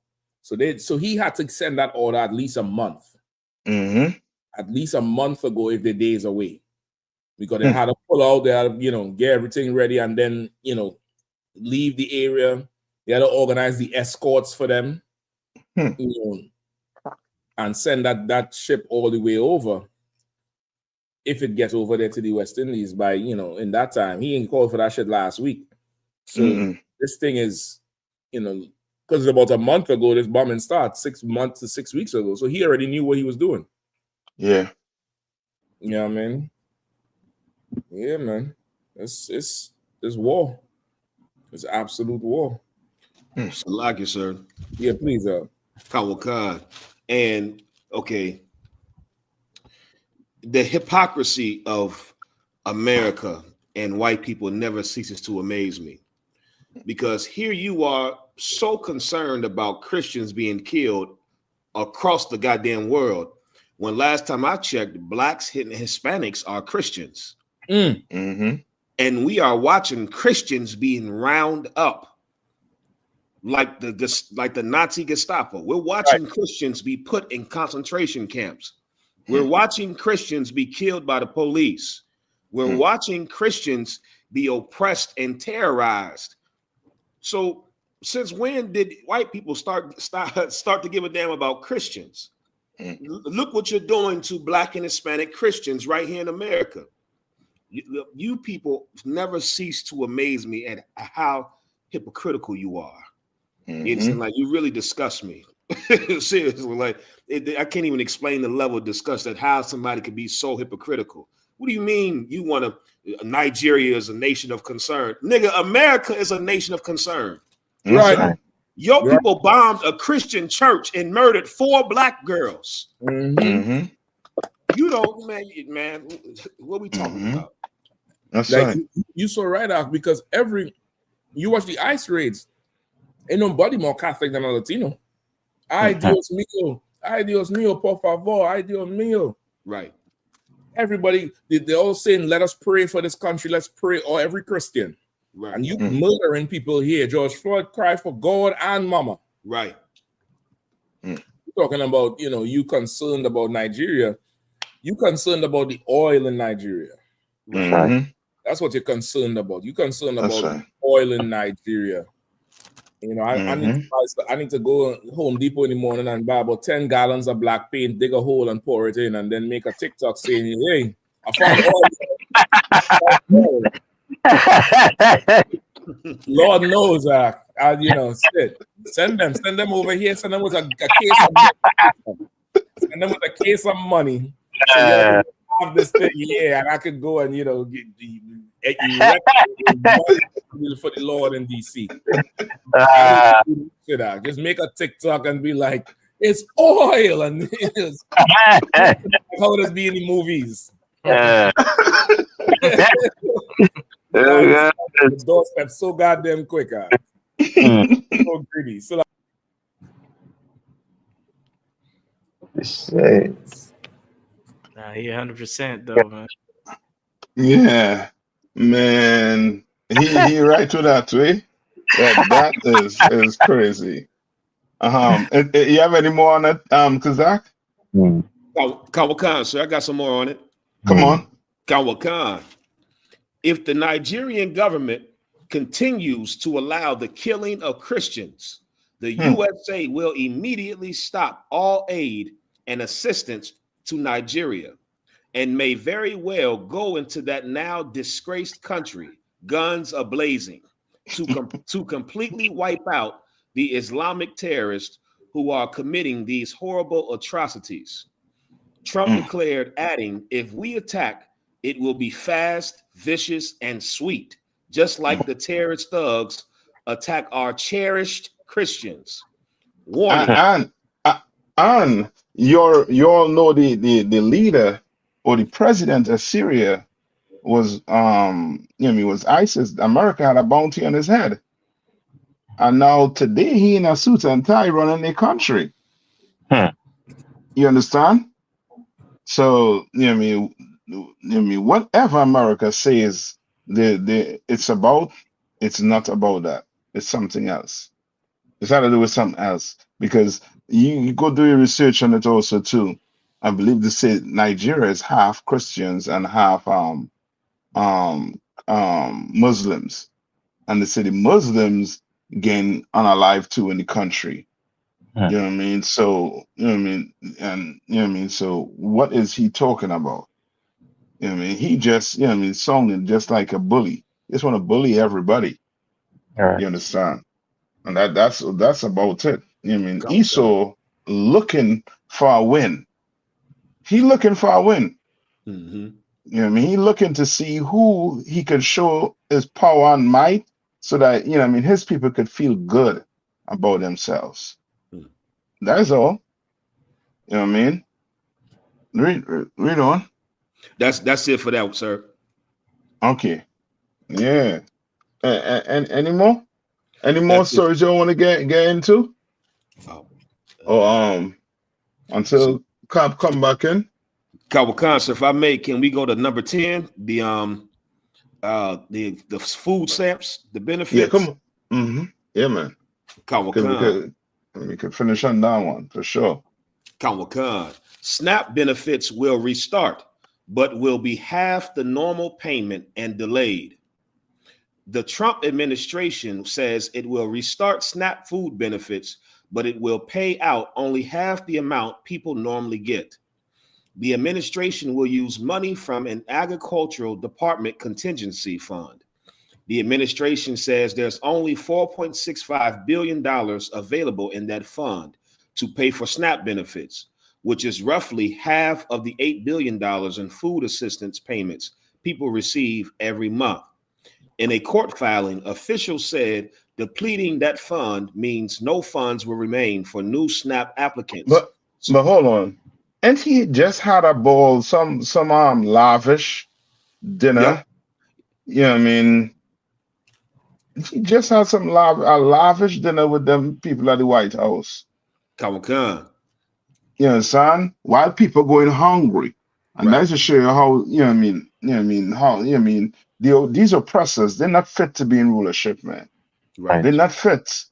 So he had to send that order at least a month. Mm-hmm. At least a month ago, if the days away, because they had to pull out, they had to, get everything ready, and then leave the area. They had to organize the escorts for them, and send that ship all the way over. If it gets over there to the West Indies by in that time, he ain't called for that shit last week. So this thing is, because about a month ago, this bombing started 6 months to 6 weeks ago. So he already knew what he was doing. Yeah. You know what I mean? Yeah, man. It's war. It's absolute war. Like you, sir. Yeah, please. Kawakan. And okay. The hypocrisy of America and white people never ceases to amaze me. Because here you are so concerned about Christians being killed across the goddamn world, when last time I checked, blacks and Hispanics are Christians. Mm-hmm. And we are watching Christians being round up like the Nazi Gestapo. We're watching Christians be put in concentration camps. We're watching Christians be killed by the police. We're watching Christians be oppressed and terrorized. So since when did white people start to give a damn about Christians? Look what you're doing to black and Hispanic Christians right here in America. You people never cease to amaze me at how hypocritical you are. It's like you really disgust me. Seriously, like I can't even explain the level of disgust that how somebody could be so hypocritical. What do you mean you want Nigeria is a nation of concern? Nigga, America is a nation of concern. Right. Your people bombed a Christian church and murdered 4 black girls. Mm-hmm. You don't, man, what are we talking about? That's like, right. You so right off, because you watch the ICE raids, ain't nobody more Catholic than a Latino. Ay, Dios mío, por favor, ay, Dios mío. Right. Everybody, they're all saying, let us pray for this country, let's pray, or every Christian. Right. And you murdering people here. George Floyd cried for God and mama. Right. You're talking about, you concerned about Nigeria. You concerned about the oil in Nigeria. Mm-hmm. That's what you're concerned about. You're concerned That's about right. oil in Nigeria. I need to go Home Depot in the morning and buy about 10 gallons of black paint, dig a hole and pour it in, and then make a TikTok saying, hey, I found oil. Lord knows, send them over here. Send them with a case of money. Send them with a case of money. So have this thing, and I could go and for the Lord in DC. Just make a TikTok and be like, it's oil, and it's how it be in the movies. The doorstep so goddamn quick, so greedy. So nah, he 100% though, man. Yeah, man. He right to that way. That is crazy. You have any more on that, Kazak? Kawakan, sir, I got some more on it. Come on. Kawakan. If the Nigerian government continues to allow the killing of Christians, the USA will immediately stop all aid and assistance to Nigeria and may very well go into that now disgraced country, guns a-blazing, to completely wipe out the Islamic terrorists who are committing these horrible atrocities. Trump declared, adding, if we attack, it will be fast, vicious, and sweet, just like the terrorist thugs attack our cherished Christians. Warning. And you all know the leader or the president of Syria was was ISIS. America had a bounty on his head. And now today he in a suit and tie running the country. You understand? So whatever America says it's not about that. It's something else. It's got to do with something else. Because you go do your research on it also too. I believe they say Nigeria is half Christians and half Muslims. And they say the Muslims gain unalive too in the country. You know what I mean? So so what is he talking about? You know what I mean? He just sounding just like a bully. He just want to bully everybody. You understand? And that's about it. You know what I mean? Esau looking for a win. He looking for a win. You know what I mean? He looking to see who he could show his power and might so that his people could feel good about themselves. That's all. You know what I mean? Read on. That's it for that, sir. Okay. Yeah. And any more? Any more stories you want to get into? Until Cobb come back in. Kawakan, sir, if I may, can we go to number 10? The food stamps, the benefits. Yeah, come on. Yeah, man. Kawakan. We could finish on that one for sure. Kawakan. SNAP benefits will restart, but will be half the normal payment and delayed. The Trump administration says it will restart SNAP food benefits, but it will pay out only half the amount people normally get. The administration will use money from an agricultural department contingency fund. The administration says there's only $4.65 billion available in that fund to pay for SNAP benefits, which is roughly half of the $8 billion in food assistance payments people receive every month. In a court filing, officials said depleting that fund means no funds will remain for new SNAP applicants. But hold on. And he just had a ball, some lavish dinner. Yep. You know what I mean? He just had a lavish dinner with them people at the White House. Kawakan. You understand? While people going hungry. And that's to show you how, these oppressors, they're not fit to be in rulership, man. Right. They're not fit.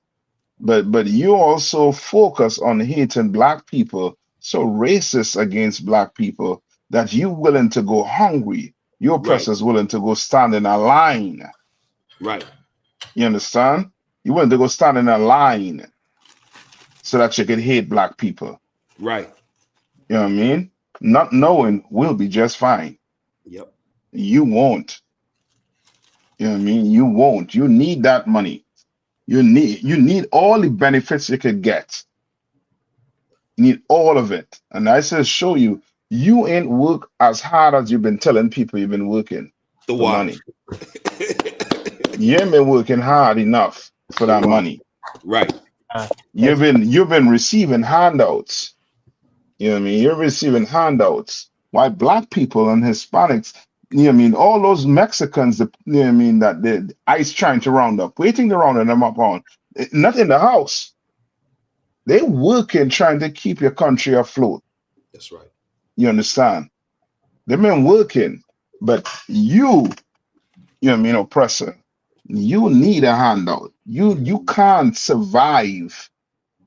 But you also focus on hating black people, so racist against black people that you willing to go hungry. Your oppressors willing to go stand in a line. Right. You understand? You willing to go stand in a line so that you can hate black people. Right. You know what I mean? Not knowing we'll be just fine. Yep. You won't. You know what I mean? You won't. You need that money. You need all the benefits you could get. You need all of it. And I said, show you ain't work as hard as you've been telling people you've been working for money. You ain't been working hard enough for that money. Right. You've been receiving handouts. You know what I mean? You're receiving handouts. Why black people and Hispanics, you know what I mean? All those Mexicans, that the ICE trying to round up, waiting to round them up on, not in the house. They working trying to keep your country afloat. That's right. You understand? They've been working, but you know what I mean, oppressor, you need a handout. You can't survive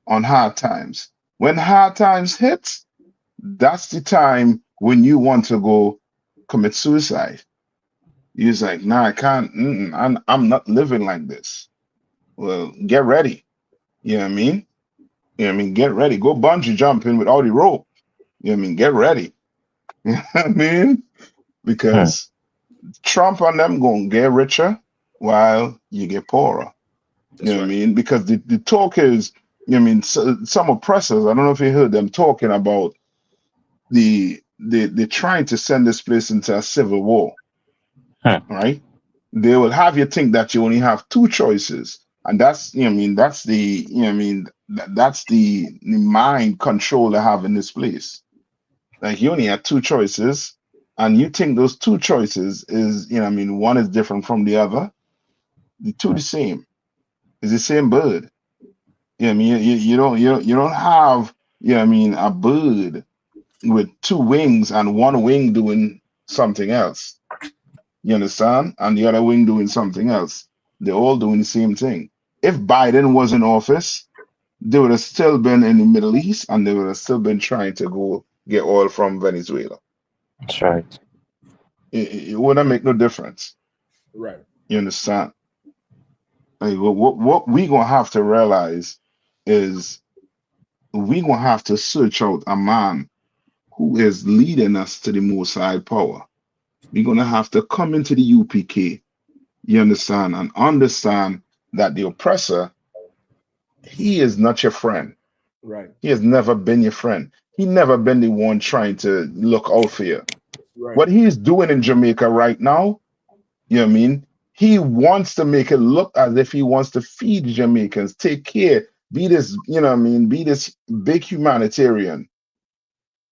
on hard times. When hard times hit, that's the time when you want to go commit suicide. You're like, nah, I can't. I'm not living like this. Well, get ready. You know what I mean? You know what I mean? Get ready. Go bungee jumping without a rope. You know what I mean? Get ready. You know what I mean? Because Trump and them gonna get richer while you get poorer. You know what I mean? Because the talk is, you know what I mean, some oppressors, I don't know if you heard them talking about they're trying to send this place into a civil war. Right? They will have you think that you only have two choices. And that's, you know what I mean, that's the, you know what I mean, that's the mind control they have in this place. Like you only have two choices, and you think those two choices is, you know what I mean, one is different from the other. The two the same. It's the same bird. You know what I mean? You don't have, you know what I mean, a bird with two wings and one wing doing something else. You understand? And the other wing doing something else. They're all doing the same thing. If Biden was in office, they would have still been in the Middle East, and they would have still been trying to go get oil from Venezuela. That's right. It wouldn't make no difference. Right. You understand? Like, what we gonna have to realize is we gonna have to search out a man who is leading us to the most high power. We're gonna have to come into the UPK, you understand, and understand that the oppressor, he is not your friend. Right. He has never been your friend. He never been the one trying to look out for you. Right. What he's doing in Jamaica right now, you know what I mean? He wants to make it look as if he wants to feed Jamaicans, take care, be this, you know what I mean, be this big humanitarian.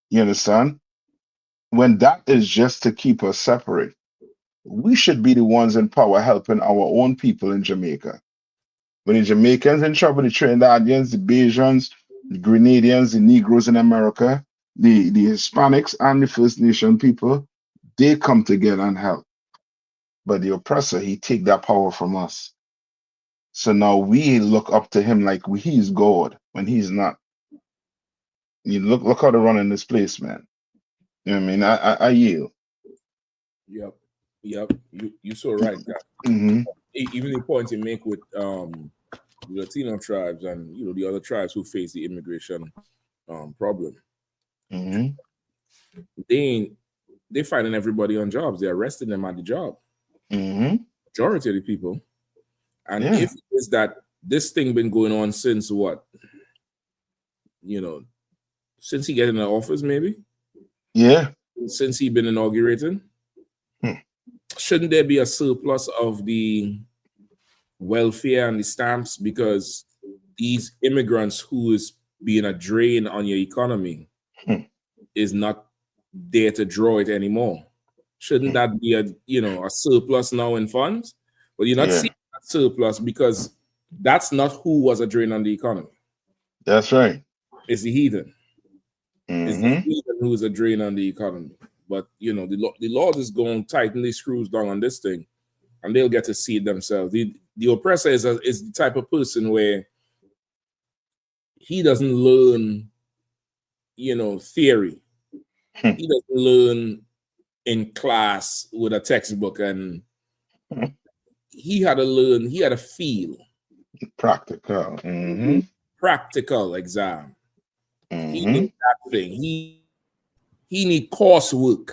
You understand? When that is just to keep us separate. We should be the ones in power helping our own people in Jamaica. When the Jamaicans in trouble, the Trinidadians, the Bajans, the Grenadians, the Negroes in America, the Hispanics and the First Nation people, they come together and help. But the oppressor, he take that power from us. So now we look up to him like he's God when he's not. You look how they're running this place, man. You know what I mean? I yield. Yep. You so right, guy. Mm-hmm. Even the point you make with the Latino tribes and the other tribes who face the immigration problem. Mm-hmm. They're finding everybody on jobs. They're arresting them at the job. Mm-hmm. Majority of the people. And Yeah. if it's that this thing been going on since what? Since he got in the office, maybe? Yeah. Since he been inaugurated? Shouldn't there be a surplus of the welfare and the stamps, because these immigrants who is being a drain on your economy is not there to draw it anymore? Shouldn't that be a surplus now in funds? But you're not seeing that surplus because that's not who was a drain on the economy. That's right. It's the heathen. It's the Mm-hmm. heathen who's a drain on the economy. But the Lord is going to tighten the screws down on this thing, and they'll get to see it themselves. The oppressor is the type of person where he doesn't learn, theory. He doesn't learn in class with a textbook, and he had to learn. He had to feel Practical. Mm-hmm. practical exam. He Mm-hmm. need that thing. He need coursework.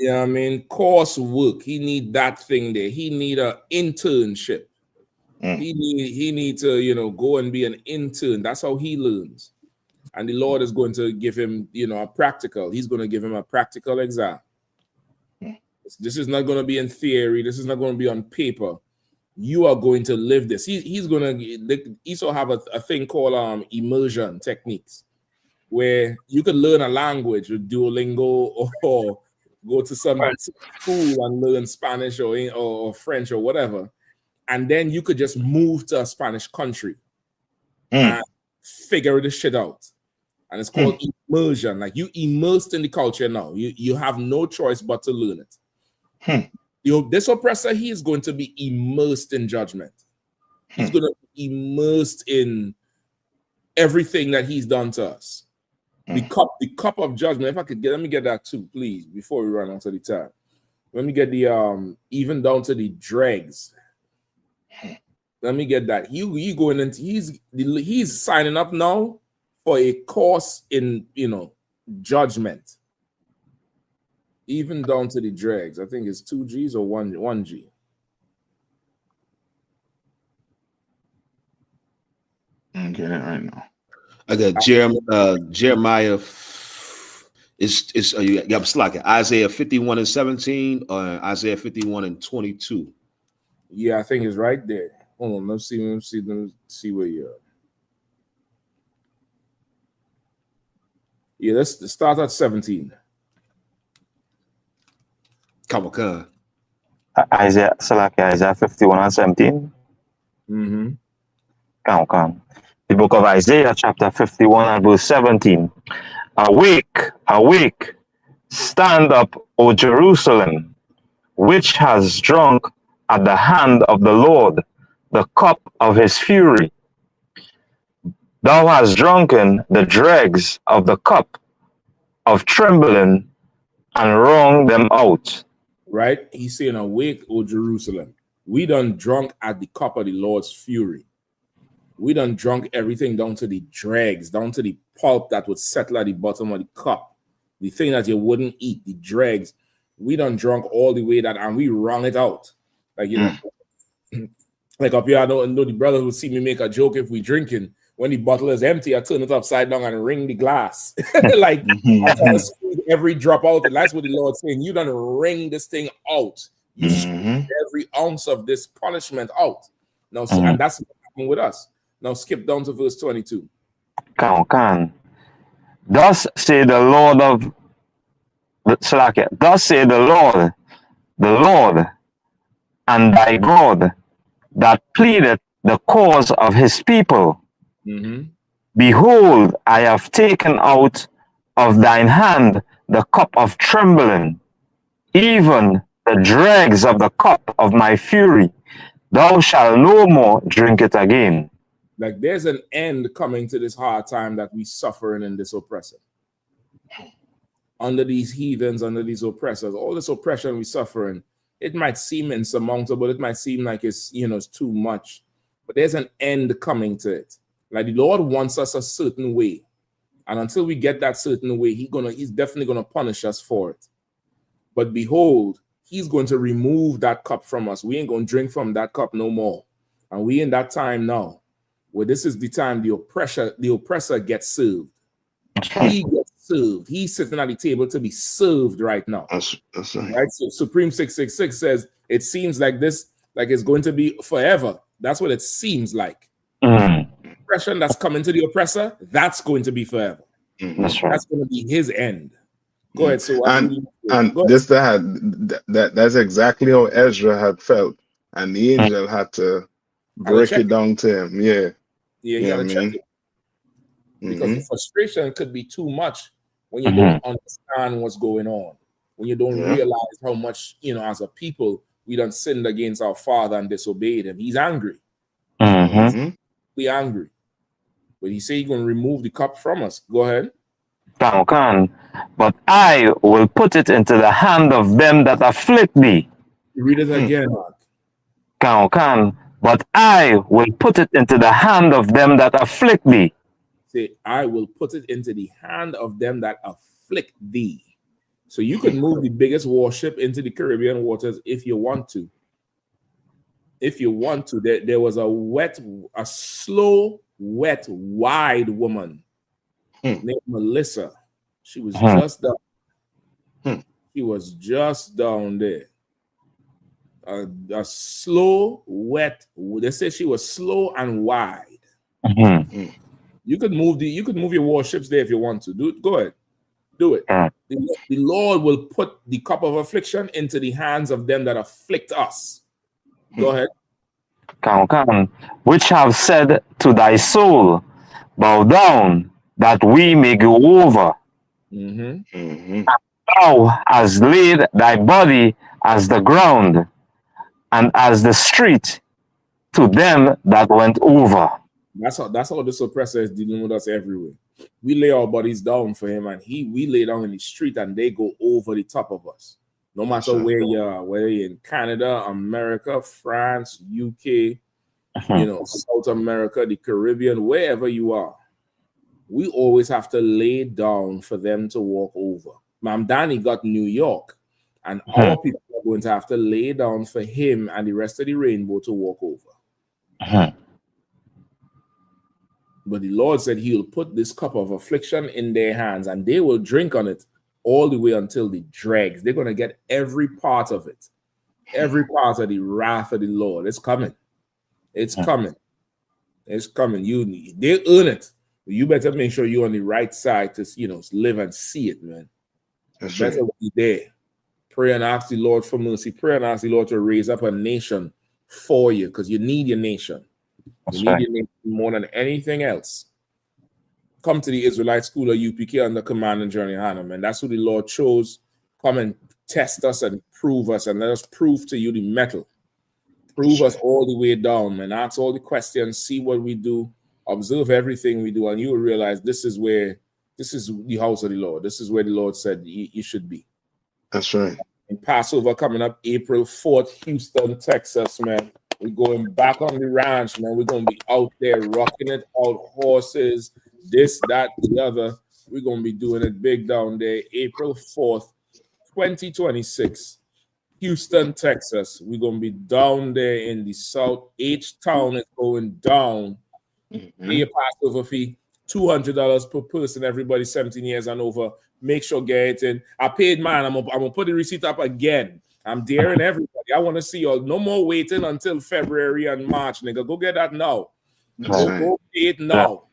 Yeah, I mean, coursework. He need that thing there. He need a internship. He need to, go and be an intern. That's how he learns. And the Lord is going to give him, a practical. He's going to give him a practical exam. This is not going to be in theory. This is not going to be on paper. You are going to live this. He's going to also have a thing called immersion techniques, where you could learn a language with Duolingo or go to some school and learn Spanish or French or whatever. And then you could just move to a Spanish country and figure this shit out. And it's called immersion. Like, you immersed in the culture now. You have no choice but to learn it. This oppressor, he is going to be immersed in judgment. He's going to be immersed in everything that he's done to us. The cup of judgment. If I could let me get that too, please, before we run onto the time. Let me get the even down to the dregs. Let me get that. You going into he's signing up now for a course in judgment. Even down to the dregs. I think it's 2 G's or 1 G. I'm getting it right now. I got Jeremiah. You got slacking. Isaiah 51:17 or Isaiah 51:22. Yeah, I think it's right there. Hold on, let's see where you are. Yeah, let's start at 17. Come Isaiah 51:17. Mm-hmm. Come. The book of Isaiah, chapter 51 and verse 17. Awake, awake, stand up, O Jerusalem, which has drunk at the hand of the Lord the cup of his fury. Thou hast drunken the dregs of the cup of trembling and wrung them out. Right? He's saying, awake, O Jerusalem. We done drunk at the cup of the Lord's fury. We done drunk everything down to the dregs, down to the pulp that would settle at the bottom of the cup. The thing that you wouldn't eat, the dregs. We done drunk all the way that, and we wrung it out. Like, like up here, I know the brother would see me make a joke if we drinking. When the bottle is empty, I turn it upside down and ring the glass. Like, I try to squeeze every drop out. And that's what the Lord's saying. You done wring this thing out. You squeeze every ounce of this punishment out. Now, and that's what happened with us. Now skip down to verse 22. Thus say the Lord of Salakia. Thus say the Lord, and thy God, that pleadeth the cause of his people. Behold, I have taken out of thine hand the cup of trembling, even the dregs of the cup of my fury. Thou shalt no more drink it again. Like there's an end coming to this hard time that we suffering in this oppressor. Under these heathens, under these oppressors, all this oppression we suffering, it might seem insurmountable. It might seem like it's too much, but there's an end coming to it. Like the Lord wants us a certain way, and until we get that certain way, he's definitely gonna punish us for it. But behold, he's going to remove that cup from us. We ain't gonna drink from that cup no more, and we in that time now. Where this is the time the oppressor gets served. He gets served. He's sitting at the table to be served right now. That's right. So Supreme 666 says it seems like this, like it's going to be forever. That's what it seems like. Oppression that's coming to the oppressor, that's going to be forever. That's right. That's going to be his end. Go ahead. So that's exactly how Ezra had felt, and the angel had to break it down to him. Yeah, you gotta check it. Because the frustration could be too much when you don't understand what's going on, when you don't realize how much, as a people, we done sinned against our Father and disobeyed him. He's angry. We're angry. But he said he's going to remove the cup from us. Go ahead. But I will put it into the hand of them that afflict thee. Read it again, Mark. But I will put it into the hand of them that afflict thee. Say, I will put it into the hand of them that afflict thee. So you could move the biggest warship into the Caribbean waters if you want to. If you want to. There was a slow, wet, wide woman named Melissa. She was just down. She was just down there. A slow, wet. They say she was slow and wide. You could move your warships there if you want to. Go ahead. Do it. The Lord will put the cup of affliction into the hands of them that afflict us. Go ahead. Which have said to thy soul, bow down, that we may go over. And thou hast laid thy body as the ground, and as the street to them that went over. That's how this oppressor is dealing with us everywhere. we lay our bodies down for him, and we lay down in the street, and they go over the top of us. No matter where you are, whether you're in Canada, America, France, UK, you know, South America, the Caribbean, wherever you are, we always have to lay down for them to walk over. Mam Danny got New York, and our people are going to have to lay down for him and the rest of the rainbow to walk over. But the Lord said he'll put this cup of affliction in their hands, and they will drink on it all the way until the dregs. They're going to get every part of it, every part of the wrath of the Lord. It's coming. It's coming. It's coming. They earn it. You better make sure you're on the right side to, you know, live and see it, man. That's better be there. Pray and ask the Lord for mercy. Pray and ask the Lord to raise up a nation for you, because you need your nation. You need your nation more than anything else. Come to the Israelite School of UPK under command and Journey Hannah, man. That's who the Lord chose. Come and test us and prove us, and let us prove to you the metal. Prove us all the way down, man. Ask all the questions, see what we do, observe everything we do, and you will realize this is the house of the Lord. This is where the Lord said you should be. That's right. And Passover coming up April 4th, Houston, Texas, man. We're going back on the ranch, man. We're going to be out there rocking it out, horses, this, that, the other. We're going to be doing it big down there. April 4th, 2026, Houston, Texas. We're going to be down there in the South. H-Town is going down. Pay a Passover fee, $200 per person. Everybody 17 years and over. Make sure get it in. I paid mine. I'm gonna put the receipt up again. I'm daring everybody. I want to see y'all. No more waiting until February and March, nigga. Go get that now. Go pay it now.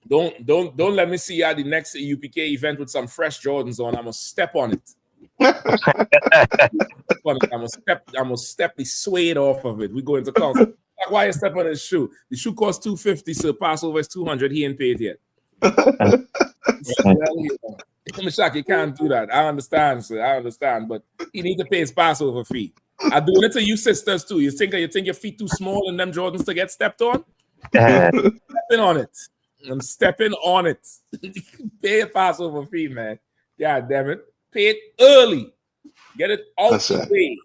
Don't let me see you at the next UPK event with some fresh Jordans on. I'm gonna step on it. I'm gonna step the suede off of it. We go into concert. Like, why you step on his shoe? The shoe costs $250, so Passover is $200. He ain't paid yet. Mishak, you can't do that. I understand, sir. I understand, but you need to pay his Passover fee. I'm doing it to you sisters too. You think your feet too small and them Jordans to get stepped on? Stepping on it. I'm stepping on it. Pay a Passover fee, man. God damn it. Pay it early. Get it out the way.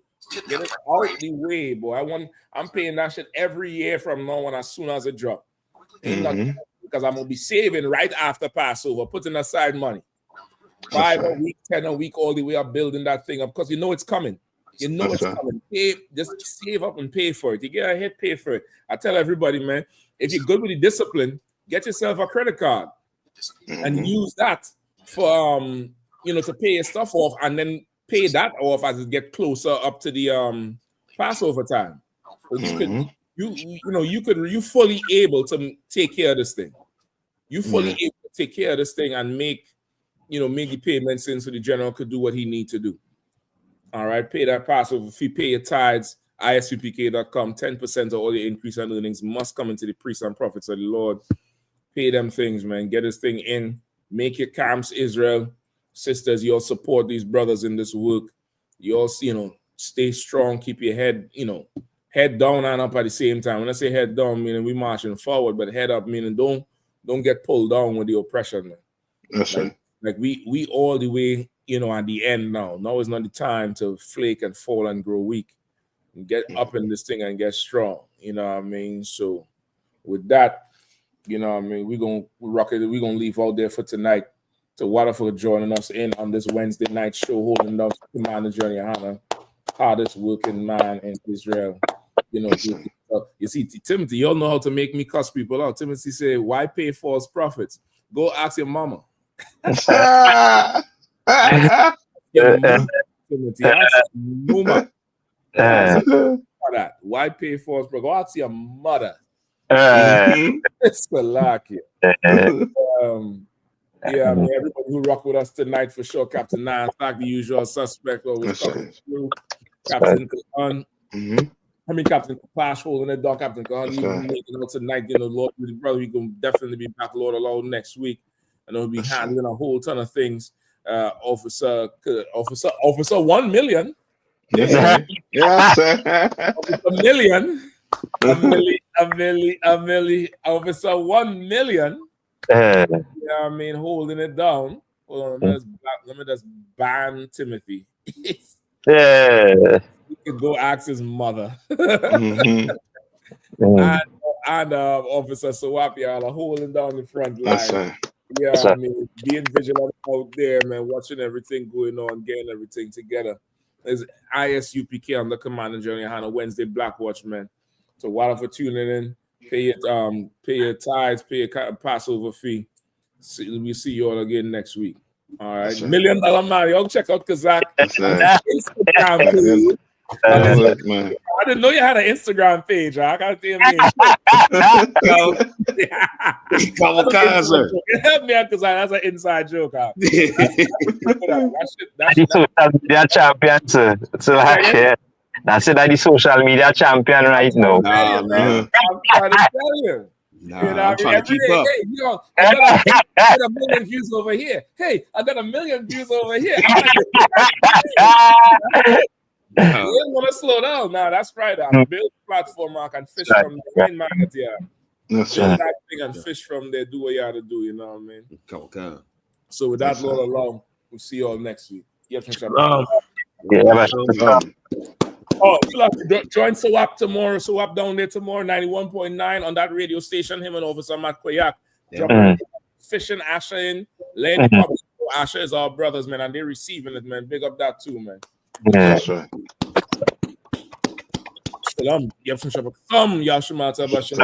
Get it out the way, boy. I'm paying that shit every year from now on as soon as it drops. Because I'm gonna be saving right after Passover, putting aside money. 5 a week, 10 a week, all the way up, building that thing up, because you know it's coming. You know it's coming. Just save up and pay for it. You get ahead, pay for it. I tell everybody, man, if you're good with the discipline, get yourself a credit card and use that for to pay your stuff off, and then pay that off as it get closer up to the Passover time. You fully able to take care of this thing. You fully able to take care of this thing and make the payments in so the general could do what he need to do. All right, pay that Passover fee, pay your tithes, isupk.com. 10% of all your increase in earnings must come into the priests and prophets of the Lord. Pay them things, man. Get this thing in. Make your camps, Israel. Sisters, you all support these brothers in this work. You all, stay strong, keep your head, head down and up at the same time. When I say head down, meaning we marching forward, but head up, meaning don't get pulled down with the oppression, man. That's right. Like we all the way, at the end now. Now is not the time to flake and fall and grow weak. And get up in this thing and get strong. You know what I mean? So with that, we're gonna rock it. We're gonna leave out there for tonight. To Waterford joining us in on this Wednesday night show, holding up Command and Journey Hannah, hardest working man in Israel. You see, Timothy, you all know how to make me cuss people out. Timothy said, "Why pay false prophets? Go ask your mama." Timothy, ask your mama. Why pay false prophets? Go ask your mother. It's a luck here. Yeah, I mean, everybody who rock with us tonight for sure. Captain Nine, the usual suspect, always coming through. Captain Kahan. Captain Kapash holding it down. Captain Kahan, you making out tonight. Lord, brother, we can definitely be back, Lord allow, next week. And we'll be handling a whole ton of things. Officer 1 million. Yeah. A million. Officer 1 million. Yeah, I mean, holding it down. Hold on, let me just ban Timothy. Yeah. He could go ask his mother. Mm-hmm. And Officer Sawap, y'all are holding down the front line. That's right. Yeah, That's I right. mean, being vigilant out there, man, watching everything going on, getting everything together. There's ISUPK on the Command and General Yohana Wednesday Black Watch, man. So while for tuning in, pay your tithes, pay your Passover fee. We'll see you all again next week. All right. That's right. $1 Million Man, y'all check out Kazak. That's right. Instagram page. Man. I didn't know you had an Instagram page. Huh? I got to help me out because that's an inside joke. Huh? That's social media champion, sir. So like, yeah. That's it. That the social media champion right now. I'm trying to tell you. Nah, You know, I'm trying to keep up. Hey, you know, I got a million views over here. Hey, I got 1 million views over here. You don't want to slow down. Nah, that's right. I build a platform. I can fish from the main market here. That's Build right. that thing and fish from there. Do what you have to do. You know what I mean? Okay. So with that, That's Lord right. along, we'll see you all next week. Yeah, Oh, you'll have to join Sawap tomorrow. Sawap down there tomorrow, 91.9 on that radio station. Him and Officer Matt Koyak. Fishing Asher in. Len Asher is our brothers, man, and they're receiving it, man. Big up that too, man. That's right. Shalom. Yep, some thumb. Yashimata Bashin.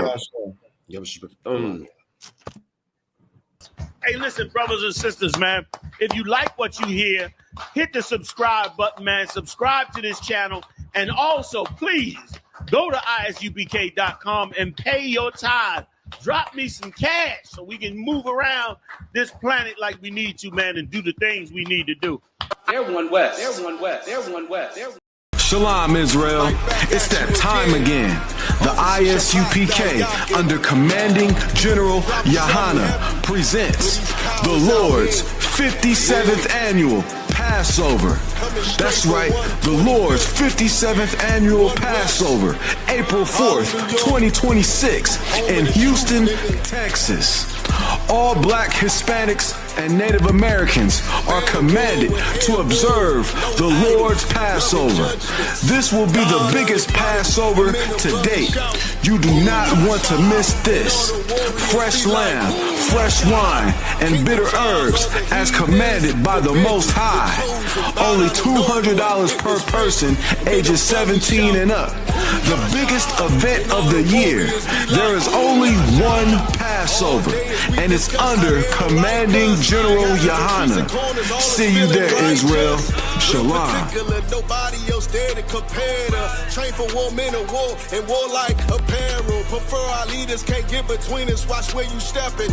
Hey, listen, brothers and sisters, man. If you like what you hear, hit the subscribe button, man. Subscribe to this channel. And also, please go to isupk.com and pay your tithe. Drop me some cash so we can move around this planet like we need to, man, and do the things we need to do. They're one West. They're one West. They're one West. They're Shalom, Israel. It's that time again. The ISUPK, under Commanding General Yohana, presents the Lord's 57th Annual Passover. That's right, the Lord's 57th Annual Passover, April 4th, 2026, in Houston, Texas. All Black, Hispanics, and Native Americans are commanded to observe the Lord's Passover. This will be the biggest Passover to date. You do not want to miss this. Fresh lamb, fresh wine, and bitter herbs as commanded by the Most High. Only $200 per person, ages 17 and up. The biggest event of the year. There is only one Passover, and it's under Commanding General Yohana. See you there, Israel. Shalom. Nobody else there to compare to. Train for war, men of war, and war like apparel. Prefer our leaders, can't get between us. Watch where you stepping.